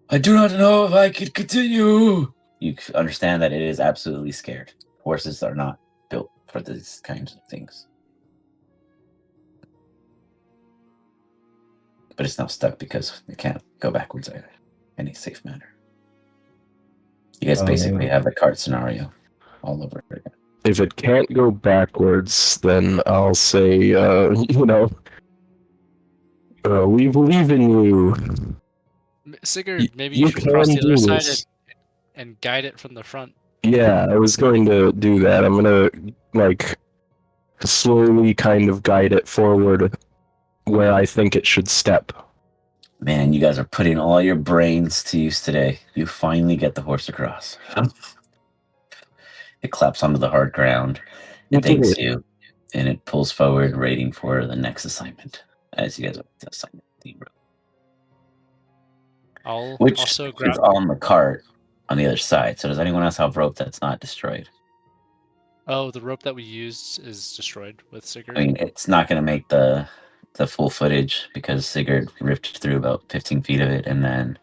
I do not know if I can continue. You understand that it is absolutely scared. Horses are not built for these kinds of things. But it's now stuck because it can't go backwards in any safe manner. You guys basically have the cart scenario all over again. If it can't go backwards, then I'll say, we believe in you. Sigurd, maybe you you should cross can the other do side this. and guide it from the front. Yeah, I was going to do that. I'm gonna slowly kind of guide it forward where I think it should step. Man, you guys are putting all your brains to use today. You finally get the horse across. It claps onto the hard ground. It thanks you, and it pulls forward, waiting for the next assignment. As you guys are assigning the rope, which also is on the cart on the other side. So does anyone else have rope that's not destroyed? Oh, the rope that we used is destroyed with Sigurd. I mean, it's not going to make the full footage because Sigurd ripped through about 15 feet of it, and then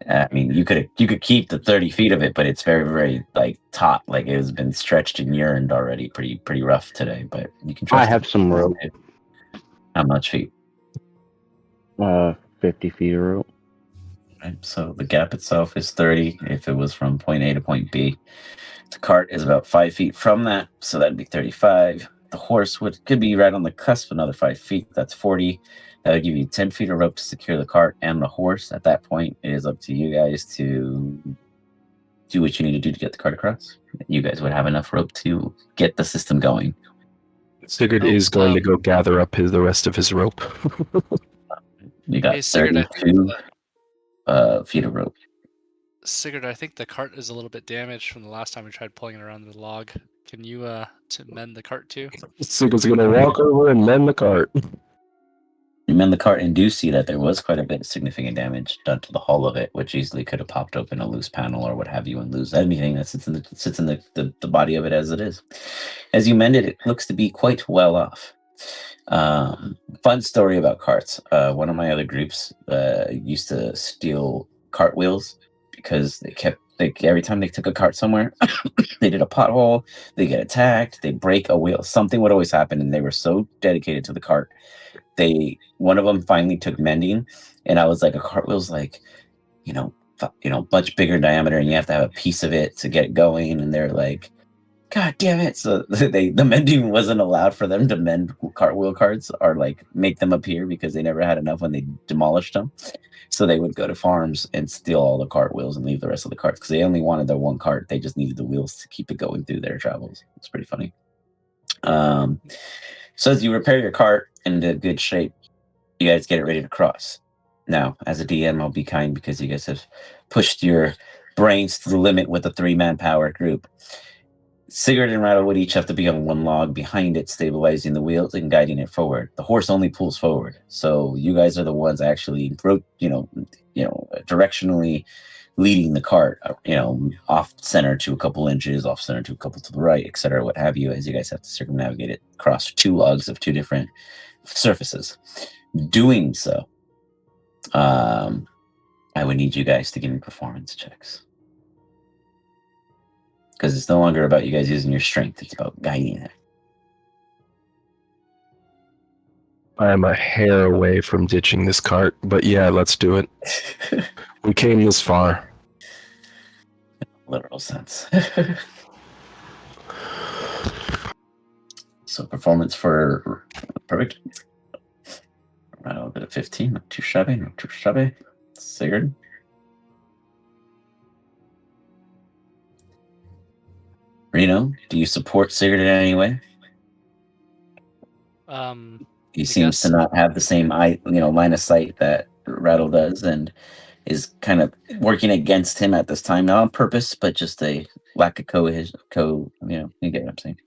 I mean, you could keep the 30 feet of it, but it's very, very like taut, like it has been stretched and urined already, pretty rough today. But you can trust. I have some rope. How much feet? 50 feet of rope. Right. So the gap itself is 30. If it was from point A to point B, the cart is about 5 feet from that, so that'd be 35. The horse could be right on the cusp, another 5 feet. That's 40. That would give you 10 feet of rope to secure the cart and the horse. At that point, it is up to you guys to do what you need to do to get the cart across. You guys would have enough rope to get the system going. Sigurd is going to go gather up the rest of his rope. You got 32 feet of rope. Sigurd, I think the cart is a little bit damaged from the last time we tried pulling it around the log. Can you to mend the cart too? Sigurd's going to walk over and mend the cart. You mend the cart and do see that there was quite a bit of significant damage done to the hull of it, which easily could have popped open a loose panel or what have you and lose anything that sits in the body of it as it is. As you mend it, it looks to be quite well off. Fun story about carts. One of my other groups used to steal cart wheels because every time they took a cart somewhere, they did a pothole, they get attacked, they break a wheel. Something would always happen, and they were so dedicated to the cart. One of them finally took mending, and I was like, a cartwheel's like, much bigger diameter, and you have to have a piece of it to get going. And they're like, God damn it! So the mending wasn't allowed for them to mend cartwheel carts or like make them appear because they never had enough when they demolished them. So they would go to farms and steal all the cartwheels and leave the rest of the carts because they only wanted their one cart. They just needed the wheels to keep it going through their travels. It's pretty funny. So as you repair your cart into good shape, you guys get it ready to cross. Now, as a DM, I'll be kind because you guys have pushed your brains to the limit with a 3-man power group. Sigurd and Rattle would each have to be on one log behind it, stabilizing the wheels and guiding it forward. The horse only pulls forward, so you guys are the ones actually, directionally leading the cart, off center to a couple inches, off center to a couple to the right, etc., what have you, as you guys have to circumnavigate it across 2 logs of 2 different surfaces. Doing so, I would need you guys to give me performance checks. Because it's no longer about you guys using your strength, it's about guiding it. I am a hair away from ditching this cart, but yeah, let's do it. We came this far. Literal sense. So performance for perfect. I'll get a 15. Not too shabby. Not too shabby. Sigurd. Reno, do you support Sigurd in any way? He seems to not have the same line of sight that Rattle does, and is kind of working against him at this time, not on purpose, but just a lack of you get what I'm saying.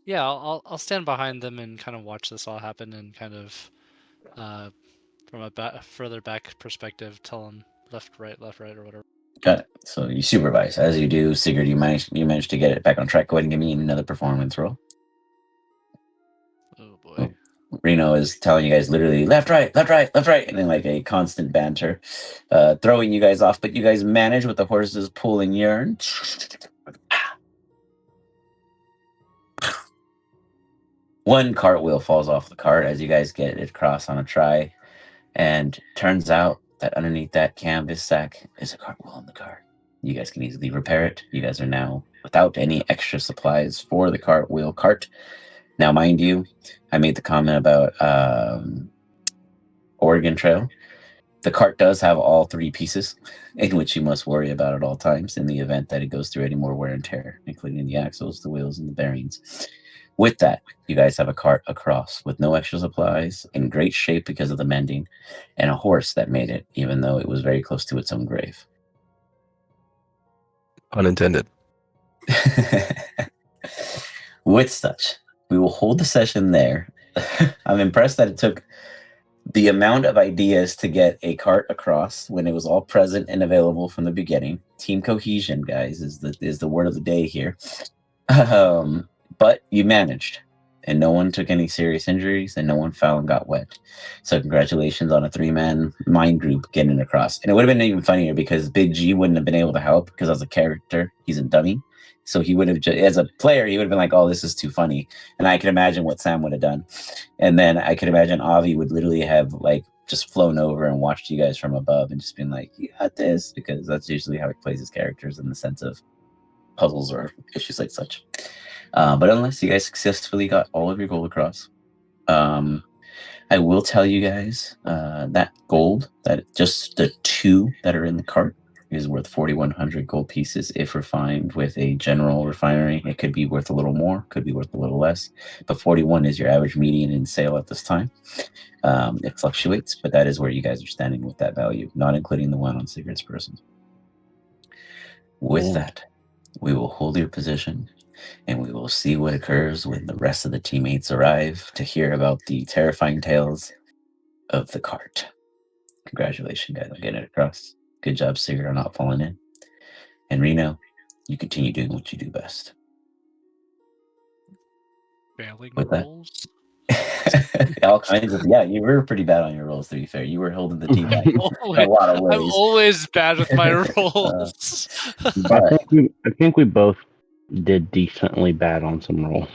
Yeah, I'll stand behind them and kind of watch this all happen, and kind of from a further back perspective, tell them left, right, or whatever. Got it. So you supervise. As you do, Sigurd, you manage to get it back on track. Go ahead and give me another performance roll. Oh boy. Reno is telling you guys literally left, right, and then like a constant banter, throwing you guys off, but you guys manage with the horses pulling urine. One cartwheel falls off the cart as you guys get it across on a try, and turns out that underneath that canvas sack is a cartwheel in the cart. You guys can easily repair it. You guys are now without any extra supplies for the cartwheel cart. Now, mind you, I made the comment about Oregon Trail. The cart does have all 3 pieces in which you must worry about at all times in the event that it goes through any more wear and tear, including the axles, the wheels, and the bearings. With that, you guys have a cart across with no extra supplies, in great shape because of the mending, and a horse that made it, even though it was very close to its own grave. Unintended. With such, we will hold the session there. I'm impressed that it took the amount of ideas to get a cart across when it was all present and available from the beginning. Team cohesion, guys, is the word of the day here. But you managed, and no one took any serious injuries, and no one fell and got wet. So congratulations on a 3-man mind group getting across. And it would have been even funnier because Big G wouldn't have been able to help because as a character, he's a dummy. So he would have, as a player, he would have been like, "Oh, this is too funny." And I can imagine what Sam would have done. And then I could imagine Avi would literally have like just flown over and watched you guys from above and just been like, "You got this," because that's usually how he plays his characters in the sense of puzzles or issues like such. But unless you guys successfully got all of your gold across, I will tell you guys that gold, that just the 2 that are in the cart, is worth 4,100 gold pieces if refined with a general refinery. It could be worth a little more, could be worth a little less, but 41 is your average median in sale at this time. It fluctuates, but that is where you guys are standing with that value, not including the one on Sigurd's person. With that, we will hold your position, and we will see what occurs when the rest of the teammates arrive to hear about the terrifying tales of the cart. Congratulations, guys, on getting it across. Good job, Sigurd, on not falling in. And Reno, you continue doing what you do best. Failing With that, rolls. all kinds of you were pretty bad on your rolls. To be fair, you were holding the team back in a lot of I'm ways. always bad with my rolls. But I think we both did decently bad on some rolls.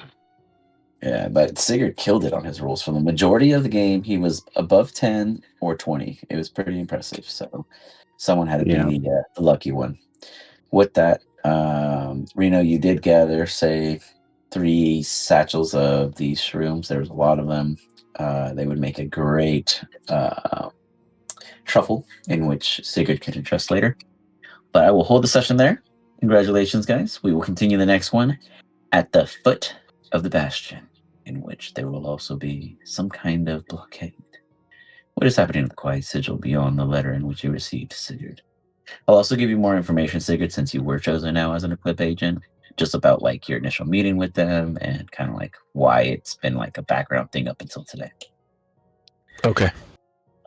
yeah, but Sigurd killed it on his rolls. For the majority of the game, he was above 10 or 20. It was pretty impressive. So someone had to be the lucky one. With that, Reno, you did gather, say, 3 satchels of these shrooms. There was a lot of them. They would make a great truffle in which Sigurd can ingest later. But I will hold the session there. Congratulations, guys. We will continue the next one at the foot of the bastion, in which there will also be some kind of blockade. What is happening with the quiet sigil beyond the letter in which you received, Sigurd? I'll also give you more information, Sigurd, since you were chosen now as an Eclipse agent, just about like your initial meeting with them and kind of like why it's been like a background thing up until today. Okay.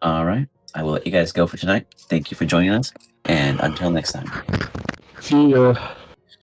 All right. I will let you guys go for tonight. Thank you for joining us, and until next time. See ya.